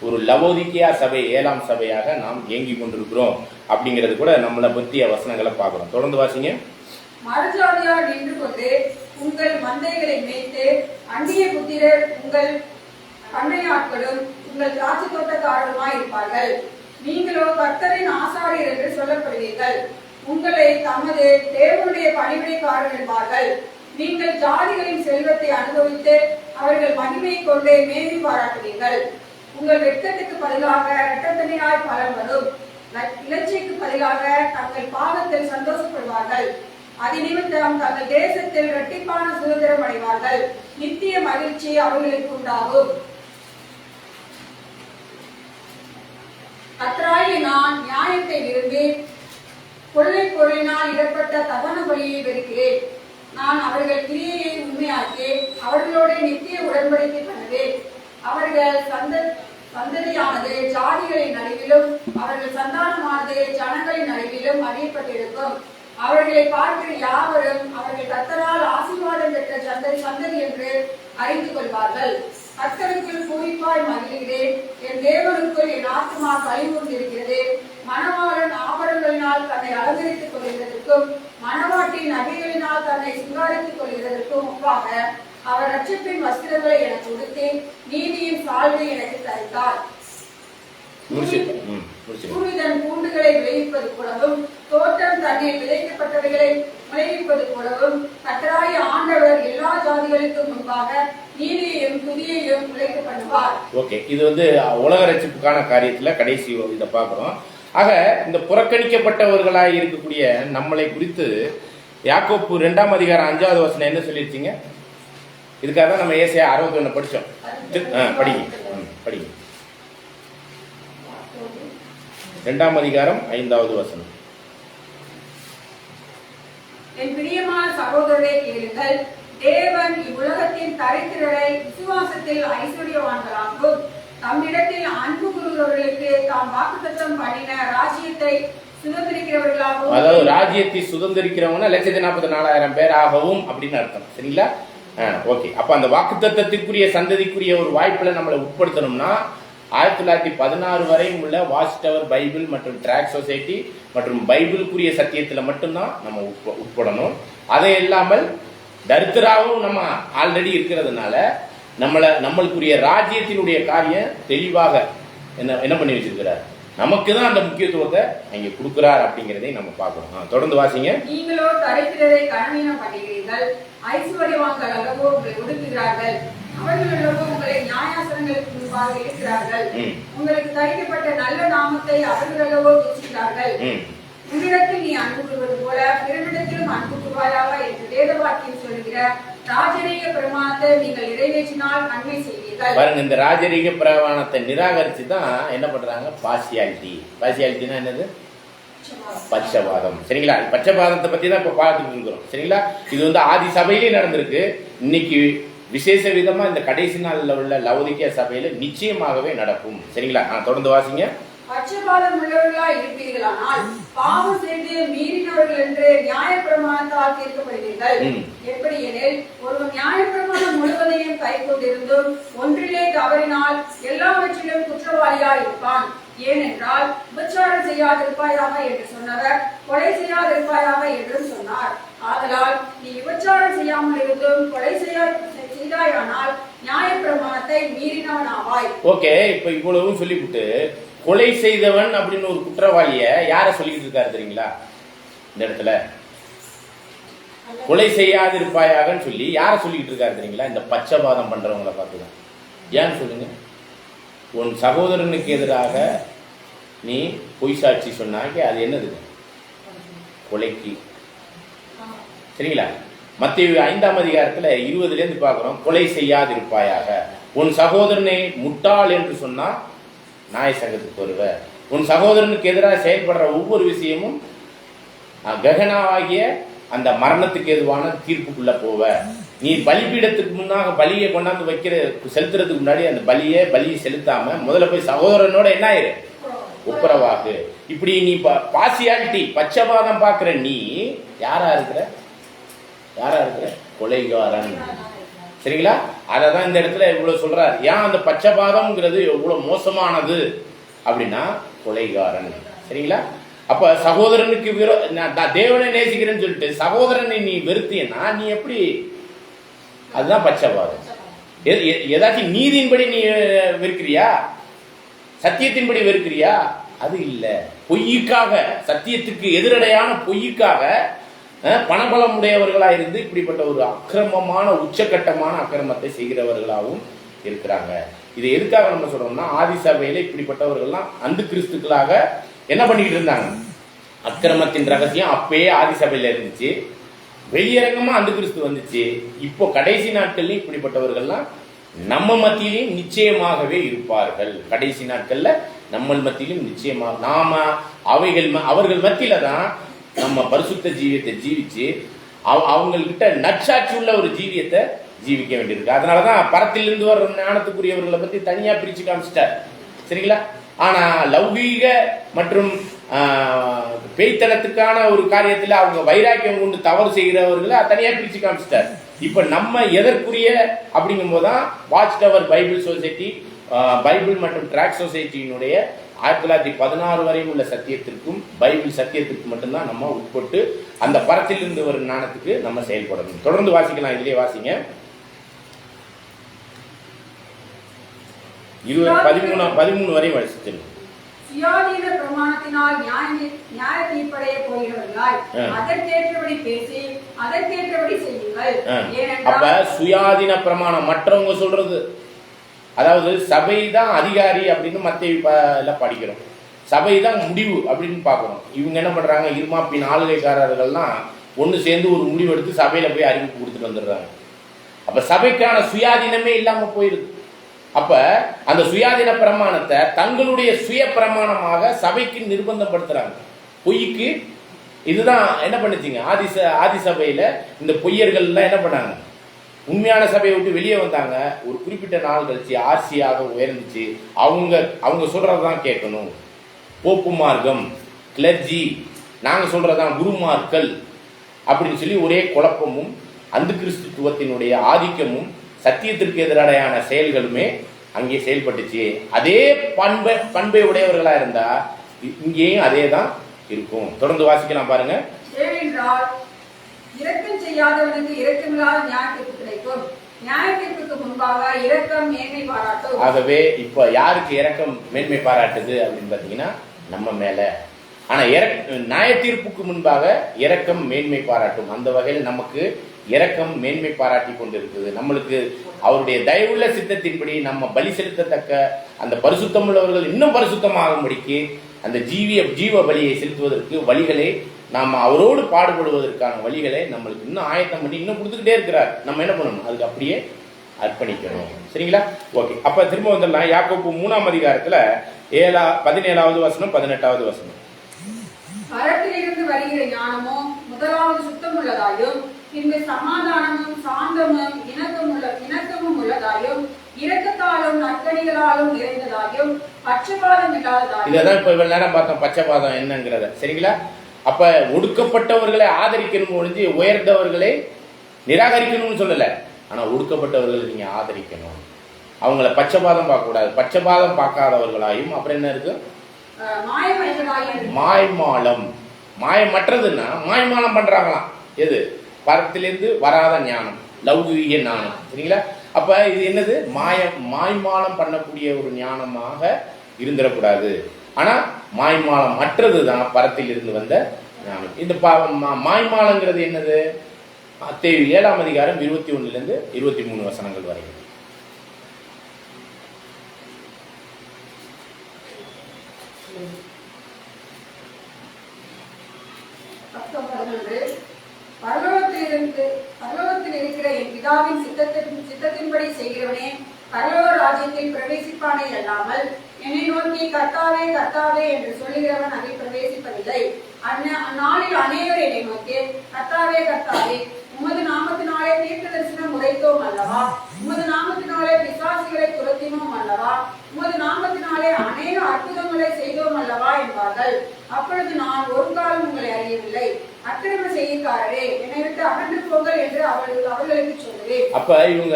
ஒரு லவோதிக்கியா சபை, 7ஆம் சபையாக நாம் இயங்கி கொண்டிருக்கிறோம். அப்படிங்கிறது கூட நம்மளை பற்றிய வசனங்களை பார்க்கிறோம். தொடர்ந்து வாசிங்க. மறுஜாதியார் நின்று கொண்டு உங்கள் மந்தைகளை மேய்த்து, அந்நிய புத்திரர் உங்கள் பண்ணையாட்களும் உங்கள் திராட்சை தோட்டக்காரருமாய் இருப்பார்கள். நீங்களோ கர்த்தரின் ஆசாரியர் என்று சொல்லப்படுவீர்கள். உங்களை தமது தேவனுடைய பணிவிடைக்காரர் என்பார்கள். நீங்கள் ஜாதிகளின் செல்வத்தை அனுபவித்து அவர்கள் மகிமை கொண்டே மேன்மை பாராட்டுவீர்கள். உங்கள் வெட்கத்துக்கு பதிலாக இரட்டத்தனையாய் பலன் வரும். இலச்சைக்கு பதிலாக தங்கள் பாவத்தில் சந்தோஷப்படுவார்கள். அதிநிமித்தம் தங்கள் தேசத்தில் இரட்டிப்பான சுதந்திரம் அடைவார்கள். நித்திய மகிழ்ச்சி அவர்களுக்கு உண்டாகும். கர்த்தராகிய நான் நியாயத்தை விரும்பி கொள்ளை பொருளினால் இடப்பட்ட தகன பலியை வெறுக்கிறேன். நான் அவர்கள் கிரியையை உண்மையாக்கி அவர்களோட நித்திய உடன்படிக்கை பண்ணுவேன். அவர்கள் சந்ததியானது ஜாதிகளின் நடுவிலும் அவர்கள் சந்தானமானது ஜனங்களின் நடுவிலும் அறியப்பட்டிருக்கும். அவர்களை பார்க்கிற யாவரும் அவர்கள் கர்த்தரால் ஆசீர்வாதம் பெற்ற சந்ததி என்று அறிந்து கொள்வார்கள். கர்த்தருக்குள் பூரிப்பாய் மகிழ்கிறேன். என் தேவனுக்குள் என் ஆத்மா களிகூர்ந்திருக்கிறது. மணவாளன் ஆபரணங்களினால் தன்னை அலங்கரித்துக் கொள்கிறதற்கும் மணவாட்டின் நகைகளினால் தன்னை சிங்காரித்துக் கொள்கிறதற்கும் ஒப்பாக அவர் ரட்சிப்பின் வஸ்திரங்களை எனக்கு உடுத்தி நீதியின் சால்வை எனக்கு தரித்தார். சூரியன் பூண்டுகளை விளைவிப்பது போலவும் தோட்டம் தண்ணீர் விளைவிக்கப்பட்டவைகளை விளைவிப்பது போலவும் கர்த்தராகிய ஆண்டவர் எல்லா ஜாதிகளுக்கும் முன்பாக நீதியையும் துதியையும் விளைவிக்க பண்ணுவார். ஓகே, இது உலக ரட்சிப்புக்கான காரியத்துல கடைசி இதை பார்க்கிறோம். ஆக இந்த புறக்கணிக்கப்பட்டவர்களாய் இருக்கக்கூடிய நம்மளை குறித்து யாக்கோப்பு 2ஆம் அதிகாரம் 5வது வசனம் என்ன சொல்லிருச்சீங்க? இதுக்காக தான் நம்ம ஏசாயா 61 படிச்சோம். படிங்க 2ஆம் அதிகாரம் 5வது வசனம். என் பிரியமான சகோதரரை கேளுங்கள். தேவன் இவ்வுலகத்தின் தரித்திரரை விசுவாசத்தில் ஐஸ்வர்யவான்களாகும் தம்மிடத்தில் அன்பு கூறுகிறவர்களுக்கு தாம் வாக்குத்தத்தம் பண்ணின ராஜ்யத்தை சுதந்திரிக்கிறவர்களாகவும், அதாவது ராஜ்யத்தை சுதந்திரிக்கிறவங்க 1,44,000 பேர் ஆகவும் அப்படின்னு அர்த்தம். சரிங்களா? ஓகே. அப்ப அந்த வாக்குத்தத்தத்திற்குரிய சந்ததிக்குரிய ஒரு வாய்ப்புல நம்மளை உட்படுத்தணும்னா 1916 வரையும் உள்ள வாட்ச் டவர் பைபிள் மற்றும் ட்ராக் சொசைட்டி மற்றும் பைபிளுக்குரிய சத்தியத்துல மட்டும்தான் நம்ம உட்படணும். அதை இல்லாமல் தரித்திராவும் நம்ம ஆல்ரெடி இருக்கிறதுனால நம்மளுக்குரிய ராஜ்யத்தினுடைய காரியம் தெளிவாக என்ன பண்ணி வச்சிருக்கிறார், நமக்கு தான் அந்த முக்கியத்துவத்தை அங்க கொடுக்கிறார் அப்படிங்கறதை நம்ம பார்க்கணும். தொடர்ந்து வாசிங்க. நீங்களோ தரித்திரரை கனவீனம் பண்ணுகிறீர்கள், ஐஸ்வர்யவான்கள் அல்லவோ உங்களை ஒடுக்குகிறார்கள், அவர்கள் அல்லவோ உங்களை நியாயாசனங்களுக்கு முன்பாக இருக்கிறார்கள், உங்களுக்கு தரிக்கப்பட்ட நல்ல நாமத்தை அவர்கள் அல்லவோ துச்சிக்கிறார்கள். உன்னிடத்தில் நீ அன்பு கூறுவது போல பிறனிடத்திலும் அன்பு கூறுவாயாக என்று வேத வாக்கியம் சொல்லுகிற ராஜரீக பிரமாணத்தை நீங்கள் நிறைவேற்றினால் நன்மை செய்வீர்கள். பாருங்க, இந்த ராஜரீக பிரமாணத்தை நிராகரிச்சு தான் என்ன பண்றாங்க? பார்சியாலிட்டினா என்னது? பட்சபாதம். சரிங்களா? பட்சபாதத்தை பத்தி தான் இப்ப பார்த்துட்டு இருக்கிறோம். சரிங்களா? இது ஆதி சபையிலே நடந்திருக்கு. இன்னைக்கு விசேஷ விதமா இந்த கடைசி நாள்ல உள்ள லவோதிக்கேயா சபையில நிச்சயமாகவே நடக்கும். சரிங்களா? தொடர்ந்து வாசிங்க. பட்சபாதம் உள்ளவர்களாய் இருப்பீர்களானால் பாவம் செய்து மீறினவர்கள் என்று நியாயப்பிரமாணத்தால் தீர்க்கப்படுவீர்கள். எப்படி எனில் ஒருவன் நியாயப்பிரமாணம் முழுவதையும் கை கொண்டிருந்தும் ஒன்றிலே தவறினால் எல்லாவற்றிலும் குற்றவாளியாய் இருப்பான். ஏனென்றால் விபச்சாரம் செய்யாதிருப்பாயாக என்று சொன்னவர் கொலை செய்யாதிருப்பாயாக என்றும் சொன்னார். ஆதலால் நீ விபச்சாரம் செய்யாமல் இருந்தும் கொலை செய்தாயானால் நியாயப்பிரமாணத்தை மீறினவன் ஆவாய். ஓகே, இப்ப இவ்வளவும் சொல்லிவிட்டு கொலை செய்தவன் அப்படின்னு ஒரு குற்றவாளிய யார சொல்லிட்டு இருக்காரு தெரியுங்களா? இந்த இடத்துல கொலை செய்யாதிருப்பாயாகன்னு சொல்லி யார சொல்லிட்டு இருக்காரு தெரியுங்களா? இந்த பட்சபாதம் பண்றவங்களை பார்த்துதான். ஏன்னு சொல்லுங்க. உன் சகோதரனுக்கு எதிராக நீ பொய் சாட்சி சொன்னாக்க அது என்னது? கொலைக்கு. சரிங்களா? மத்தேயு 5ஆம் அதிகாரத்துல 20 பார்க்கிறோம். கொலை செய்யாதிருப்பாயாக. உன் சகோதரனை முட்டாள் என்று சொன்னா நாய் சங்கத்துக்கு வருவ. உன் சகோதரனுக்கு எதிராக செயல்படுற ஒவ்வொரு விஷயமும் ககனாவாகிய அந்த மரணத்துக்கு எதுவான தீர்ப்புக்குள்ள போவ. நீ பலிபீடத்துக்கு முன்னாக பலியை கொண்டாந்து செலுத்துறதுக்கு முன்னாடி அந்த பலியை செலுத்தாம முதல்ல போய் சகோதரனோட என்ன ஆயிரு? ஒப்புரவாகு. இப்படி நீ பார்சியாலிட்டி பட்சபாதம் பாக்குற நீ யாரா இருக்கிற? கொலைகாரன். சரிங்களா? அததான் இந்த இடத்துல இவ்வளவு சொல்றாரு. ஏன் அந்த பட்சபாதம்ங்கிறது எவ்வளவு மோசமானது அப்படின்னா கொலைகாரன். சரிங்களா? அப்ப சகோதரனுக்கு தேவனை நேசிக்கிறேன்னு சொல்லிட்டு சகோதரனை நீ வெறுத்தியன்னா நீ எப்படி? அதுதான் பட்சபாதம். ஏதாச்சும் நீதியின்படி நீ வெறுக்கிறியா, சத்தியத்தின்படி வெறுக்கிறியா? அது இல்ல. பொய்யுக்காக, சத்தியத்துக்கு எதிரடையான பொய்யுக்காக பணபலம் உடையவர்களா இருந்து இப்படிப்பட்ட ஒரு அக்கிரமமான உச்சகட்டமான அக்கிரமத்தை செய்கிறவர்களாகவும் இருக்கிறாங்க. இது எதுக்காக நம்ம சொல்றோம்னா, ஆதி சபையில இப்படிப்பட்டவர்கள்லாம் அந்த கிறிஸ்துக்களாக என்ன பண்ணிக்கிட்டு இருந்தாங்க? அக்கிரமத்தின் ரகசியம் அப்பயே ஆதி சபையில இருந்துச்சு. வெளியரங்கமா அந்த கிறிஸ்து வந்துச்சு. இப்போ கடைசி நாட்கள்லயும் இப்படிப்பட்டவர்கள்லாம் நம்ம மத்தியிலும் நிச்சயமாகவே இருப்பார்கள். கடைசி நாட்கள்ல நம்ம மத்தியிலும் நிச்சயமாக நாம அவர்கள் மத்தியில தான் நம்ம பரிசுத்த ஜீவியத்தை ஜீவிச்சு அவங்கள்கிட்ட நற்சாட்சி உள்ள ஒரு ஜீவியத்தை ஜீவிக்க வேண்டியிருக்கு. அதனாலதான் பரத்திலிருந்து வர்ற ஞானத்துக்குரியவர்களை பத்தி தனியா பிரிச்சு காமிச்சிட்டார். சரிங்களா? ஆனா லௌகீக மற்றும் பேய்த்தனத்துக்கான ஒரு காரியத்துல அவங்க வைராக்கியம் கொண்டு தவறு செய்கிறவர்களை தனியா பிரிச்சு காமிச்சிட்டார். இப்ப நம்ம எதற்குரிய அப்படிங்கும் போதுதான் watch tower Bible society, Bible மற்றும் ட்ராக் சொசைட்டியினுடைய 1916 வரை உள்ள சத்தியத்திற்கும் பைபிள் சத்தியத்திற்கும் மட்டும்தான் நம்ம உட்பட்டு அந்த பரத்திலிருந்து வரும் ஞானத்துக்கு நம்ம செயல்படணும். தொடர்ந்து வாசிக்கலாம். இதுலயே வாசிங்க. 13 வரை வாசிச்சு. சுயாதீன பிரமாணத்தினால் நியாய தீர்ப்படைய போகிறவர்களாய் அதற்கேற்றபடி பேசி அதற்கேற்றபடி செய்யுங்கள். அப்ப சுயாதீன பிரமாணம் மற்றவங்க சொல்றது, அதாவது சபை தான் அதிகாரி அப்படின்னு மத்திய படிக்கிறோம், சபை தான் முடிவு அப்படின்னு பாக்குறோம். இவங்க என்ன பண்றாங்க? இருமாப்பின் ஆளுகைக்காரர்கள்லாம் ஒண்ணு சேர்ந்து ஒரு முடிவு எடுத்து சபையில போய் அறிவிப்பு கொடுத்துட்டு வந்துடுறாங்க. அப்ப சபைக்கான சுயாதீனமே இல்லாம போயிருது. அப்ப அந்த சுயாதீன பிரமாணத்தை தங்களுடைய சுய பிரமாணமாக சபைக்கு நிர்பந்தப்படுத்துறாங்க. பொய்க்கு இதுதான் என்ன பண்ணுச்சுங்க? ஆதி சபையில இந்த பொய்யர்கள் எல்லாம் என்ன பண்ணாங்க? உண்மையான சபையை விட்டு வெளியே வந்தாங்க. ஒரு குறிப்பிட்ட நாள் கழிச்சு ஆர்சியாக உயர்ந்துச்சு. அவங்க சொல்றதான் கேட்கணும். போப்பு மார்க்கம், கிளர்ஜி, நாங்க சொல்றதான் குருமார்கள் அப்படின்னு சொல்லி ஒரே குழப்பமும் அந்த கிறிஸ்துவத்தினுடைய ஆதிக்கமும் சத்தியத்திற்கு எதிரான செயல்களுமே அங்கே செயல்பட்டுச்சு. அதே பண்பை உடையவர்களா இருந்தா இங்கேயும் அதே தான் இருக்கும். தொடர்ந்து வாசிக்கலாம் பாருங்க. இரக்கம் செய்யாதவனுக்கு இரக்கமில்லாத நியாயத்திற்கு கிடைக்கும், நியாயத்திற்கு முன்பாக இரக்கம் மேன்மை பாராட்டும். ஆகவே இப்ப யாருக்கு இரக்கம் மேன்மை பாராட்டுது அப்படின்னு பாத்தீங்கன்னா நம்ம மேல. ஆனா நியாய தீர்ப்புக்கு முன்பாக இரக்கம் மேன்மை பாராட்டும். அந்த வகையில் நமக்கு இரக்கம் மேன்மை பாராட்டி கொண்டு இருக்குது. நம்மளுக்கு அவருடைய தயவுள்ள சித்தத்தின்படி நம்ம பலி செலுத்தத்தக்க அந்த பரிசுத்தம் உள்ளவர்கள் இன்னும் பரிசுத்தமாகும்படிக்கு அந்த ஜீவ பலியை செலுத்துவதற்கு வழிகளை நாம அவரோடு பாடுபடுவதற்கான வழிகளை நம்மளுக்கு இன்னும் ஆயத்தம் பண்ணி இன்னும் கொடுத்துக்கிட்டே இருக்கிறார். நம்ம என்ன பண்ணணும்? அதுக்கு அப்படியே அர்ப்பணிக்கணும். சரிங்களா? ஓகே. அப்ப திரும்ப வந்துடலாம். யாக்கோபு 3ஆம் அதிகாரத்துல 17வது வசனம் 18வது வசனம். பரத்திலிருந்து வருகிற ஞானமோ முதலாவது சுத்தம் உள்ளதாயும் பின்பு சமாதானமும் சாந்தமும் இணக்கமும் உள்ளதாயும் இரக்கத்தாலும் நற்கனிகளாலும் நிறைந்ததாயும் பட்சபாதம் இல்லாததாயும். இதான் இப்ப இவ்வளவு நேரம் பார்த்தோம், பட்சபாதம் என்னங்கிறத. சரிங்களா? அப்ப ஒடுக்கப்பட்டவர்களை ஆதரிக்கணும் ஒழிஞ்சு உயர்ந்தவர்களை நிராகரிக்கணும்னு சொல்லல. ஆனா ஒடுக்கப்பட்டவர்களை நீங்க ஆதரிக்கணும். அவங்கள பட்சபாதம் பார்க்க கூடாது. பட்சபாதம் பார்க்காதவர்களாயும் அப்புறம் என்ன இருக்கு? மாய்மாலம். மாயமற்றதுன்னா மாய்மாலம் பண்றாங்களாம். எது? பரத்திலிருந்து வராத ஞானம், லௌகீக ஞானம். சரிங்களா? அப்ப இது என்னது? மாய்மாலம் பண்ணக்கூடிய ஒரு ஞானமாக இருந்துடக்கூடாது. ஆனா மாய்மாலம் மற்றதுதான் பரத்தில் இருந்து வந்த ஞானம். இந்த மாய்மாலங்கிறது என்னது? மத்தேயு 7ஆம் அதிகாரம் 21 to 23 வசனங்கள் வரை. பரலோகத்தில் இருக்கிற என் பிதாவின் சித்தத்தின்படி செய்கிறவனே பரலோக ராஜ்யத்தில் பிரவேசிப்பானே அல்லாமல் என்னை நோக்கி கர்த்தாவே கர்த்தாவே என்று சொல்லுகிறவன் அதை பிரவேசிப்பதில்லை. அந்நாளில் அநேகர் என்னை நோக்கி கர்த்தாவே கர்த்தாவே உமது நாமத்தினாலே தீர்க்க தரிசனம் உரைத்தோம் அல்லவா, உமது நாமத்தினாலே பிசாசுகளை துரத்தினோம் அல்லவா, உமது நாமத்தினாலே அநேக அற்புதங்களை செய்தோம் அல்லவா என்பார்கள். அப்பொழுது நான் ஒரு காலம் உங்களை அறியவில்லை, அக்கிரம செய்யக்காரரே என்னை விட்டு அகன்று போங்கள் என்று அவர்களுக்கு சொல்லுவேன். அப்ப இவங்க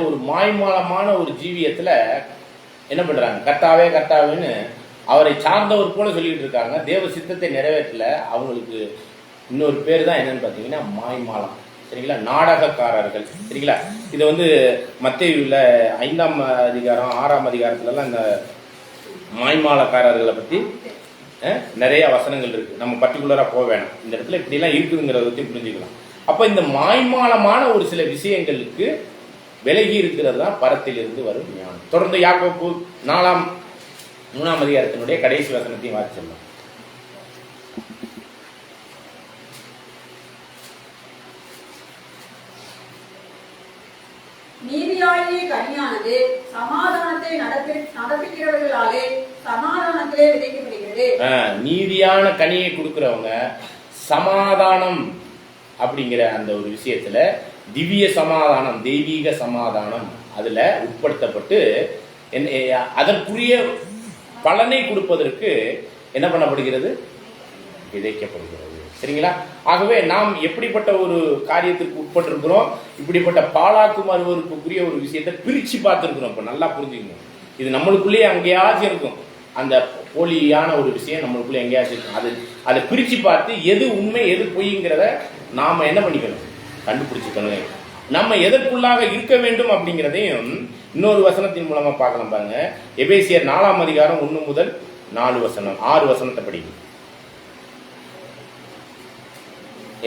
ஒரு மாய்மாலமான ஒரு ஜீவியத்துல என்ன பண்றாங்க? கர்த்தாவே கர்த்தாவேன்னு அவரை சார்ந்தவர் போல சொல்லிட்டு இருக்காங்க. தேவ சித்தத்தை நிறைவேற்றல. அவங்களுக்கு இன்னொரு பேர் தான் என்னன்னு பாத்தீங்கன்னா மாய்மாலம். சரிங்களா, நாடகக்காரர்கள். சரிங்களா, இது வந்து மத்தேயுல 5ஆம் அதிகாரம் 6ஆம் அதிகாரத்துலலாம் இந்த மாய்மாலக்காரர்களை பற்றி நிறைய வசனங்கள் இருக்கு. நம்ம பர்டிகுலரா போக வேணாம், இந்த இடத்துல இப்படிலாம் இருக்குதுங்கிறத பற்றி புரிஞ்சுக்கலாம். அப்ப இந்த மாய்மாலமான ஒரு சில விஷயங்களுக்கு விலகி இருக்கிறது தான் பரத்திலிருந்து வரும் ஞானம். தொடர்ந்து யாக்கோப்பு 4-3 அதிகாரத்தினுடைய கடைசி வசனத்தையும் வாசிச்சிடலாம். நீதியாகிய கனியானது சமாதானத்தை நடப்பிக்கிறவர்களாலே சமாதானத்திலே விதைக்கப்படுகிறது. நீதியான கனியை கொடுக்கிறவங்க சமாதானம் அப்படிங்கிற அந்த ஒரு விஷயத்துல திவ்ய சமாதானம், தெய்வீக சமாதானம் அதுல உட்படுத்தப்பட்டு அதற்குரிய பலனை கொடுப்பதற்கு என்ன பண்ணப்படுகிறது, விதைக்கப்படுகிறது. சரிங்களா, ஆகவே நாம் எப்படிப்பட்ட ஒரு காரியத்திற்கு உட்பட்டிருக்கிறோம், இப்படிப்பட்ட பாலாக்கும் அருவருக்குரிய ஒரு விஷயத்தை பிரிச்சு பார்த்துருக்கிறோம். இப்ப நல்லா புரிஞ்சுக்கணும், இது நம்மளுக்குள்ளேயே அங்கேயாச்சும் இருக்கும், அந்த போலியான ஒரு விஷயம் நம்மளுக்குள்ளே எங்கேயாச்சும் இருக்கும். அதை பிரிச்சு பார்த்து எது உண்மை எது பொய்ங்கிறத நாம என்ன பண்ணிக்கணும், கண்டுபிடிச்சுக்கணும். நம்ம எதற்குள்ளாக இருக்க வேண்டும் அப்படிங்கிறதையும் இன்னொரு வசனத்தின் மூலமா பார்க்கலாம். பாருங்க, எபேசியர் 4ஆம் அதிகாரம் 1 முதல் 4 வசனம் 6 வசனத்தை படிக்கும்.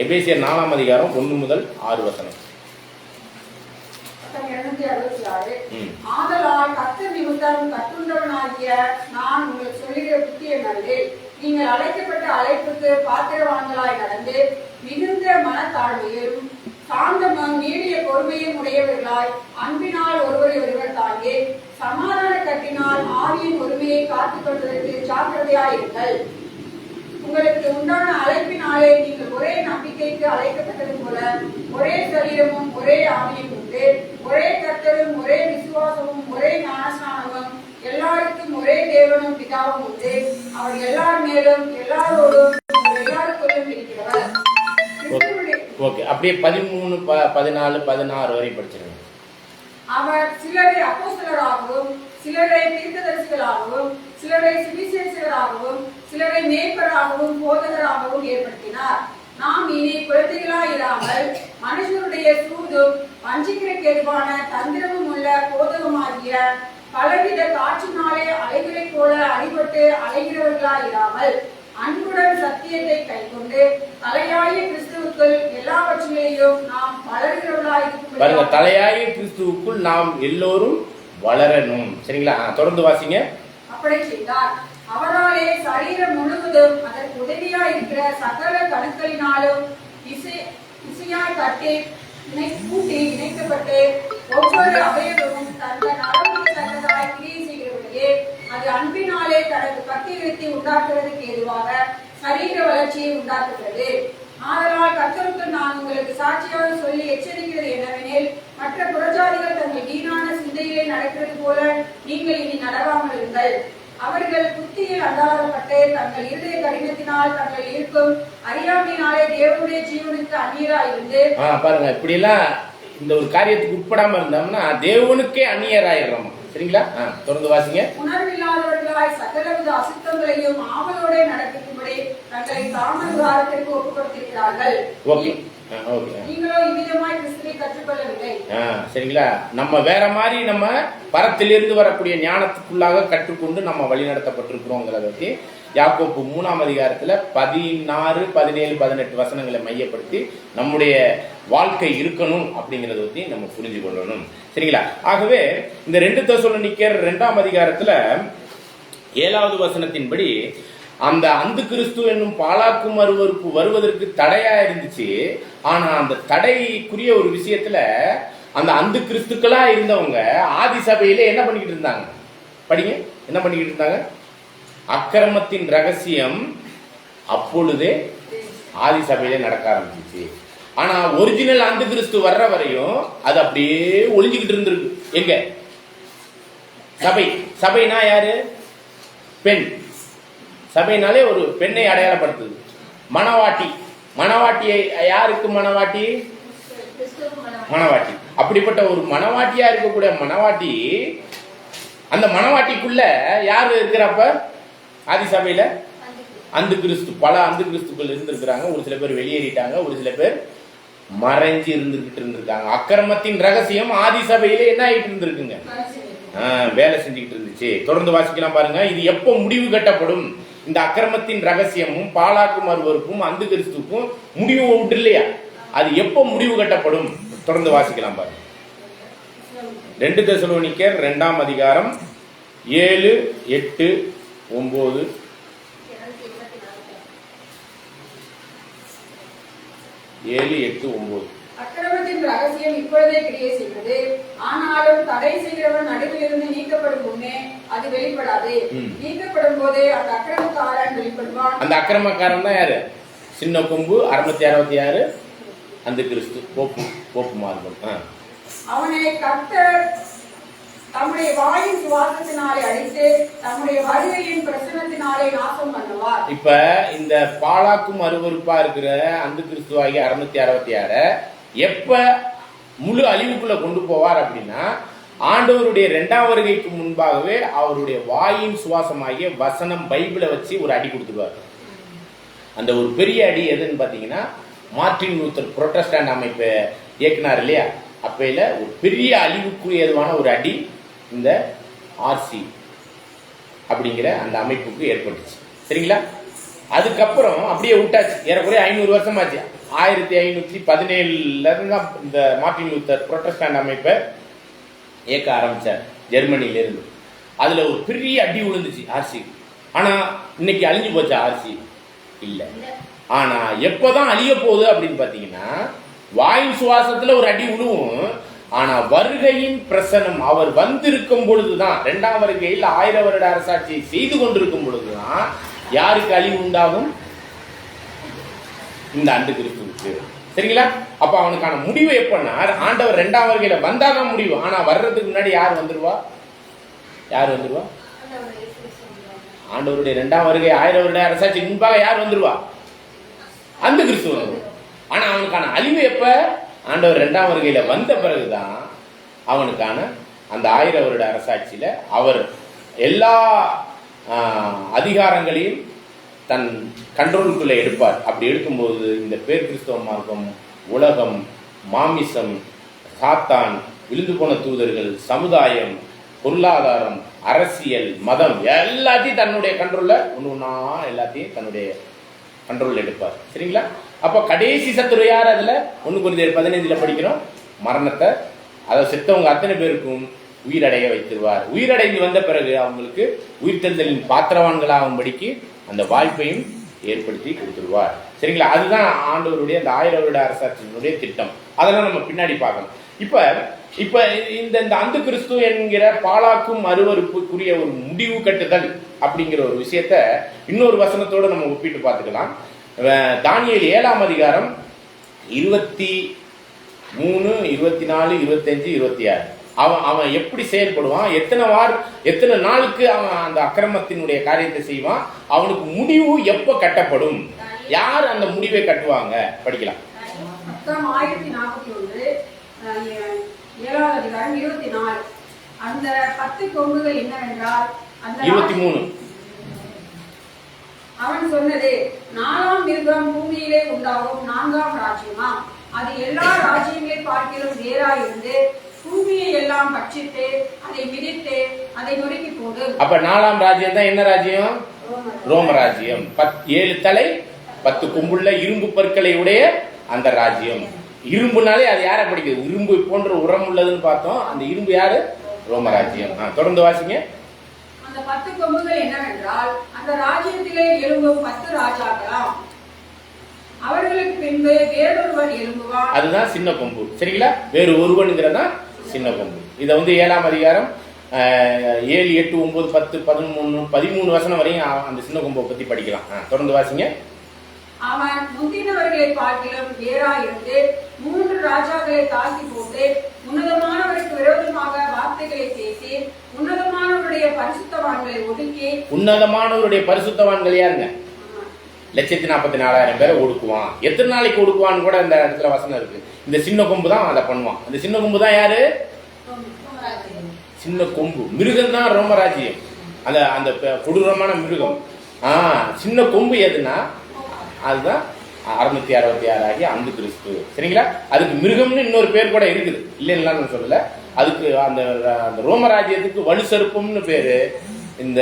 எபேசியர் 4ஆம் அதிகாரம் 1 முதல் 6 வசனம். ஆதலால் கர்த்தர் நிமித்தம் கட்டுண்டவனாகிய நான் உங்களுக்கு சொல்லுகிற புத்தியனது, நீங்கள் அழைக்கப்பட்ட அழைப்புக்கு பாத்திரவான்களாய் நடந்து மிகுந்த மனத்தாழ்மையும் சாந்தமும் நீடிய பொறுமையும் உடையவர்களாய் அன்பினால் ஒருவரை ஒருவர் தாங்கி சமாதான கட்டினால் ஆவியின் ஒருமையை காத்துக் கொள்வதற்கு ஜாக்கிரதையாயிருங்கள். உங்களுக்கு உண்டான அழைப்பினாலே நீங்கள் ஒரே நம்பிக்கைக்கு அழைக்கப்பட்டது போல ஒரே சரீரமும் ஒரே ஆவியும் உண்டு, ஒரே கர்த்தரும் ஒரே விசுவாசமும் ஒரே ஞானஸ்நானமும் எல்லாருக்கும் ஒரே தேவனும் பிதாவும் உண்டு. அவர் எல்லார் மேலும் எல்லாரோடும் எல்லாருக்குள்ளும் இருக்கிறவர். ஓகே, அப்படியே 13, 14, 16 வரை படிச்சிருங்க. அவர் சிலரை அப்போஸ்தலராகவும் சிலரை தீர்க்கதரிசிகளாகவும் சிலரை சுவிசேஷகராகவும் சிலரை மேய்ப்பராகவும் போதகராகவும் ஏற்படுத்தினார். நாம் இனி குழந்தைகளாய் இராமல் மனுஷருடைய சூதும் வஞ்சிக்கிறக்கு எதுவான தந்திரமும் உள்ள போதகமாகிய பலவித காற்றினாலே அலைகளைப் போல அடிபட்டு அலைகிறவர்களாய் இராமல் அன்புடன் சத்தியத்தை கைக்கொண்டு தலையாய கிறிஸ்துவுக்குள் எல்லாவற்றிலேயும் நாம் வளர்கிறவர்களாய் பாருங்க, தலையாய கிறிஸ்துவுக்குள் நாம் எல்லோரும் வளரணும். சரிங்களா, தொடர்ந்து வாசிங்க. அப்படி செய்தார். அவராலே சரீரம் முழுவதும் அதற்கு உதவியா இருக்கிற சகல கணுக்களினாலும் இசையாய் கட்டி கூட்டி இணைக்கப்பட்டு ஒவ்வொரு அவயவமும் தங்கள் அளவுக்கு தக்கதாய் கிரியை செய்கிறவர்களே அது அன்பினாலே தனக்கு கட்டி நிறுத்தி உண்டாக்குறதுக்கு ஏதுவாக சரீர வளர்ச்சியை உண்டாக்குகிறது. ஆதலால் கர்த்தருக்கு நான் உங்களுக்கு சாட்சியாக சொல்லி எச்சரிக்கிறது என்னவெனில், மற்ற புறஜாதிகள் தங்கள் வீணான சிந்தையிலே நடக்கிறது போல நீங்கள் இனி நடவாமல் இருங்கள். அவர்கள் புத்தியில் அண்டாளப்பட்டு தங்கள் இருதய கடினத்தினால் தங்கள் இருக்கும் அறியாமையினாலே தேவனுடைய ஜீவனுக்கு அந்நியராய் இருந்து பாருங்க, இப்படி எல்லாம் இந்த ஒரு காரியத்துக்கு உட்படாம இருந்தோம்னா தேவனுக்கே அந்நியராயிடுறோம். சரிங்களா, தொடர்ந்து வாசிங்க. உணர்வில்லாதவர்களாய் சகலவித அசுத்தங்களையும் ஆவலோட நடக்கும்படி தங்களை காமவிகாரத்திற்கு ஒப்புக்கொடுத்திருக்கிறார்கள். நீங்களோ இவ்விதமாய் கிறிஸ்துவை கற்றுக்கொள்ளவில்லை. சரிங்களா, நம்ம வேற மாதிரி நம்ம பரத்திலிருந்து வரக்கூடிய ஞானத்துக்குள்ளாக கற்றுக்கொண்டு நம்ம வழி நடத்தப்பட்டிருக்கிறோங்கிறத பத்தி யாக்கோப்பு 3ஆம் அதிகாரத்துல 16, 17, 18 வசனங்களை மையப்படுத்தி நம்முடைய வாழ்க்கை இருக்கணும் அப்படிங்கறத பத்தி நம்ம புரிஞ்சு கொள்ளணும். சரிங்களா, ஆகவே இந்த 2 தெசலோனிக்கேயர் 2ஆம் அதிகாரத்துல 7வது வசனத்தின்படி அந்த அந்து கிறிஸ்து என்னும் பாலாக்கும் அருவருப்பு வருவதற்கு தடையா இருந்துச்சு. ஆனா அந்த தடைக்குரிய ஒரு விஷயத்துல அந்த அந்து கிறிஸ்துக்களா இருந்தவங்க ஆதி சபையில என்ன பண்ணிக்கிட்டு இருந்தாங்க, படிங்க, என்ன பண்ணிக்கிட்டு இருந்தாங்க, அக்கிரமத்தின் ரகசியம் அப்பொழுதே ஆதி சபையில நடக்க ஆரம்பிச்சிச்சு. ஆனா ஒரிஜினல் அந்து கிறிஸ்து வர்ற வரையும் அது அப்படியே ஒளிஞ்சுக்கிட்டு இருந்திருக்கு. எங்க சபை, சபைனா யாரு, பெண். சபைனாலே ஒரு பெண்ணை அடையாளப்படுத்துது. மணவாட்டி, மணவாட்டியை யாருக்கு மணவாட்டி, மணவாட்டி. அப்படிப்பட்ட ஒரு மணவாட்டியா இருக்கக்கூடிய மணவாட்டி, அந்த மணவாட்டிக்குள்ள யாரு இருக்கிறப்ப ஆதி சபையில அந்து கிறிஸ்து, பல அந்து கிறிஸ்துக்கள் இருந்திருக்கிறாங்க. ஒரு சில பேர் வெளியேறிட்டாங்க, ஒரு சில பேர் மறைஞ்சு இருந்திருக்காங்க. அக்கிரமத்தின் ரகசியம் ஆதி சபையிலே என்ன ஆயிட்டு இருந்திருக்குங்க? வேலை செஞ்சுக்கிட்டு இருந்துச்சு. தொடர்ந்து வாசிக்கலாம் பாருங்க. இது எப்போ முடிவு கட்டப்படும்? இந்த அக்கிரமத்தின் ரகசியமும் பாலாக்கும் அருவருப்பும் அந்த கிறிஸ்துக்கும் முடிவு உண்டு இல்லையா? அது எப்போ முடிவு கட்டப்படும்? தொடர்ந்து வாசிக்கலாம் பாருங்க. 2 தெசலோனிக்கர் 2ஆம் அதிகாரம் 7, 8, 9. அக்கிரமத்தின் ரகசியம் இப்பொழுதே கிரியை செய்கிறது. ஆனாலும் தடை செய்கிறவன் நடுவிலிருந்து நீக்கப்படும் முன்னே அது வெளிப்படாது. நீக்கப்படும் போதே அந்த அக்கிரமக்காரன் வெளிப்படுவான். அந்த அக்கிரமக்காரன் தான் யாரு? சின்ன கொம்பு 666 அந்த கிறிஸ்து போப்பு மார்க்கம். அவனை கர்த்தர் தம்முடைய வாயின் சுவாசத்தினாலே அடித்து தம்முடைய வருகையின் பிரசன்னத்தினாலே நாசம் பண்ணுவார். இப்ப இந்த பாலாக்கும் அருவருப்பா இருக்கிற அந்த கிறிஸ்துவாகி 666 எப்ப முழு அழிவுக்குள்ள கொண்டு போவார் அப்படின்னா, ஆண்டவருடைய 2ஆம் வருகைக்கு முன்பாகவே அவருடைய வாயின் சுவாசமாகிய வசனம் பைபிளை வச்சு ஒரு அடி கொடுத்துருவார். அந்த ஒரு பெரிய அடி எதுன்னு பாத்தீங்கன்னா, மார்ட்டின் லூத்தர் புரோட்டஸ்டன்ட் அமைப்பை இயக்குனார் இல்லையா? அப்பையில ஒரு பெரிய அழிவுக்குரியதுவான ஒரு அடி இந்த ஆர்சி அப்படிங்கிற அந்த அமைப்புக்கு ஏற்பட்டுச்சு. சரிங்களா? அதுக்கப்புறம் அப்படியே விட்டாச்சு. ஏறக்குறைய 500 வருஷம் ஆச்சு. 1517 இருந்து தான் இந்த மார்ட்டின் லூத்தர் புரோட்டஸ்டன்ட் அமைப்பை இயக்க ஆரம்பிச்சார் ஜெர்மனில இருந்து. அதுல ஒரு பெரிய அடி விழுந்துச்சு ஆர்சி. ஆனா இன்னைக்கு அழிஞ்சு போச்சா ஆர்சி? இல்ல. ஆனா எப்பதான் அழிய போகுது அப்படின்னு பாத்தீங்கன்னா, வாயின் சுவாசத்துல ஒரு அடி விழுவும். ஆனா வருகையின் பிரசனம் அவர் வந்திருக்கும் பொழுதுதான், 2ஆம் வருகையில் 1000 வருட அரசாட்சியை செய்து கொண்டிருக்கும் பொழுதுதான் யாருக்கு அழிவு உண்டாகும்? இந்த அண்டு கிறிஸ்துவுக்கு. சரிங்களா? அப்ப அவனுக்கான முடிவு எப்பன்னா, ஆண்டவர் 2ஆம் வருகையில வந்தாதான் முடிவு. ஆனா வர்றதுக்கு முன்னாடி யார் வந்துருவா? ஆண்டவருடைய 2ஆம் வருகை 1000 வருட அரசாட்சி முன்பாக யார் வந்துருவா? அந்த கிறிஸ்து வந்துருவா. ஆனா அவனுக்கான அழிவு எப்ப? ஆண்டவர் 2ஆம் வருகையில வந்த பிறகுதான் அவனுக்கான அந்த 1000 வருட அரசாட்சியில அவர் எல்லா அதிகாரங்களையும் தன் கண்ட்ரோலுக்குள்ள எடுப்பார். அப்படி எடுக்கும்போது இந்த பேர் கிறிஸ்தவ மார்க்கம், உலகம், மாமிசம், சாத்தான், விழுந்து போன தூதர்கள், சமுதாயம், பொருளாதாரம், அரசியல், மதம் எல்லாத்தையும் தன்னுடைய கண்ட்ரோல்ல ஒண்ணா எல்லாத்தையும் தன்னுடைய கண்ட்ரோல் எடுப்பார். சரிங்களா? அப்ப கடைசி சத்துரு யார்? அதுல 1 கொரிந்தியர் 15 படிக்கிறோம். மரணத்தை, அதை செத்தவங்க அத்தனை பேருக்கும் உயிரடைய வைத்திருவார். உயிரடைந்து வந்த பிறகு அவங்களுக்கு உயிர்த்தெழுதலின் பாத்திரவான்களாகும்படிக்கு அந்த வாய்ப்பையும் ஏற்படுத்தி கொடுத்துருவார். சரிங்களா? அதுதான் ஆண்டவருடைய அந்த 1000 வருட அரசாட்சியினுடைய திட்டம். அதெல்லாம் நம்ம பின்னாடி பார்க்கணும். இப்ப இந்த அந்த கிறிஸ்து என்கிற பாலாக்கும் அருவருப்புக்குரிய ஒரு முடிவு கட்டுதல் அப்படிங்கிற ஒரு விஷயத்த இன்னொரு வசனத்தோட நம்ம ஒப்பிட்டு பார்த்துக்கலாம். தானியேல் 7ஆம் அதிகாரம் 23, 24, 25, 26. அவன் எப்படி செயல்படுவான், எத்தனை நாளுக்கு அவன் அந்த அக்கிரமத்தினுடைய காரியத்தை செய்வான், அவனுக்கு முடிவு எப்ப கட்டப்படும், யார் அந்த முடிவை கட்டுவாங்க? படிக்கலாம். 1041 7ஆம் அதிகாரம் 24. அந்த 10 கொம்புகள் என்னவென்றால், 23 அவன் சொன்னது, 4ஆம் மிருகம் பூமியிலே உண்டாகும் 4ஆம் ராஜ்யமா, அது எல்லா ராஜ்யங்களை பார்க்கிலும் வேறாயிருந்து பூமியை எல்லாம் பட்சித்து அதை மிதித்து அதை நொறுக்கி போடும். அப்ப 4ஆம் ராஜ்யம் தான் என்ன ராஜ்யம்? ரோம ராஜ்யம். 7 தலை 10 கொம்புள்ள இரும்பு பற்களை உடைய அந்த ராஜ்யம். இரும்புனாலே அது யாரை படிக்குது? இரும்பு போன்ற உரம் உள்ளதுன்னு பார்த்தோம். அந்த இரும்பு யாரு? ரோம ராஜ்யம். தொடர்ந்து வாசிங்க. அந்த 10 கொம்புகள் என்னவென்றால், அந்த ராஜ்யத்திலே எழும்பும் 10 ராஜாக்களாம். அவர்களுக்கு பின்பு வேறொருவன் எழும்புவான். அதுதான் சின்ன கொம்பு. சரிங்களா? வேறு ஒருவனுங்கிறதா சின்ன கொம்பு. இதை 7ஆம் அதிகாரம் 7, 8, 9, 10, 11, 13 வசனம் வரையும் அந்த சின்ன கொம்பை பத்தி படிக்கலாம். தொடர்ந்து வாசிங்க. அவன் முந்தினவர்களை பார்க்கிலும் வேறாயிருந்து 3 ராஜாக்களை தாக்கி போட்டு உன்னதமானவருக்கு விரோதமாக வார்த்தைகளை பேசி உன்னதமானவருடைய பரிசுத்தவான்களை ஒடுக்கி. உன்னதமானவருடைய பரிசுத்தவான்கள் யாருங்க? 144,000 பேரை ஒடுக்குவான். எத்தனை நாளைக்கு ஒடுக்குவான்னு கூட இந்த இடத்துல வசனம் இருக்கு. இந்த சின்ன கொம்பு தான் அதை பண்ணுவான். அந்த சின்ன கொம்பு தான் யாரு? சின்ன கொம்பு மிருகம் தான் ரோமராஜ்யம். அந்த கொடூரமான மிருகம். சின்ன கொம்பு எதுனா அதுதான் 666 ஆகிய அந்து கிறிஸ்து. சரிங்களா? அதுக்கு மிருகம்னு இன்னொரு பேர் கூட இருக்குது, இல்லைன்னா சொல்லல. அதுக்கு அந்த ரோம ராஜ்யத்துக்கு வலுசருப்பம்னு பேரு, இந்த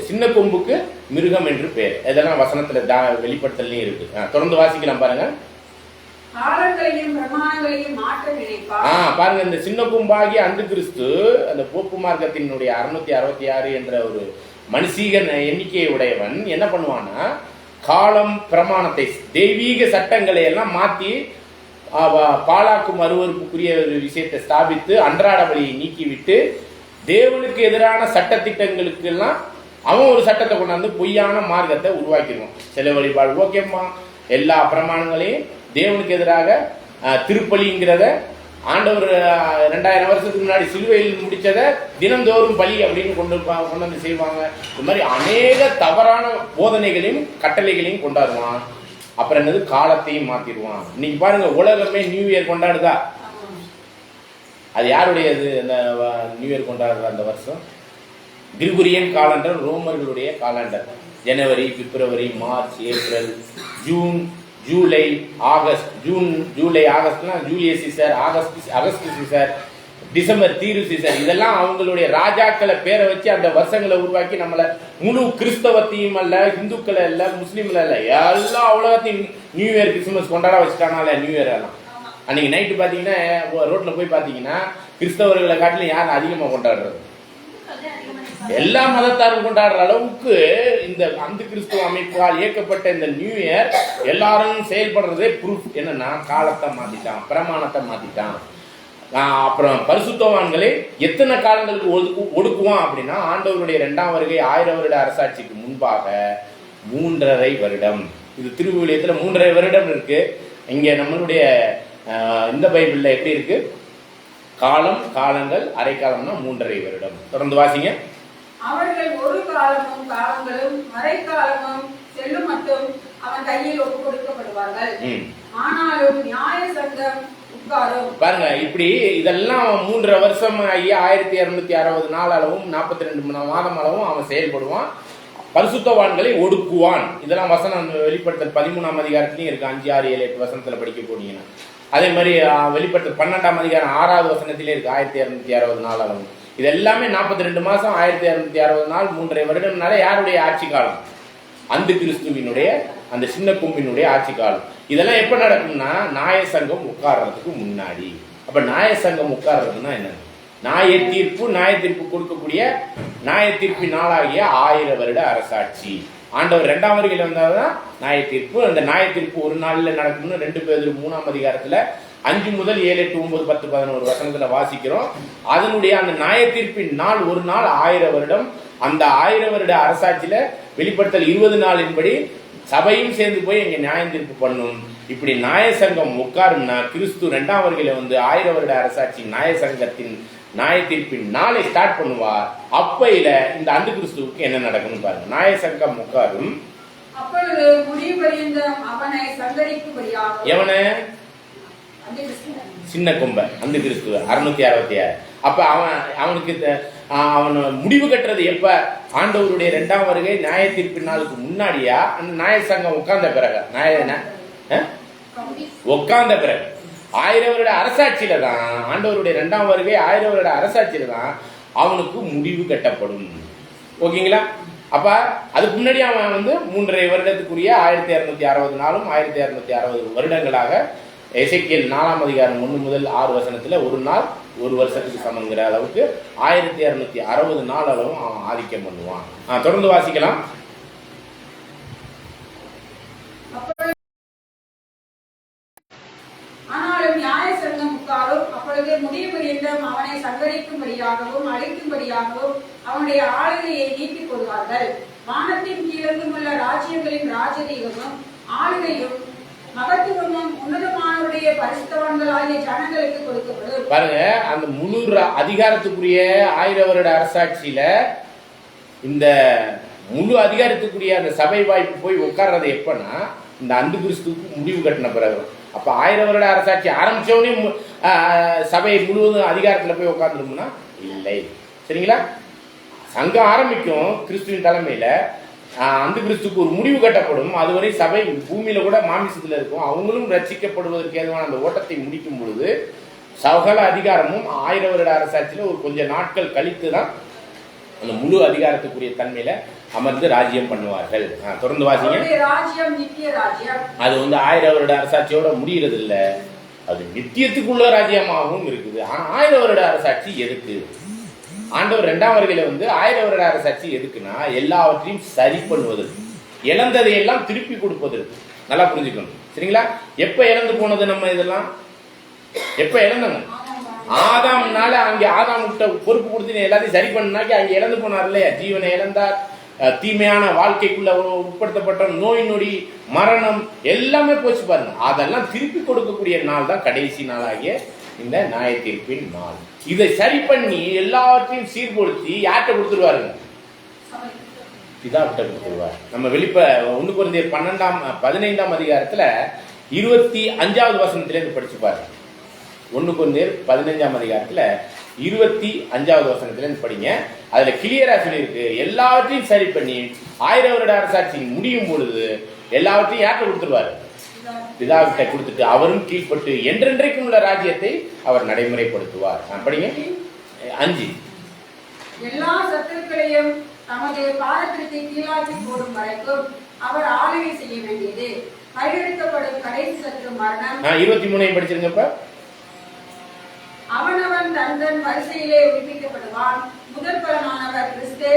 சின்ன கொம்புக்கு மிருகம் என்று பேர். இதெல்லாம் வசனத்துல வெளிப்படுத்தலையும் இருக்கு. தொடர்ந்து வாசிக்கலாம் பாருங்க. பாருங்க, இந்த சின்ன கொம்பாகி அந்து கிறிஸ்து அந்த போப்பு மார்க்கத்தினுடைய 666 என்ற ஒரு மனுஷீக எண்ணிக்கையை உடையவன் என்ன பண்ணுவான்னா, காலம் பிரமாணத்தை தெய்வீக சட்டங்களை எல்லாம் மாத்தி பாலாக்கும் அருவருப்புக்குரிய ஒரு விஷயத்தை ஸ்தாபித்து அன்றாட வழியை நீக்கிவிட்டு தேவனுக்கு எதிரான சட்ட திட்டங்களுக்கு எல்லாம் அவன் ஒரு சட்டத்தை கொண்டாந்து பொய்யான மார்க்கத்தை உருவாக்கிடுவான். சில வழிபாடு ஓகேம்மா, எல்லா பிரமாணங்களையும் தேவனுக்கு எதிராக திருப்பலிங்கிறத ஆண்டவர் 2000 வருஷத்துக்கு முன்னாடி சிலுவையில் முடிச்சதை தினந்தோறும் பலி அப்படின்னு கொண்டு வந்து செய்வாங்க. இது மாதிரி அநேக தவறான போதனைகளையும் கட்டளைகளையும் கொண்டாடுவான். அப்புறம் என்னது, காலத்தையும் மாத்திடுவான். இன்னைக்கு பாருங்க, உலகமே நியூ இயர் கொண்டாடுதா? அது யாருடையது? அந்த நியூ இயர் கொண்டாடுற அந்த வருஷம் கிரிகோரியன் காலண்டர், ரோமர்களுடைய காலண்டர். ஜனவரி, பிப்ரவரி, மார்ச், ஏப்ரல், ஜூன், ஜூலை, ஆகஸ்ட். ஜூலை ஆகஸ்ட்னா ஜூலியஸ் சீசர், அகஸ்ட் சீசர், டிசம்பர் தீரு சீசர். இதெல்லாம் அவங்களுடைய ராஜாக்களை பேரை வச்சு அந்த வருஷங்களை உருவாக்கி நம்மள முழு கிறிஸ்தவத்தையும் அல்ல, இந்துக்களை அல்ல, முஸ்லீம்ல அல்ல, எல்லா உலகத்தையும் நியூ இயர் கிறிஸ்துமஸ் கொண்டாட வச்சுட்டானால. நியூ இயர் எல்லாம் அன்னைக்கு நைட்டு பாத்தீங்கன்னா ரோட்ல போய் பாத்தீங்கன்னா கிறிஸ்தவர்களை காட்டிலும் யார் அதிகமா கொண்டாடுறது? எல்லா மதத்தாரும் கொண்டாடுற அளவுக்கு இந்த அந்த கிறிஸ்துவ அமைப்பால் இயக்கப்பட்ட இந்த நியூ இயர் எல்லாரும் செயல்படுறதே ப்ரூஃப் என்னன்னா, காலத்தை மாத்திட்டான், பிரமாணத்தை மாத்திட்டான். அப்புறம் பரிசுத்தவான்களை எத்தனை காலங்களுக்கு ஒடுக்குவான் அப்படின்னா, ஆண்டவருடைய 2ஆம் வருகை 1000 வருட அரசாட்சிக்கு முன்பாக 3½ வருடம். இது திருவிவிலியத்துல 3½ வருடம் இருக்கு. இங்க நம்மளுடைய இந்த பைபிள்ல எப்படி இருக்கு? காலம், காலங்கள், அரைக்காலம்னா 3½ வருடம். தொடர்ந்து வாசிங்க. அவர்கள் ஒரு காலமும் காலங்களும் அரைக்காலமும் செல்லும் மட்டும் அவன் கையில் ஒப்பு கொடுக்கப்படுவார்கள். ஆனாலும் நியாய சங்கம் உட்காரும். பாருங்க, இப்படி இதெல்லாம் 3½ வருஷம் ஆகி 1260 நாள் அளவும் 42 மாதம் அளவும் அவன் செயல்படுவான். பரிசுத்தவான்களை ஒடுக்குவான். இதெல்லாம் வசனம் வெளிப்படுத்தல் 13ஆம் அதிகாரத்திலையும் இருக்கு. 5, 6, 7, 8 வசனத்துல படிக்க போனீங்கன்னா. அதே மாதிரி வெளிப்படுத்தல் 12ஆம் அதிகாரம் 6வது வசனத்திலே இருக்கு 1260 நாள் அளவு. இது எல்லாமே 42 மாசம், 1260 நாள், 3½ வருடம்னால யாருடைய ஆட்சி காலம்? அந்த கிறிஸ்துவினுடைய அந்த சின்ன கொம்பினுடைய ஆட்சி காலம். இதெல்லாம் எப்ப நடக்கும்னா, நாய சங்கம் உட்கார்றதுக்கு முன்னாடி. அப்ப நாய சங்கம் உட்கார்றதுன்னா என்ன? நியாய தீர்ப்பு கொடுக்கக்கூடிய நியாய தீர்ப்பின் நாளாகிய 1000 வருட அரசாட்சி. ஆண்டவர் 2ஆம் வருகையில் வந்தால்தான் நியாய தீர்ப்பு. அந்த நியாய தீர்ப்பு ஒரு நாள்ல நடக்கும்னு 2 பேதுரு 3ஆம் அதிகாரத்துல 5 முதல் 7, 8, 9, 10, 11 வசனத்துல வாசிக்கிறோம். அதனுடைய அந்த நியாய தீர்ப்பின் நாள் ஒரு நாள் 1000 வருடம். அந்த 1000 வருட அரசாட்சியில வெளிப்படுத்தல் 20 நாளின்படி சபையும் சேர்ந்து போய் இங்க நியாய தீர்ப்பு பண்ணும். இப்படி நியாய சங்கம் உட்காரும்னா, கிறிஸ்து 2ஆம் வருகையில வந்து 1000 வருட அரசாட்சி நியாய சங்கத்தின் நியாய தீர்ப்பின் நாளை ஸ்டார்ட் பண்ணுவார். அப்பையில இந்த அந்த கிறிஸ்துவுக்கு என்ன நடக்கும்னு பாருங்க. நியாய சங்கம் உட்காரும். அப்பொழுது முடிவு பரியந்தம் அவனை சந்தரிக்கும்படியாக. எவனை? சின்ன கொம்ப அந்த கிறிஸ்துவ 666. அப்ப அவனுக்கு அவன் முடிவு கட்டுறது எப்ப? ஆண்டவருடைய 2ஆம் வருகை நியாய தீர்ப்பின் நாளுக்கு முன்னாடியா, அந்த நியாய சங்கம் உட்கார்ந்த பிறகு? உட்கார்ந்த பிறகு 1000 வருட அரசாட்சியில தான், ஆண்டவருடைய 2ஆம் வருகை 1000 வருட அரசாட்சியில தான் அவனுக்கு முடிவு கட்டப்படும். ஓகேங்களா? அப்ப அதுக்கு முன்னாடி அவன் வந்து 3½ வருடத்துக்குரிய 1260 நாளும் 1260 வருடங்களாக எசேக்கியேல் 4ஆம் அதிகாரம் 1 முதல் 6 வசனத்துல ஒரு நாள் ஒரு வருஷத்துக்கு சமங்கிற அளவுக்கு 1260 நாள் அளவும் அவன் ஆதிக்கம் பண்ணுவான். தொடர்ந்து வாசிக்கலாம். அப்பொழுது முடிவு பரியந்தம் அவனை சங்கரிக்கும்படியாகவும் அழிக்கும்படியாகவும் அவனுடைய ஆளுகையை நீக்கிக் கொள்வார்கள். வானத்தின் கீழெங்கும் உள்ள ராஜ்யங்களின் ராஜரீகமும் ஆளுகையும் மகத்துவமும் உன்னதமானவருடைய பரிசுத்தவான்களாகிய ஜனங்களுக்கு கொடுக்கப்படும். பாருங்க, அந்த முழு அதிகாரத்துக்குரிய 1000 வருட அரசாட்சியில இந்த முழு அதிகாரத்துக்குரிய அந்த சபை வாய்ப்பு போய் உட்கார்றது எப்பன்னா, இந்த அந்த கிறிஸ்துவுக்கு முடிவு கட்டின பிறகு. அப்ப 1000 வருட அரசாட்சி ஆரம்பிச்சவனே சபை முழுவதும் அதிகாரத்துல போய் உட்கார்ந்துருமுன்னா இல்லை. சரிங்களா? சங்கம் ஆரம்பிக்கும் கிறிஸ்துவின் தலைமையில. அந்த கிறிஸ்துக்கு ஒரு முடிவு கட்டப்படும். அதுவரை சபை பூமியில கூட மாமிசத்துல இருக்கும். அவங்களும் ரட்சிக்கப்படுவதற்கு ஏதுவான அந்த ஓட்டத்தை முடிக்கும் பொழுது சகல அதிகாரமும் 1000 வருட அரசாட்சியில ஒரு கொஞ்ச நாட்கள் கழித்து தான் அந்த முழு அதிகாரத்துக்குரிய தன்மையில அமர்ந்து ராஜ்யம் பண்ணுவார்கள். தொடர்ந்து வாசிங்க. அது 1000 வருட அரசாட்சியோட முடிகிறது இல்ல, அது நித்தியத்துக்குள்ள ராஜ்யமாகவும் இருக்குது. ஆனா 1000 வருட அரசாட்சி எதுக்கு? ஆண்டவர் 2ஆம் வருகையில 1000 வருட அரசாட்சி எதுக்குன்னா எல்லாவற்றையும் சரி பண்ணுவதற்கு, இழந்ததை எல்லாம் திருப்பி கொடுப்பதற்கு. நல்லா புரிஞ்சுக்கணும், சரிங்களா? எப்ப இழந்து போனது நம்ம இதெல்லாம்? எப்ப இழந்தாங்க? ஆதாம்னால அங்கே ஆதாம் பொறுப்பு கொடுத்து எல்லாத்தையும் சரி பண்ணாக்கி அங்கே இழந்து போனார் இல்லையா? ஜீவனை இழந்தார், தீமையான வாழ்க்கைக்குள்ள உட்படுத்தப்பட்ட நோய் நொடி மரணம் எல்லாமே போச்சு பாருங்க. அதெல்லாம் திருப்பி கொடுக்கக்கூடிய நாள் தான் கடைசி நாளாகிய இந்த நியாய தீர்ப்பின் நாள். இதை சரி பண்ணி எல்லாத்தையும் சீர்படுத்தி யார்கிட்ட கொடுத்துருவாருங்க? பிதாவிட்ட கொடுத்துருவார். நம்ம வெளிப்ப 1 கொரிந்தியர் 15ஆம் அதிகாரத்துல 25வது வசனத்திலிருந்து படிச்சு பாருங்க. 1 கொரிந்தியர் 15ஆம் அதிகாரத்துல 25வது வசனத்திலிருந்து படிங்க. அதுல கிளியரா சொல்லியிருக்கு, எல்லாவற்றையும் சரி பண்ணி 1000 வருட அரசாட்சி முடியும் பொழுது எல்லாவற்றையும் யார்கிட்ட கொடுத்துருவாரு? பிதாவிட்ட கொடுத்துட்டு அவரும் கீழ்பட்டு என்றென்றைக்கும் உள்ள ராஜ்யத்தை அவர் நடைமுறைப்படுத்துவார். படிங்க 5. எல்லா சத்துருக்களையும் தமது பாதத்திற்கு கீழாக்கி போடும் வரைக்கும் அவர் ஆளுகை செய்ய வேண்டியது. கையெழுத்தப்படும் கடைசி சத்துரு மரணம். 23 படிச்சிருங்கப்ப. அவனவன் தன் வரிசையிலே உயிர்ப்பிக்கப்படுவான். முதல் பலனானவர் கிறிஸ்து.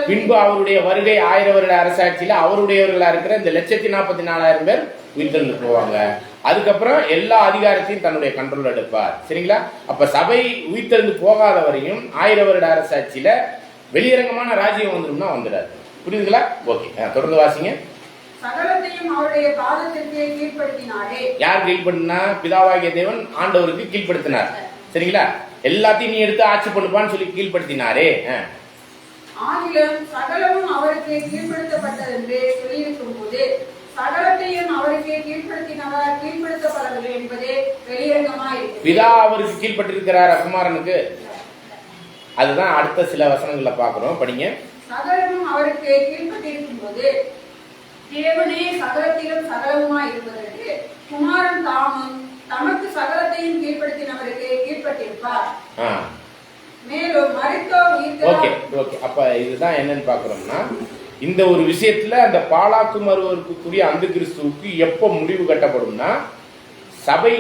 பின்பு அவருடைய வருகை 1000 வருட அரசாட்சியில அவருடையவர்களா இருக்கிற இந்த 1,44,000 பேர் உயிர்த்தெழுந்து போவாங்க. அதுக்கப்புறம் எல்லா அதிகாரத்தையும் தன்னுடைய கண்ட்ரோல் எடுப்பார். சரிங்களா? அப்ப சபை உயிர்த்தெழுந்து போகாத வரையும் 1000 வருட அரசாட்சியில வெளியரங்கமான ராஜ்யம் வந்துடும்னா வந்துடாது. புரியுதுங்களா? ஓகே, தொடர்ந்து வாசிங்க. சகலத்தையும் அவருடைய பாதத்திற்கு கீழ்ப்படுத்தினாரே. யார் கீழ்படுத்தினா? பிதாவாகிய தேவன் ஆண்டவருக்கு கீழ்படுத்தினார். சரிங்களா? எல்லாத்தையும் நீ எடுத்து ஆட்சி பண்ணுப்பான்னு சொல்லி கீழ்படுத்தினாரே. ஆகிலும் சகலமும் அவருக்கு கீழ்படுத்தப்பட்டது என்று சொல்லியிருக்கும் போது சகலத்தையும் அவருக்கு கீழ்படுத்தினவர் கீழ்படுத்தப்படவில்லை என்பதே வெளியரங்கமாயிருக்கு. பிதா அவருக்கு கீழ்பட்டிருக்கிறார் குமாரனுக்கு. அதுதான் அடுத்த சில வசனங்கள்ல பாக்குறோம். படிங்க. சகலமும் அவருக்கு கீழ்பட்டிருக்கும் போது தேவனே சகலத்திலும் சகலமுமாய் இருப்பதற்கு குமாரன் தாமும் தமக்கு சகலத்தையும் கீழ்படுத்தினவருக்கு கீழ்பட்டிருப்பார். மேலும் மரித்தோர் உயிர்த்தெழுந்தார். அப்ப இதுதான் என்னன்னு பாக்குறோம்னா, இந்த ஒரு விஷயத்துல அந்த பாலாக்கு மறுவருக்குரிய அந்த கிறிஸ்துவுக்கு எப்ப முடிவு கட்டப்படும்னா, சபை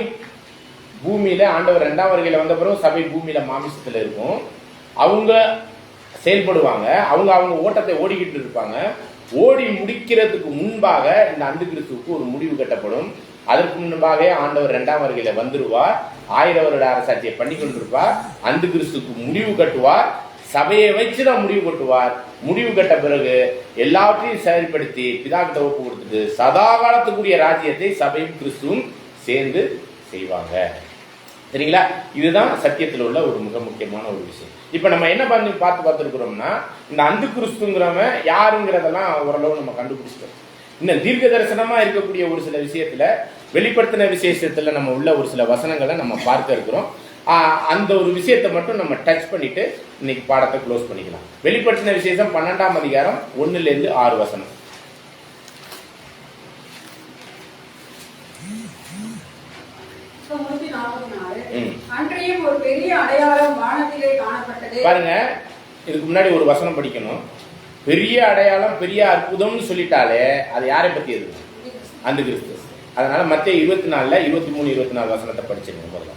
பூமியில ஆண்டவர் 2ஆம் வருகையில வந்த பிறகு சபை பூமியில மாமிசத்துல இருக்கும். அவங்க செயல்படுவாங்க, அவங்க ஓட்டத்தை ஓடிக்கிட்டு இருப்பாங்க. ஓடி முடிக்கிறதுக்கு முன்பாக இந்த அந்த கிறிஸ்துவுக்கு ஒரு முடிவு கட்டப்படும். அதற்கு முன்பாக ஆண்டவர் 2ஆம் வருகையில வந்துருவார். 1000 வருட அரசாட்சியை பண்ணி கொண்டிருப்பார். அந்த கிறிஸ்துக்கு முடிவு கட்டுவார். சபையை வச்சுதான் முடிவு கட்டுவார். முடிவு கட்ட பிறகு எல்லாவற்றையும் செயல்படுத்தி பிதாக்கிட்ட ஒப்பு கொடுத்துட்டு சதா காலத்துக்குரிய ராஜ்யத்தை சபையும் கிறிஸ்துவும் சேர்ந்து செய்வாங்க. சரிங்களா? இதுதான் சத்தியத்தில் உள்ள ஒரு மிக முக்கியமான ஒரு விஷயம். இப்ப நம்ம என்ன பார்த்துருக்கிறோம்னா, இந்த அந்த கிறிஸ்துங்கிறவன் யாருங்கிறதெல்லாம் ஓரளவு நம்ம கண்டுபிடிச்சிட்டோம். இன்னும் தீர்க்க தரிசனமா இருக்கக்கூடிய ஒரு சில விஷயத்துல, வெளிப்படுத்தின விசேஷத்துல நம்ம உள்ள ஒரு சில வசனங்களை நம்ம பார்க்க இருக்கிறோம். அந்த ஒரு விஷயத்தை மட்டும் நம்ம டச் பண்ணிட்டு இன்னைக்கு பாடத்தை க்ளோஸ் பண்ணிக்கலாம். வெளிப்படுத்தின விசேஷம் 12ஆம் அதிகாரம் 1லிருந்து 6 வசனம். அன்றையும் ஒரு பெரிய அடையாளம் வானத்திலே காணப்பட்டது. பாருங்க, இதுக்கு முன்னாடி ஒரு வசனம் படிக்கணும். பெரிய அடையாளம் பெரிய அற்புதம்னு சொல்லிட்டாலே அது யாரை பத்தி? எது? அந்த கிறிஸ்து. அதனால மத்தேயு 24 23 24 வசனத்தை படிச்சிருங்க முதல்ல.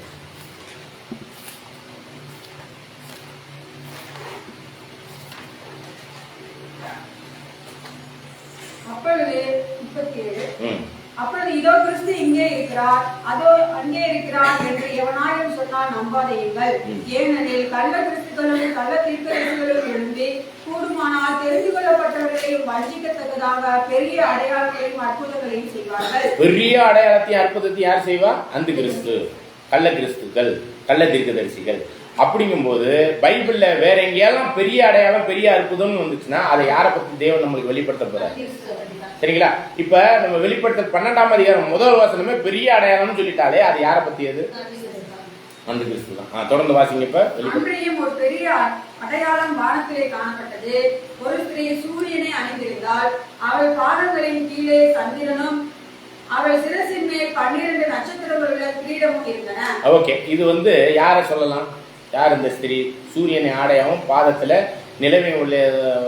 அப்பொழுது இதோ கிறிஸ்து இங்கே இருக்கிறார், அதோ அங்கே இருக்கிறார் என்று எவனாயும் சொன்னால் நம்பாதீர்கள். ஏனெனில் கள்ள கிறிஸ்துகளும் கள்ள தீர்க்கதரிசிகளும் எழும்பி கூடுமானால் தெரிந்து கொள்ளப்பட்டவர்களையும் வஞ்சிக்கத்தக்கதாக பெரிய அடையாளங்களையும் அற்புதங்களையும் செய்வார்கள். பெரிய அடையாளத்தையும் அற்புதத்தை யார் செய்வா? அந்த கிறிஸ்து, கள்ள கிறிஸ்துக்கள், கள்ள தீர்க்கதரிசிகள். அப்படிங்கும் போது பைபிள்ல வேற எங்கேயெல்லாம் பெரிய அடையாளம் பெரிய அற்புதம்னு வந்துச்சுன்னா அதை யாரை பத்தி தேவன் நம்மளுக்கு வெளிப்படுத்த போறாரு? சரிங்களா? இப்ப நம்ம வெளிப்படுத்த 12ஆம் அதிகாரம் முதல் வசனமே பெரிய அடையாளம்னு சொல்லிட்டாலே அது யாரை பத்தியது? அந்த கிறிஸ்து தான். தொடர்ந்து வாசிங்க. இப்ப அன்றையும் ஒரு பெரிய அடையாளம் வானத்திலே காணப்பட்டது. ஒரு ஸ்திரீ சூரியனை அணிந்திருந்தால் அவள் பாதங்களின் கீழே சந்திரனும் அவள் சிரசின் மேல் 12 நட்சத்திரங்கள் உள்ள கிரீடமும் இருந்தன. ஓகே, இது யார சொல்லலாம்? யார் இந்த ஸ்திரீ? சூரியனை ஆடையாவும் பாதத்துல நிலைமை உள்ள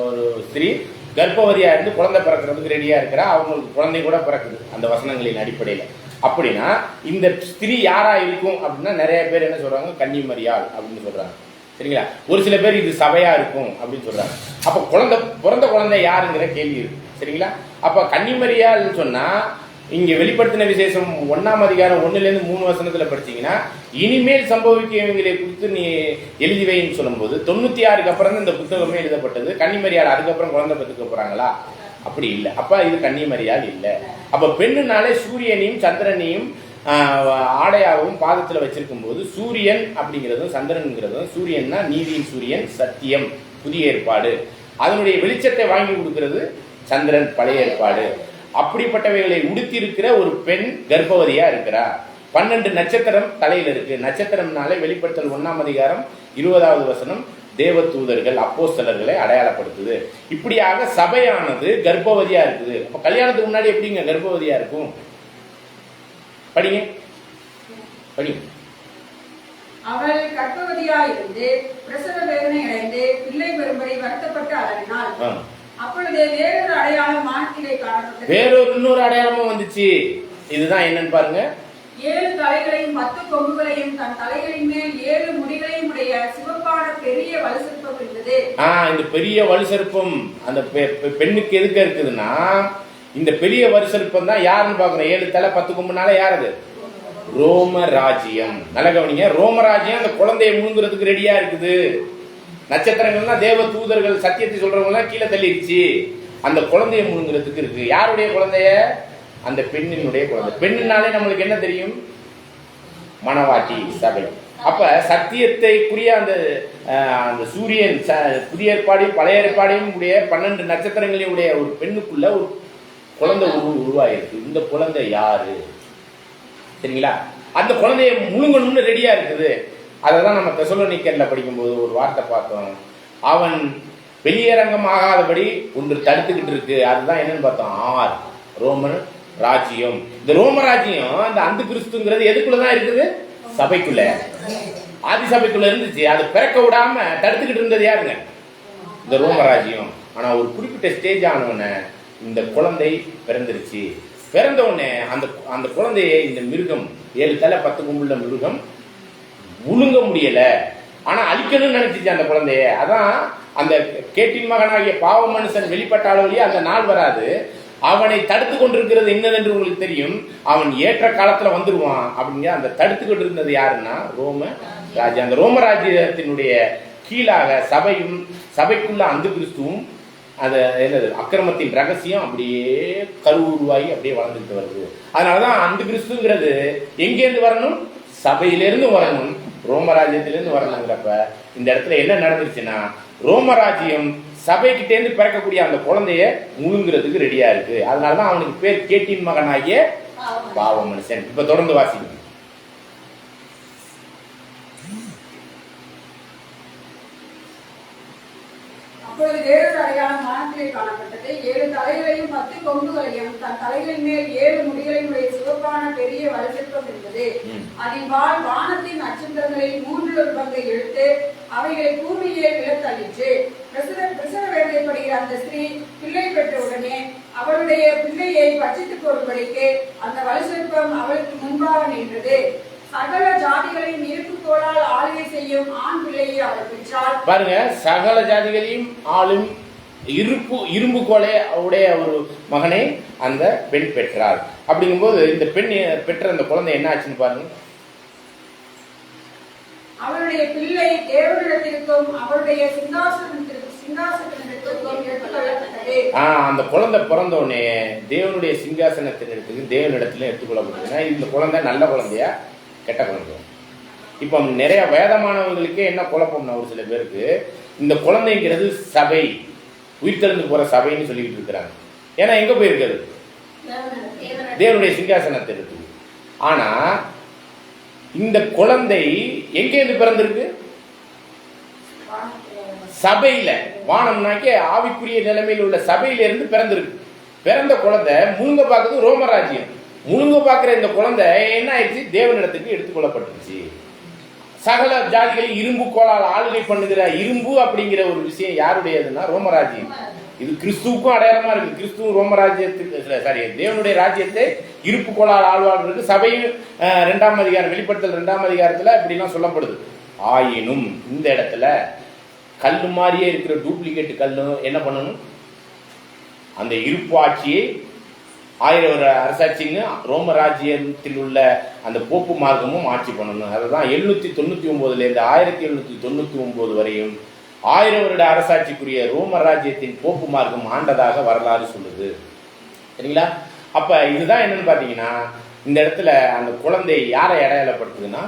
ஒரு ஸ்திரீ, கர்ப்பவதியா இருந்து குழந்தை பிறக்கிறதுக்கு ரெடியா இருக்கிறா. அவங்களுக்கு குழந்தை கூட பிறக்குது அந்த வசனங்களின் அடிப்படையில. அப்படின்னா இந்த ஸ்திரீ யாரா இருக்கும் அப்படின்னா நிறைய பேர் என்ன சொல்றாங்க? கன்னிமரியாள் அப்படின்னு சொல்றாங்க. சரிங்களா? ஒரு சில பேர் இது சபையா இருக்கும் அப்படின்னு சொல்றாங்க. அப்ப பிறந்த குழந்தை யாருங்கிற கேள்வி இருக்கு. சரிங்களா? அப்ப கன்னிமரியாள் சொன்னா இங்க வெளிப்படுத்தின விசேஷம் 1ஆம் அதிகாரம் 1-3 வசனத்துல படிச்சீங்கன்னா, இனிமேல் சம்பவிக்கவங்களை குறித்து நீ எழுதி வைன்னு சொல்லும்போது 96க்கு அப்புறம் தான் இந்த புத்தகமே எழுதப்பட்டது. கன்னிமரியாள் அதுக்கப்புறம் குழந்தை பெற்றுக்க போறாங்களா? அப்படி இல்லை. அப்ப இது கன்னிமரியாள் இல்லை. அப்ப பெண்ணுனாலே சூரியனையும் சந்திரனையும் ஆடையாகவும் பாதத்துல வச்சிருக்கும் போது சூரியன் அப்படிங்கிறதும் சந்திரன்ங்கிறதும், சூரியன்னா நீதியின் சூரியன், சத்தியம் புதிய ஏற்பாடு, அதனுடைய வெளிச்சத்தை வாங்கி கொடுக்கிறது சந்திரன் பழைய ஏற்பாடு. அப்படிப்பட்டவைகளை உடுத்தி இருக்கிற ஒரு பெண் கர்ப்பவதியா இருக்கிறா. 12 நட்சத்திரம் தலையில இருக்கு. நட்சத்திரம்னாலே வெளிப்படுத்தல் 1ஆம் அதிகாரம் 20வது வசனம் தேவ தூதர்கள் அப்போஸ்தலர்களை அடையாளப்படுத்துது. இப்படியாக சபையானது கர்ப்பவதியா இருக்குது. அப்ப கல்யாணத்துக்கு முன்னாடி எப்படிங்க கர்ப்பவதியா இருக்கும்? படிங்க படிங்க. அவள் கர்ப்பவதியாயிருந்து பிரசவ வேதனை அடைந்து பிள்ளை பெறும்படி வருத்தப்பட்டு அலறினாள். அப்பொழுது வேறொரு அடையாளம் வானத்திலே காணப்பட்டது. வேறொரு இன்னொரு அடையாளமும் வந்துச்சு. இதுதான் என்னன்னு பாருங்க. 7 தலைகளையும் 10 கொம்புகளையும் தன் தலைகளின் மேல் 7 முடிகளையும் உடைய சிவப்பான பெரிய வலுசற்பம் இருந்தது. இந்த பெரிய வலுசற்பம் அந்த பெண்ணுக்கு எதுக்கு இருக்குதுன்னா, இந்த பெரிய வலுசற்பம் தான் யாருன்னு பாக்கணும். 7 தலை 10 கொம்புனால யார் அது? ரோம ராஜ்யம். நல்ல கவனிங்க. ரோம ராஜ்யம் அந்த குழந்தையை முழுங்குறதுக்கு ரெடியா இருக்குது. நட்சத்திரங்கள்னா தேவ தூதர்கள் சத்தியத்தை சொல்றவங்க எல்லாம் கீழே தள்ளிடுச்சு. அந்த குழந்தையை முழுங்குறதுக்கு இருக்கு. யாருடைய குழந்தைய? அந்த பெண்ணினுடைய குழந்தை. பெண்ணினாலே நம்மளுக்கு என்ன தெரியும்? மணவாட்டி, சபை. அப்ப சத்தியத்தைக்குரிய அந்த சூரியன் புதிய ஏற்பாடையும் பழைய ஏற்பாடையும் உடைய 12 நட்சத்திரங்களையும் உடைய ஒரு பெண்ணுக்குள்ள ஒரு குழந்தை உருவாயிருக்கு. இந்த குழந்தை யாரு? சரிங்களா? அந்த குழந்தைய முழுங்கணும்னு ரெடியா இருக்குது. அதான் நம்ம தெசலோனிக்கேயர்ல படிக்கும்போது ஒரு வார்த்தை பார்த்தோம். அவன் வெளியரங்கம் ஆகாதபடி ஒன்று தடுத்துக்கிட்டு இருக்கு. அதுதான் என்னன்னு பார்த்தோம்? ரோமன் ராஜ்யம். இந்த ரோம ராஜ்யம் அந்த அந்து கிறிஸ்துங்கிறது எதுக்குள்ளதான் இருக்குது? சபைக்குள்ள, ஆதி சபைக்குள்ள இருந்துச்சு. அது பிறக்க விடாம தடுத்துக்கிட்டு இருந்தது யாருங்க? இந்த ரோம ராஜ்யம். ஆனா ஒரு குறிப்பிட்ட ஸ்டேஜ் ஆனவன இந்த குழந்தை பிறந்துருச்சு. பிறந்த உடனே அந்த குழந்தையை இந்த மிருகம் 7 தலை 10 கொம்புள்ள மிருகம் முழுங்க முடியல. ஆனா அழிக்கணும்னு நினைச்சிச்சு அந்த குழந்தைய. அதான் அந்த கேட்டின் மகனாகிய பாவ மனுஷன் வெளிப்பட்ட அளவுலயே அந்த நாள் வராது. அவனை தடுத்து கொண்டிருக்கிறது என்னதென்று உங்களுக்கு தெரியும். அவன் ஏற்ற காலத்துல வந்துருவான் அப்படிங்க. அந்த தடுத்துக்கிட்டு இருந்தது யாருன்னா ரோம ராஜ்யம். அந்த ரோம ராஜ்யத்தினுடைய கீழாக சபையும், சபைக்குள்ள அந்த கிறிஸ்துவும், அது என்னது அக்கிரமத்தின் ரகசியம் அப்படியே கருவுருவாகி அப்படியே வளர்ந்துட்டு வருது. அதனாலதான் அந்த கிறிஸ்துங்கிறது எங்கேருந்து வரணும்? சபையிலிருந்து வரணும், ரோமராஜ்யத்திலிருந்து வரணுங்கிறப்ப இந்த இடத்துல என்ன நடந்துருச்சுன்னா, ரோமராஜ்யம் சபைக்கிட்டே இருந்து பிறக்கக்கூடிய அந்த குழந்தைய முழுங்குறதுக்கு ரெடியா இருக்கு. அதனாலதான் அவனுக்கு பேர் கேட்டின் மகனாகிய பாவ மனுஷன். இப்ப தொடர்ந்து வாசிங்க. அப்பொழுது வேறொரு அடையாளம் வானத்திலே காணப்பட்டது. 7 தலைகளையும் 10 கொம்புகளையும் தன் தலைகளின் மேல் 7 முடிகளையும் உடைய சிவப்பான பெரிய வலுசற்பம் இருந்தது. அதன் வால் வானத்தின் நட்சத்திரங்களில் 3 பங்கை இழுத்து அவைகளை பூமியிலே விழத்தள்ளிற்று. பிரசவ வேதனைப்படுகிற அந்த ஸ்திரீ பிள்ளை பெற்ற உடனே அவளுடைய பிள்ளையை பட்சித்துக் கொள்ளும்படிக்கு அந்த வலுசற்பம் அவளுக்கு முன்பாக நின்றது. சகல ஜாதிகளையும் இருப்புக்கோளால் ஆளுகை செய்யும் ஆண் பிள்ளையை அவள் பெற்றாள். பாருங்க, சகல ஜாதிகளையும் ஆளும் இரும்பு கோலை உடைய ஒரு மகனை அந்த பெண் பெற்றாள். அப்படிங்கும்போது இந்த பெண் பெற்ற அந்த குழந்தை என்ன ஆச்சுன்னு பாருங்க. அவருடைய பிள்ளை தேவனிடத்திற்கும் அவருடைய சிங்காசனத்திற்கும் எடுத்துக்கொள்ளப்பட்டது. அந்த குழந்தை பிறந்த உடனே தேவனுடைய சிங்காசனத்திற்கு தேவனிடத்துல எடுத்துக்கொள்ளப்பட்டது. இந்த குழந்தை நல்ல குழந்தையா கெட்ட குழந்தை? இப்ப நிறைய வேதமானவர்களுக்கே என்ன குழப்பம்னா, ஒரு சில பேருக்கு இந்த குழந்தைங்கிறது சபை, உயிர்த்தெழுந்து போற சபைன்னு சொல்லிட்டு இருக்கிறாங்க. ஏன்னா எங்க போயிருக்கிறது? தேவனுடைய சிங்காசனத்தில் இருக்குது. ஆனா இந்த குழந்தை எங்கேருந்து பிறந்திருக்கு? சபையில வானம்னாக்கே ஆவிக்குரிய நிலைமையில் உள்ள சபையில இருந்து பிறந்திருக்கு. பிறந்த குழந்தை முழுங்க பார்க்குறது ரோமராஜ்யம். முழுங்க பார்க்கிற இந்த குழந்தை என்ன ஆயிடுச்சு? தேவனிடத்துக்கு எடுத்துக்கொள்ளப்பட்டுருச்சு. சகல ஜாதிகளில் இரும்பு கோளால் ஆளுகை பண்ணுகிற இரும்பு அப்படிங்கிற ஒரு விஷயம் யாருடையதுன்னா ரோமராஜ்யம். இது கிறிஸ்துவுக்கும் அடையாளமா இருக்கு. கிறிஸ்துவ ரோமராஜ்யத்துக்கு தேவனுடைய ராஜ்யத்தை இருப்பு கோளால் ஆழ்வார்களுக்கு சபையும் 2ஆம் அதிகாரம் வெளிப்படுத்தல் 2ஆம் அதிகாரத்துல இப்படிலாம் சொல்லப்படுது. ஆயினும் இந்த இடத்துல கல்லு மாதிரியே இருக்கிற டூப்ளிகேட் கல்லு என்ன பண்ணணும்? அந்த இருப்பு ஆட்சியை 1000 வருட அரசாட்சின்னு ரோம ராஜ்யத்தில் உள்ள அந்த போப்பு மார்க்கமும் ஆட்சி பண்ணணும். அதுதான் 799 இருந்து 1799 வரையும் 1000 வருட அரசாட்சிக்குரிய ரோம ராஜ்யத்தின் போப்பு மார்க்கம் ஆண்டதாக வரலாறு சொல்லுது. சரிங்களா? அப்ப இதுதான் என்னன்னு பாத்தீங்கன்னா, இந்த இடத்துல அந்த குழந்தை யாரை அடையாளப்படுத்துதுன்னா,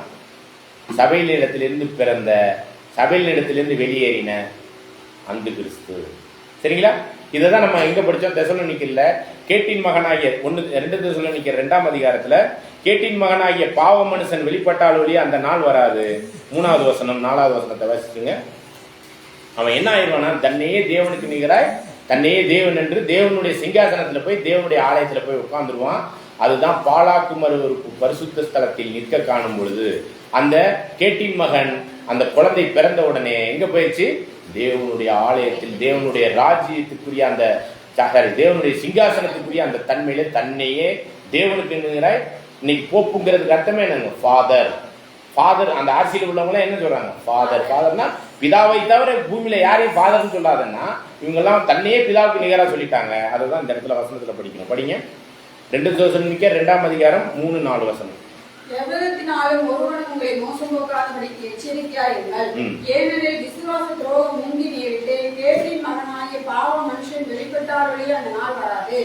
சபையிலிடத்திலிருந்து பிறந்த, சபையிலிடத்திலிருந்து வெளியேறின அந்த கிறிஸ்து. சரிங்களா? இதை தான் நம்ம எங்க படிச்சோம்? தெசலோனிக்கேல கேட்டின் மகனாகிய 2 தெசலோனிக்கேயர் 2ஆம் அதிகாரத்துல கேட்டின் மகனாகிய பாவ மனுஷன் வெளிப்பட்டால் ஒழிய அந்த நாள் வராது. 3வது வசனம் 4வது வசனத்தை வாசிச்சுங்க. அவன் என்ன ஆயிடுவானா, தன்னையே தேவனுக்கு நிகராய், தன்னையே தேவன் என்று தேவனுடைய சிங்காசனத்துல போய் தேவனுடைய ஆலயத்துல போய் உட்கார்ந்துருவான். அதுதான் பாலாக்கு மறுவருக்கு பரிசுத்த ஸ்தலத்தில் நிற்க காணும் பொழுது அந்த கேட்டின் மகன் அந்த குழந்தை பிறந்த உடனே எங்க போயிடுச்சு? தேவனுடைய ஆலயத்தில் தேவனுடைய ராஜ்யத்துக்குரிய அந்த தேவனுடைய சிங்காசனத்துக்குரிய அந்த தன்மையில தன்னையே தேவனுக்கு நிகராய். இன்னைக்கு போப்புங்கிறதுக்கு அர்த்தமே என்னங்க? ஃபாதர். ஃபாதர் அந்த ஆட்சியில் உள்ளவங்க என்ன சொல்றாங்க? ஃபாதர். ஃபாதர்னா பிதாவை தவிர பூமியில யாரையும் ஃபாதர்னு சொல்லாதன்னா இவங்க எல்லாம் தன்னையே பிதாவுக்கு நிகரா சொல்லிட்டாங்க. அதுதான் இந்த இடத்துல வசனத்துல படிக்கணும். படிங்க 2 தெசலோனிக்கேயர் 2ஆம் அதிகாரம் 3-4 வசனம். எவ்விதத்தினாலும் ஒருவனும் உங்களை மோசம் போக்காதபடிக்கு எச்சரிக்கையாயிருங்கள். ஏனெனில் விசுவாச துரோகம் முந்தி நேரிட்டு கேட்டின் மகனாகிய பாவ மனுஷன் வெளிப்பட்டால் ஒழிய அந்த நாள் வராது.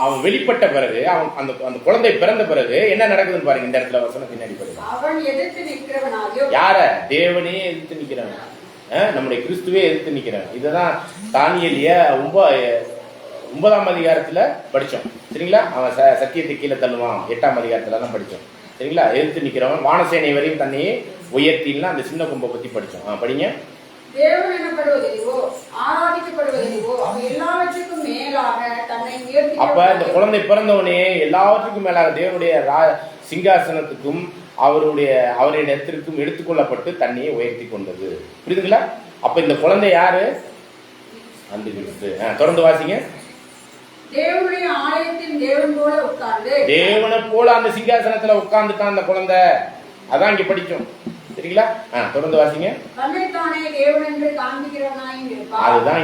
அவன் வெளிப்பட்ட பிறகு அந்த குழந்தை பிறந்த பிறகு என்ன நடக்குதுன்னு பாருங்க. இந்த இடத்துல வசனத்தின் அடிப்படையில் அவன் எதிர்த்து நிற்கிறவனாகிய யார? தேவனே எதிர்த்து நிற்கிறவன், நம்முடைய கிறிஸ்துவே எதிர்த்து நிற்கிறவன். இதுதான் தானியேலிய 9ஆம் அதிகாரத்துல படிச்சோம். சரிங்களா? அவன் சத்தியத்தை கீழே தள்ளுவான் 8ஆம் அதிகாரத்துல தான் படிச்சோம். சரிங்களா? எதிர்த்து நிற்கிறவன் வானசேனை வரையும் தன்னையே உயர்த்தினா அந்த சின்ன கும்பை பத்தி படிச்சோம். படிங்க. தேவன் எனப்படுவதோ ஆராதிக்கப்படுவதோ அவன் எல்லாவற்றுக்கும் மேலாக தன்னை உயர்த்தி. அப்ப இந்த குழந்தை பிறந்தவனே எல்லாவற்றுக்கும் மேலாக தேவனுடைய சிங்காசனத்துக்கும் அவருடைய இடத்திற்கும் எடுத்துக்கொள்ளப்பட்டு தன்னையே உயர்த்தி கொண்டது. புரியுதுங்களா? அப்ப இந்த குழந்தை யாரு? அந்த கிறிஸ்து. தொடர்ந்து வாசிங்க. தேவனுடைய ஆலயத்தின் தேவன் போல உட்கார்ந்து, தேவனை போல அந்த சிங்காசனத்துல உட்கார்ந்துட்டான் அந்த குழந்தை. அதான் இங்க படிச்சோம். சரிங்களா? தொடர்ந்து வாசிங்க. தன்னைத்தானே தேவன் என்று காண்பிக்கிறவனாயும் இருப்பார். அதுதான்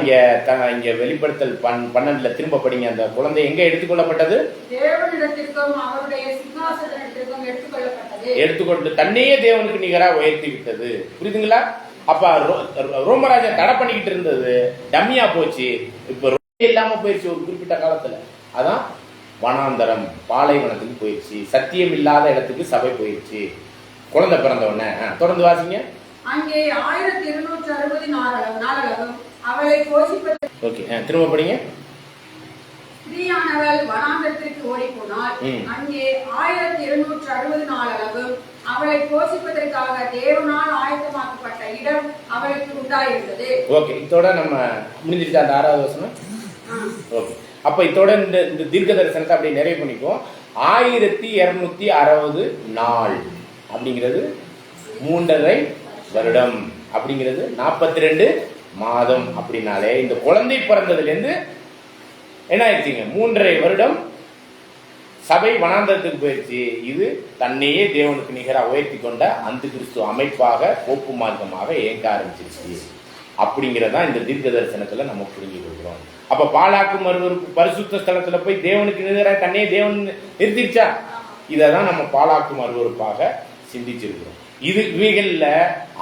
இங்க வெளிப்படுத்தல் 12ல திரும்ப படிங்க. அந்த குழந்தை எங்க எடுத்துக்கொள்ளப்பட்டது? தேவனிடத்திற்கும் அவருடைய சிங்காசனத்திற்கும் எடுத்துக்கொண்டு தன்னையே தேவனுக்கு நிகரா உயர்த்தி விட்டது. புரியுதுங்களா? அப்ப ரோமராஜா தடை பண்ணிக்கிட்டு இருந்தது டம்மியா போச்சு. இப்ப இல்லாம போயிடுச்சு ஒரு குறிப்பிட்ட காலத்துல. அதான் வனாந்தரம் பாலைவனத்துக்கு போயிடுச்சு. சத்தியம் இல்லாத இடத்துக்கு சபை போயிடுச்சு குழந்தை பிறந்த உடனே. தொடர்ந்து வாசிங்க. அங்கே 1260 நாளளவும் அவளை போஷிப்பது. ஓகே, திரும்ப படிங்க. ஸ்திரீயானவள் வனாந்தரத்திற்கு ஓடி போனாள். அங்கே 1260 நாளளவும் அவளை போஷிப்பதற்காக தேவனால் ஆயத்தமாக்கப்பட்ட இடம் அவளுக்கு உண்டாயிருந்தது. ஓகே, இதோட நம்ம முடிஞ்சிருச்சு அந்த 6வது வசனம். ஓகே, அப்ப இதோட இந்த தீர்க்க தரிசனத்தை அப்படியே நிறைவு பண்ணிக்குவோம். 1260 நாள் அப்படிங்கிறது 3.5 வருடம் அப்படிங்கிறது 42 மாதம். அப்படின்னாலே இந்த குழந்தை பிறந்ததுல இருந்து என்ன ஆயிடுச்சுங்க? 3.5 வருடம் சபை வனாந்தரத்துக்கு போயிடுச்சு. இது தன்னையே தேவனுக்கு நிகராக உயர்த்தி கொண்ட அந்த கிறிஸ்து அமைப்பாக போப்பு மார்க்கமாக இயங்க ஆரம்பிச்சிருச்சு. அப்படிங்கிறதா இந்த தீர்க்க தரிசனத்துல நம்ம புரிஞ்சு கொடுக்குறோம். அப்ப பாலாக்கு மறுவருக்கு பரிசுத்த ஸ்தலத்துல போய் தேவனுக்கு நிகராக தன்னையே தேவன் நிறுத்திருச்சா? இததான் நம்ம பாலாக்கு மறுவருப்பாக சிந்திச்சிருக்கிறோம். இவைகள்ல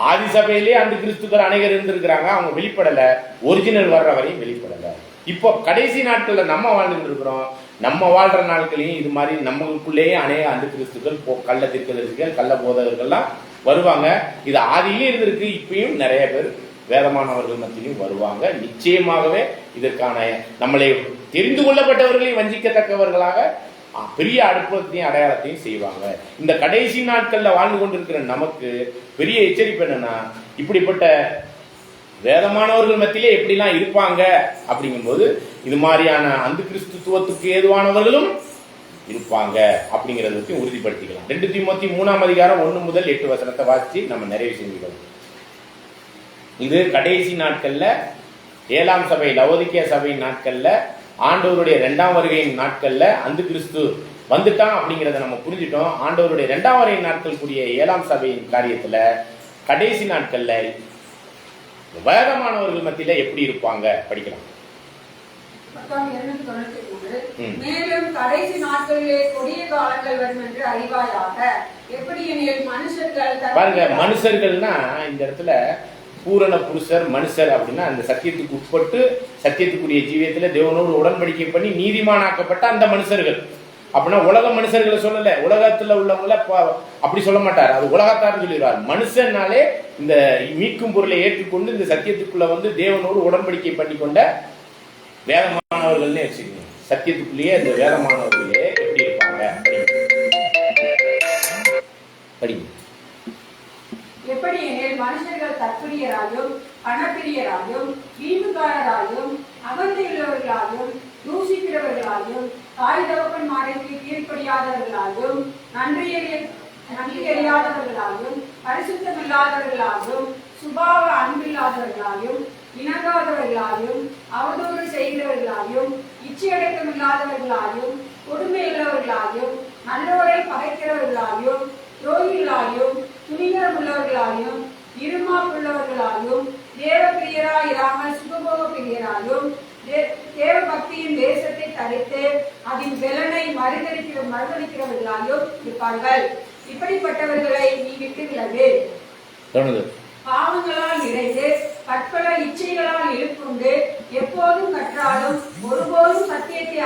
ஆதி சபையிலே அந்த கிறிஸ்துக்கள் அநேகர் இருந்திருக்கிறாங்க. அவங்க வெளிப்படல, ஒரிஜினல் வர்ற வரையும் வெளிப்படல. இப்போ கடைசி நாட்கள்ல நம்ம வாழ்ந்துட்டு இருக்கிறோம். நம்ம வாழ்ற நாட்களையும் இது மாதிரி நம்மளுக்குள்ளேயே அநேக அந்த கிறிஸ்துக்கள் கள்ள தீர்க்கதரிசிகள் கள்ள போதகர்கள்லாம் வருவாங்க. இது ஆதியிலே இருந்திருக்கு. இப்பயும் நிறைய பேர் வேதமானவர்கள் மத்தியிலும் வருவாங்க. நிச்சயமாகவே இதற்கான நம்மளை தெரிந்து கொள்ளப்பட்டவர்களையும் வஞ்சிக்கத்தக்கவர்களாக பெரிய அற்புதத்தையும் அடையாளத்தையும் செய்வாங்க. இந்த கடைசி நாட்கள்ல வாழ்ந்து கொண்டிருக்கிற நமக்கு பெரிய எச்சரிப்பு என்னன்னா, இப்படிப்பட்ட வேதமானவர்கள் மத்தியிலே எப்படிலாம் இருப்பாங்க அப்படிங்கும்போது இது மாதிரியான அந்த கிறிஸ்துவத்துக்கு ஏதுவானவர்களும் இருப்பாங்க அப்படிங்கறத பத்தி உறுதிப்படுத்திக்கலாம். 2 தீமோத்தி 3ஆம் அதிகாரம் 1 முதல் 8 வசனத்தை வாசிச்சு நம்ம நிறைவு செஞ்சுக்கலாம். இது கடைசி நாட்கள்ல 7ஆம் சபை லவோதிக்கேயா சபையின் நாட்கள்ல ஆண்டவருடைய 2ஆம் வருகையின் நாட்கள்ல அந்த கிறிஸ்து வந்துட்டான் அப்படிங்கறத நம்ம புரிஞ்சுட்டோம். ஆண்டவருடைய 2ஆம் வருகை நாட்கள் கூடிய 7ஆம் சபையின் காரியத்துல கடைசி நாட்கள்ல வேதமானவர்கள் மத்தியில எப்படி இருப்பாங்க படிக்கலாம். மேலும் கடைசி நாட்களிலே கொடிய காலங்கள் வரும் என்று அறிவாயாக. எப்படி எனில் மனுஷர்கள் பாருங்க, மனுஷர்கள்னா இந்த இடத்துல பூரண புருஷர் மனுஷர் அப்படின்னா அந்த சத்தியத்துக்கு உட்பட்டு சத்தியத்துக்குரிய ஜீவியத்துல தேவனோடு உடன்படிக்கை பண்ணி நீதிமானாக்கப்பட்ட அந்த மனுஷர்கள். அப்படின்னா உலக மனுஷர்களை சொல்லல, உலகத்துல உள்ளவங்கள அப்படி சொல்ல மாட்டார், அது உலகத்தார்னு சொல்லிடுவார். மனுஷனாலே இந்த மீட்கும் பொருளை ஏற்றுக்கொண்டு இந்த சத்தியத்துக்குள்ள வந்து தேவனோடு உடன்படிக்கை பண்ணி கொண்ட வேதமானவர்கள்னே வச்சுக்கணும். சத்தியத்துக்குள்ளேயே இந்த வேதமானவர்களே எப்படி இருப்பாங்க படிங்க. எப்படி எனில் மனுஷர்கள் தற்பிரியராயும் பணப்பிரியராயும் வீம்புக்காரராயும் அகந்தையுள்ளவர்களாயும் தூஷிக்கிறவர்களாயும் தாய் தகப்பன்மாருக்கு கீழ்ப்படியாதவர்களாயும் நன்றி அறியாதவர்களாயும் பரிசுத்தமில்லாதவர்களாயும் சுபாவ அன்பில்லாதவர்களாயும் இணங்காதவர்களாயும் அவதூறு செய்கிறவர்களாயும் இச்சையடக்கமில்லாதவர்களாயும் கொடுமையுள்ளவர்களாயும் நல்லோரை பகைக்கிறவர்களாயும் துரோகிகளாயும் துணிகரம் உள்ளவர்களாயும் இருமாப்புள்ளவர்களாயும் தேவப்பிரியராயிராமல் சுகபோக பிரியராயும் தேவ பக்தியின் தேசத்தை தரித்து அதன் பலனை மறுதளிக்கிறவர்களாயும் இருப்பார்கள். இப்படிப்பட்டவர்களை நீ விட்டு விலகு. பாவங்களால் நிறைந்து பற்பல இச்சைகளால் இழுப்புண்டு எப்போதும் கற்றாலும் ஒருபோதும் சத்தியத்தை